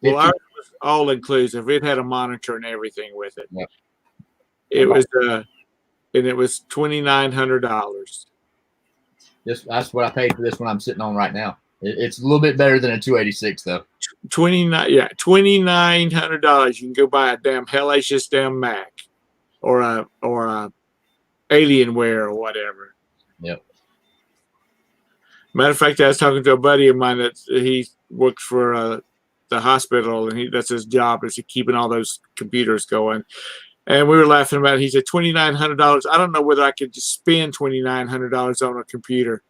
Well, ours was all inclusive. It had a monitor and everything with it. Yep. It was and it was $2,900. That's what I paid for this one I'm sitting on right now. It's a little bit better than a 286 though. $2,900. You can go buy a damn hellacious damn Mac, or a Alienware or whatever. Yep. Matter of fact, I was talking to a buddy of mine that he works for the hospital, and that's his job is keeping all those computers going. And we were laughing about it. He said $2,900. I don't know whether I could just spend $2,900 on a computer,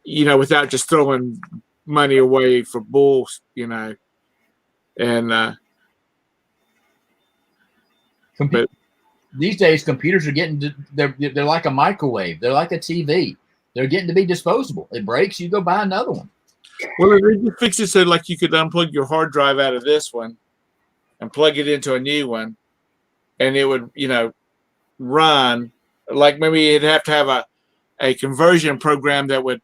without just throwing money away for bull, And but these days, computers are they're like a microwave. They're like a TV. They're getting to be disposable. It breaks, you go buy another one. Well, they just fix it so like you could unplug your hard drive out of this one and plug it into a new one, and it would, run. Like maybe it'd have to have a conversion program that would,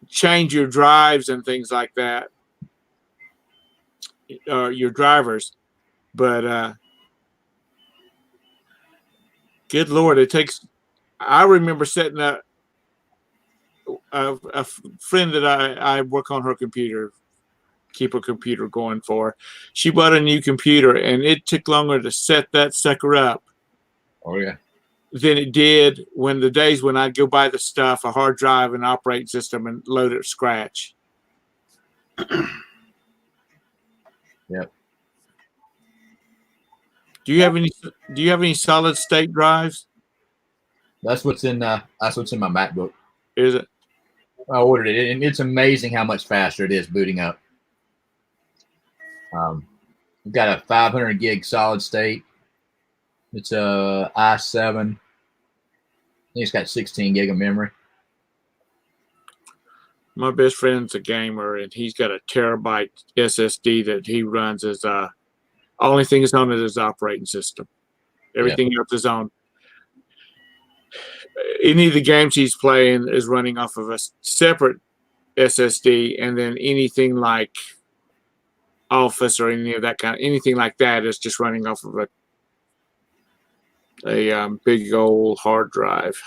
change your drives and things like that, your drivers. But good Lord, it takes. I remember setting up a friend that I work on her computer, keep her computer going for. She bought a new computer, and it took longer to set that sucker up. Oh yeah. Than it did when the days when I'd go buy the stuff, a hard drive, an operating system, and load it from scratch. Yep. Do you have any solid state drives? That's what's in my MacBook. Is it? I ordered it, and it's amazing how much faster it is booting up. We've got a 500 gig solid state. It's a i7. I think it's got 16 gig of memory. My best friend's a gamer, and he's got a terabyte SSD that he runs as only thing is on it is operating system. Everything else is on. Any of the games he's playing is running off of a separate SSD, and then anything like Office or anything like that is just running off of a big old hard drive.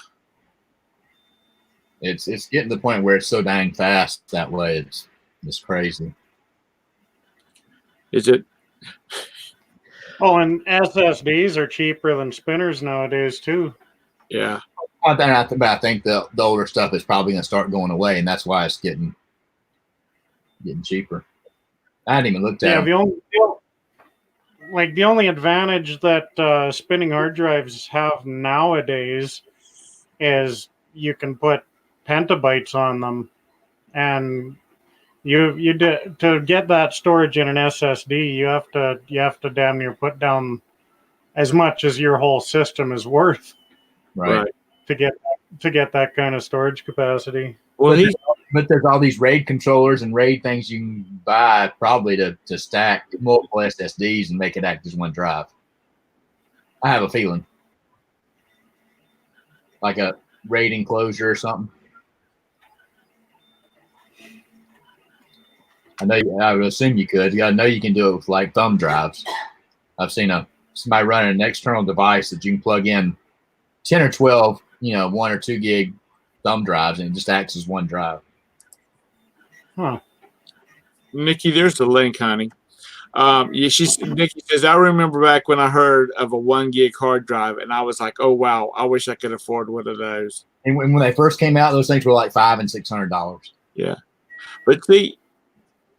It's getting to the point where it's so dang fast that way. It's crazy. Is it? Oh, and SSDs are cheaper than spinners nowadays too. Yeah. But I think the older stuff is probably going to start going away, and that's why it's getting cheaper. I hadn't even looked at it. The only advantage that spinning hard drives have nowadays is you can put petabytes on them, and to get that storage in an SSD, you have to damn near put down as much as your whole system is worth, right? To get that kind of storage capacity. Well, but there's all these RAID controllers and RAID things you can buy probably to stack multiple SSDs and make it act as one drive. I have a feeling. like a RAID enclosure or something? I would assume you could. I know you can do it with like thumb drives. I've seen somebody running an external device that you can plug in 10 or 12, 1 or 2 gig thumb drives, and it just acts as one drive. Huh. Nikki, there's the link, honey. Nikki says, I remember back when I heard of a 1 gig hard drive, and I was like, oh wow, I wish I could afford one of those. And when they first came out, those things were like $500 and $600. Yeah, but see,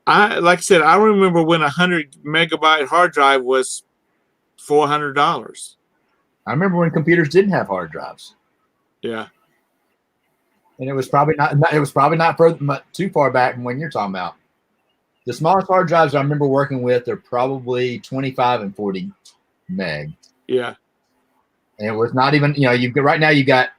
like I said, I remember when 100 megabyte hard drive was $400. I remember when computers didn't have hard drives. Yeah, and it was probably not. It was probably not too far back from when you're talking about. The smallest hard drives I remember working with are probably 25 and 40 meg. Yeah. And it was not even, right now you've got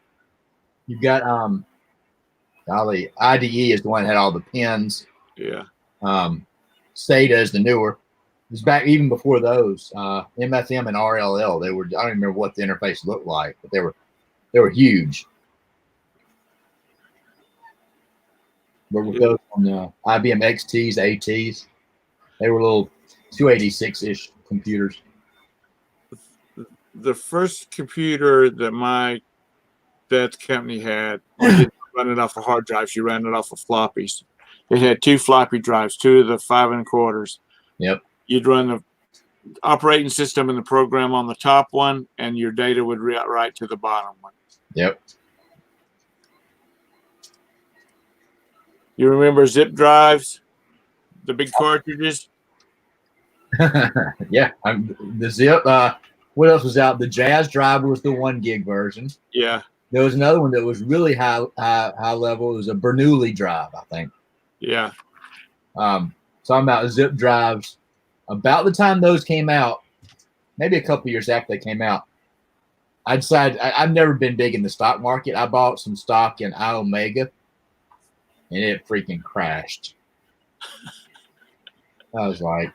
golly, IDE is the one that had all the pins. Yeah. SATA is the newer. It was back even before those. MFM and RLL, I don't even remember what the interface looked like, but they were huge. But with those on the IBM XTs, ATs, they were little 286-ish computers. The first computer that my dad's company had, you didn't run it off of hard drives, you ran it off of floppies. It had 2 floppy drives, 2 of the 5 1/4. Yep. You'd run the operating system and the program on the top one, and your data would write to the bottom one. Yep. You remember zip drives, the big cartridges? Yeah, the zip. What else was out? The Jazz driver was the 1 gig version. Yeah. There was another one that was really high level. It was a Bernoulli drive, I think. Yeah. Talking about zip drives. About the time those came out, maybe a couple years after they came out, I decided I've never been big in the stock market. I bought some stock in iOmega, and it freaking crashed. I was like,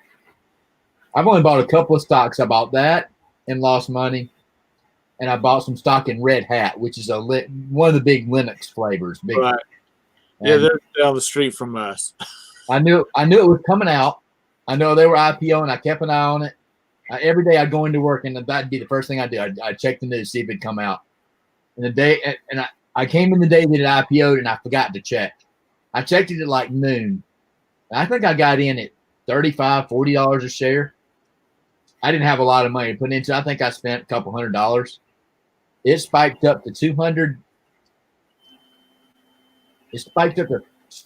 I've only bought a couple of stocks. I bought that and lost money. And I bought some stock in Red Hat, which is one of the big Linux flavors. Right. Yeah, they're down the street from us. I knew it was coming out. I know they were IPO, and I kept an eye on it. Every day I'd go into work, and that'd be the first thing I do. I'd check the news, see if it'd come out. And I came in the day that it IPO'd, and I forgot to check. I checked it at like noon. I think I got in at $35, $40 a share. I didn't have a lot of money to put into. I think I spent a couple $100. It spiked up to 200. It spiked up to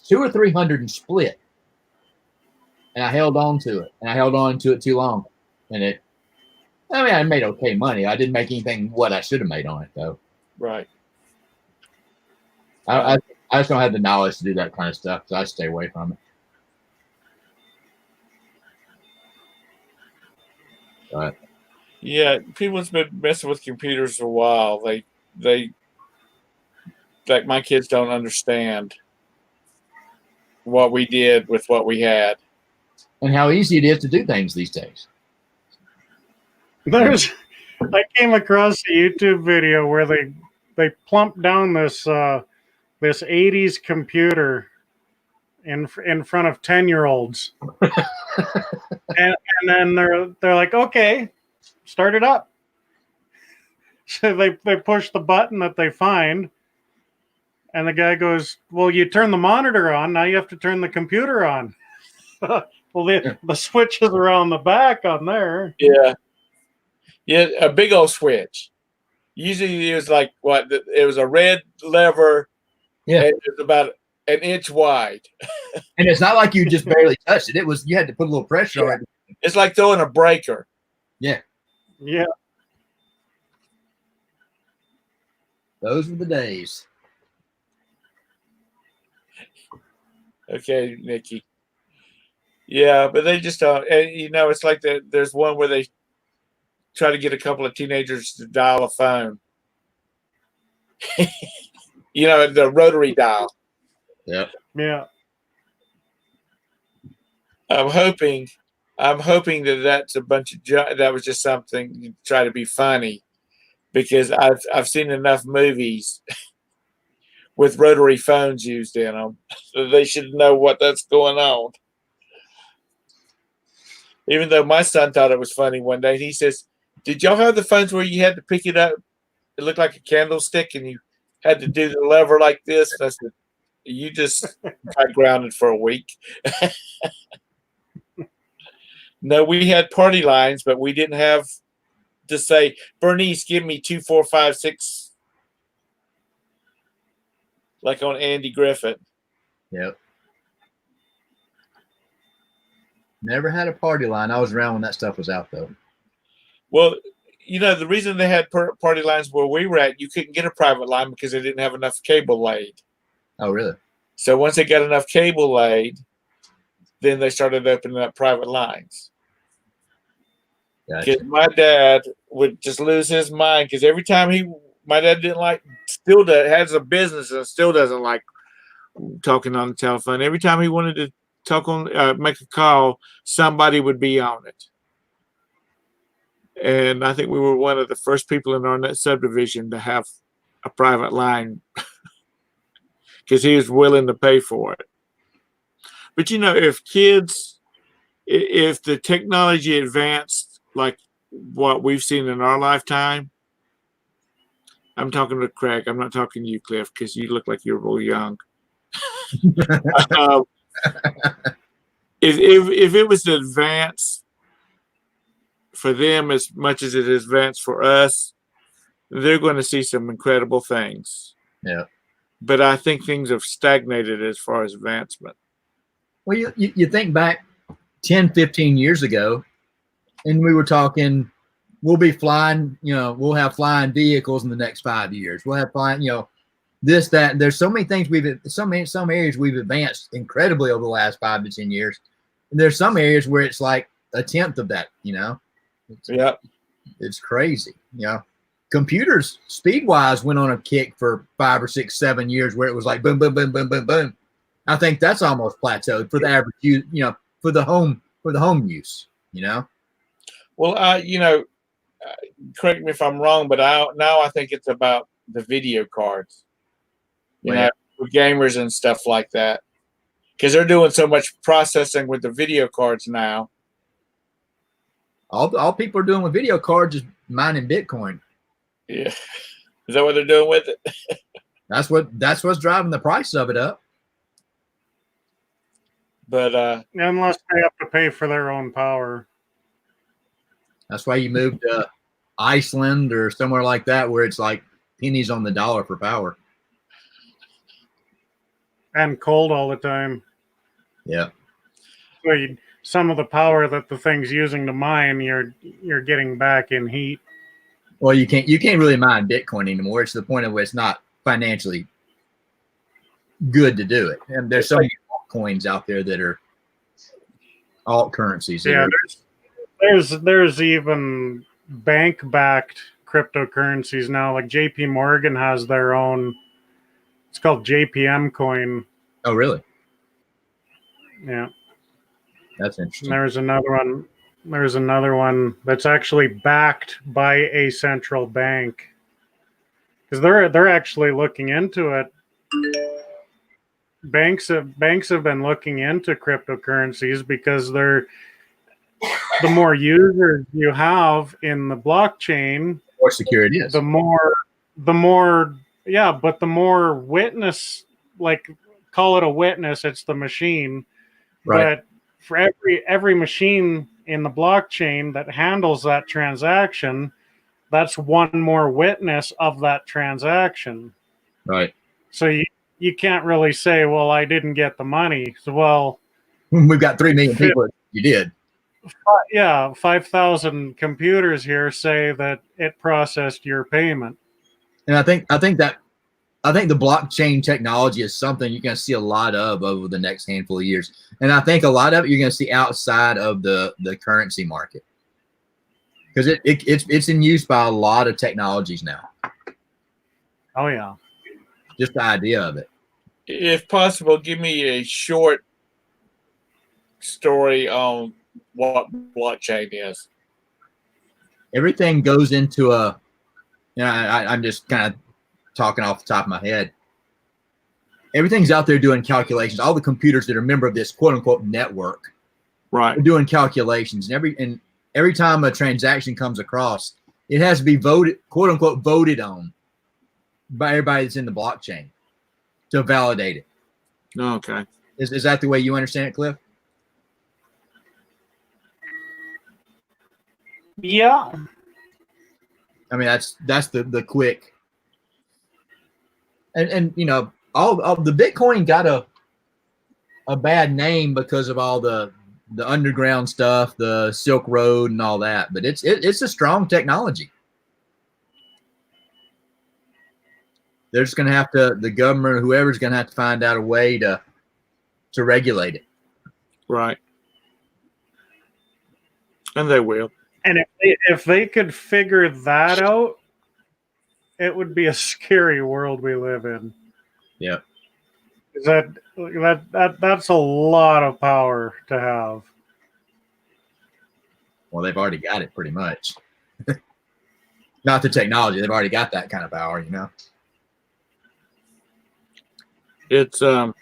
200 or 300 and split. And I held on to it. And I held on to it too long. And I made okay money. I didn't make anything what I should have made on it, though. Right. I just don't have the knowledge to do that kind of stuff, so I stay away from it. But yeah, people's been messing with computers for a while. They like my kids don't understand what we did with what we had. And how easy it is to do things these days. I came across a YouTube video where they plumped down this 80s computer in front of 10-year-olds. and then they're like, okay, start it up. So they push the button that they find, and the guy goes, well, you turn the monitor on, now you have to turn the computer on. Well, the switches are on the back on there. Yeah, a big old switch. Usually it was like what? It was a red lever. Yeah, and it was about an inch wide. And it's not like you just barely touched it. It was you had to put a little pressure on it. It's like throwing a breaker. Yeah. Yeah. Those were the days. Okay, Nikki. Yeah, but they just don't. And it's like there's one where they try to get a couple of teenagers to dial a phone. The rotary dial. Yeah. Yeah. I'm hoping that that's a bunch of that was just something to try to be funny, because I've seen enough movies with rotary phones used in them, so they should know what that's going on. Even though my son thought it was funny one day, he says, "Did y'all have the phones where you had to pick it up? It looked like a candlestick, and you had to do the lever like this?" And I said, "You just got grounded for a week." No, we had party lines, but we didn't have to say, "Bernice, give me 2, 4, 5, 6," like on Andy Griffith. Yep. Never had a party line. I was around when that stuff was out, though. Well, the reason they had party lines where we were at, you couldn't get a private line because they didn't have enough cable laid. Oh, really? So once they got enough cable laid, then they started opening up private lines. Gotcha. Because my dad would just lose his mind because every time my dad has a business and still doesn't like talking on the telephone. Every time he wanted to make a call, somebody would be on it. And I think we were one of the first people in our subdivision to have a private line because he was willing to pay for it. But if the technology advanced like what we've seen in our lifetime, I'm talking to Craig. I'm not talking to you, Cliff, because you look like you're real young. If it was advanced for them as much as it is advanced for us, they're going to see some incredible things. Yeah. But I think things have stagnated as far as advancement. Well, you think back 10, 15 years ago, and we were talking, we'll be flying, we'll have flying vehicles in the next 5 years. We'll have flying, this, that. There's so many things some areas we've advanced incredibly over the last 5 to 10 years. And there's some areas where it's like a tenth of that, It's crazy. Computers speed-wise went on a kick for 5 or 6, 7 years where it was like boom, boom, boom, boom, boom, boom. I think that's almost plateaued for the average use, for the home use, Well, correct me if I'm wrong, but now I think it's about the video cards, for gamers and stuff like that, because they're doing so much processing with the video cards now. All people are doing with video cards is mining Bitcoin. Yeah, is that what they're doing with it? That's what's driving the price of it up. But unless they have to pay for their own power. That's why you move to Iceland or somewhere like that where it's like pennies on the dollar for power. And cold all the time. Yeah. So some of the power that the thing's using to mine, you're getting back in heat. Well, you can't really mine Bitcoin anymore. It's to the point of where it's not financially good to do it. And there's so many coins out there that are alt currencies. Yeah, there's even bank-backed cryptocurrencies now. Like JP Morgan has their own. It's called JPM coin. Oh, really? Yeah. That's interesting. There's another one that's actually backed by a central bank. Because they're actually looking into it. Banks have been looking into cryptocurrencies because the more users you have in the blockchain, the more secure it is. The more witness, like call it a witness, it's the machine. Right. But for every machine in the blockchain that handles that transaction, that's one more witness of that transaction. Right. So you can't really say, well, I didn't get the money. So, well, we've got 3 million people. You did. 5,000 computers here say that it processed your payment. And I think the blockchain technology is something you're going to see a lot of over the next handful of years. And I think a lot of it you're going to see outside of the currency market. Because it's in use by a lot of technologies now. Oh, yeah. Just the idea of it. If possible, give me a short story on what blockchain is. Everything goes into a I'm just kind of talking off the top of my head. Everything's out there doing calculations. All the computers that are a member of this quote unquote network Right. are doing calculations, and every time a transaction comes across, it has to be voted, quote unquote, voted on by everybody that's in the blockchain to validate it. Okay. Is that the way you understand it, Cliff? Yeah. I mean, that's the quick. And you know, all the Bitcoin got a bad name because of all the underground stuff, the Silk Road and all that, but it's a strong technology. They're just going to have to, the government or whoever's going to have to find out a way to regulate it. Right. And they will. And if they could figure that out, it would be a scary world we live in. Yeah. That's a lot of power to have. Well, they've already got it pretty much. Not the technology. They've already got that kind of power, you know. It's do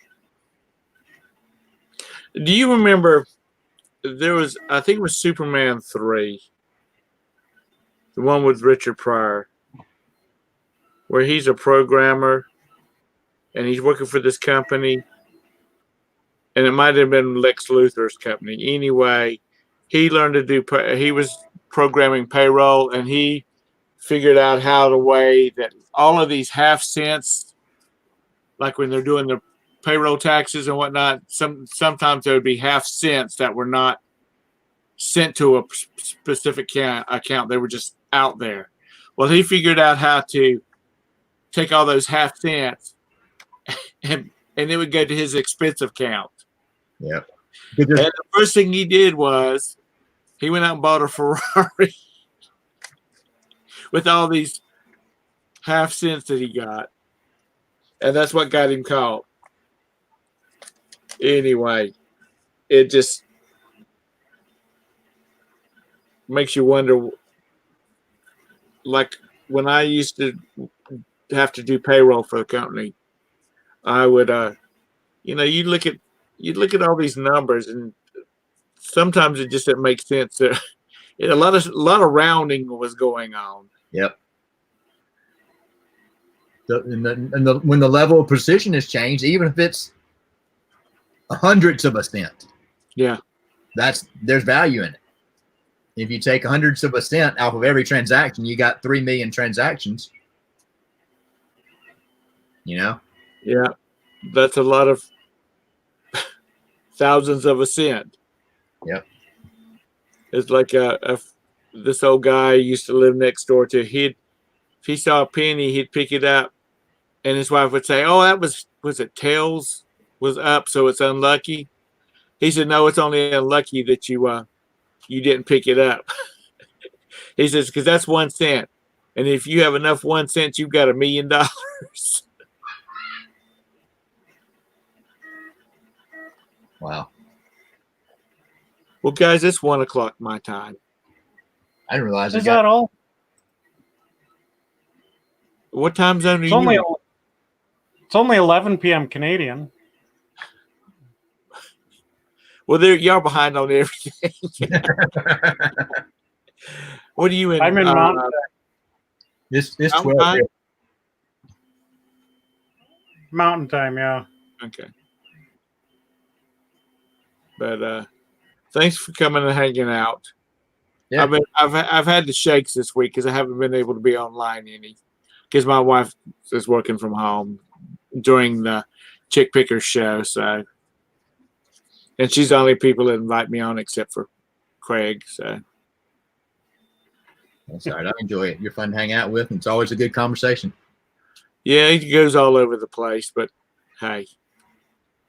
you remember there was, I think it was Superman 3, the one with Richard Pryor, where he's a programmer and he's working for this company, and it might have been Lex Luthor's company. Anyway, he learned to do, he was programming payroll, and he figured out how to weigh that all of these half cents, like when they're doing the payroll taxes and whatnot, sometimes there would be half cents that were not sent to a specific account. They were just out there. Well, he figured out how to take all those half cents and it would go to his expense account. Yeah. And the first thing he did was he went out and bought a Ferrari with all these half cents that he got. And that's what got him caught. Anyway, it just makes you wonder, like when I used to have to do payroll for the company, I would you'd look at all these numbers, and sometimes it just didn't make sense. A lot of rounding was going on. Yep. When the level of precision has changed, even if it's hundredths of a cent, yeah, there's value in it. If you take hundredths of a cent off of every transaction, you got 3 million transactions. You know? Yeah, that's a lot of thousands of a cent. Yep. It's like this old guy used to live next door to. If he saw a penny, he'd pick it up, and his wife would say, "Oh, that was it tails was up, so it's unlucky." He said, "No, it's only unlucky that you didn't pick it up." He says, "Because that's 1 cent, and if you have enough 1 cent, you've got $1 million." Wow. Well, guys, it's 1 o'clock my time. I didn't realize Is that all? What time zone are It's you only in? it's only 11 p.m. Canadian. Well, y'all behind on everything. What are you in? I'm in Mountain. This Mountain 12 time? here. Mountain time, yeah. Okay. But thanks for coming and hanging out. Yeah. I've had the shakes this week because I haven't been able to be online any, because my wife is working from home during the Chick Picker show. So, and she's the only people that invite me on except for Craig. So That's all right. I enjoy it. You're fun to hang out with, and it's always a good conversation. yeah, he goes all over the place, but hey.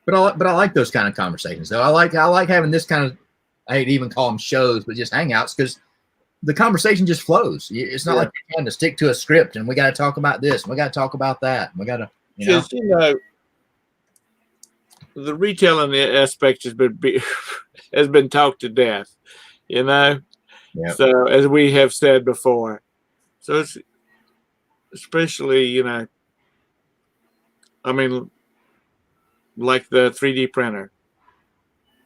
But I like those kind of conversations, though. I like having this kind of, I hate to even call them shows, but just hangouts, because the conversation just flows. It's not like you're trying to stick to a script and we got to talk about this and we got to talk about that. And we got to, Just, the retailing aspect has been talked to death, Yep. So as we have said before, so especially, you know, I mean, like the 3D printer.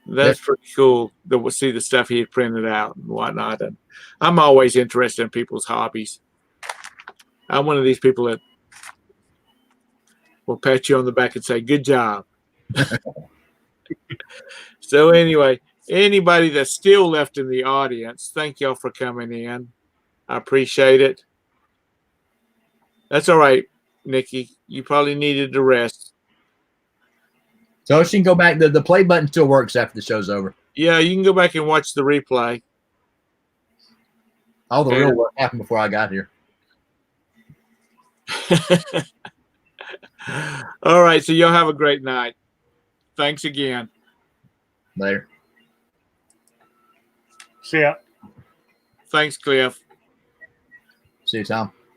That's pretty cool to see the stuff he had printed out and whatnot. And I'm always interested in people's hobbies. I'm one of these people that will pat you on the back and say, good job. So anyway, anybody that's still left in the audience, thank y'all for coming in. I appreciate it. That's all right, Nikki. You probably needed to rest. So she can go back. The play button still works after the show's over. Yeah, you can go back and watch the replay. All the real work happened before I got here. All right, so y'all have a great night. Thanks again. Later. See ya. Thanks, Cliff. See you, Tom.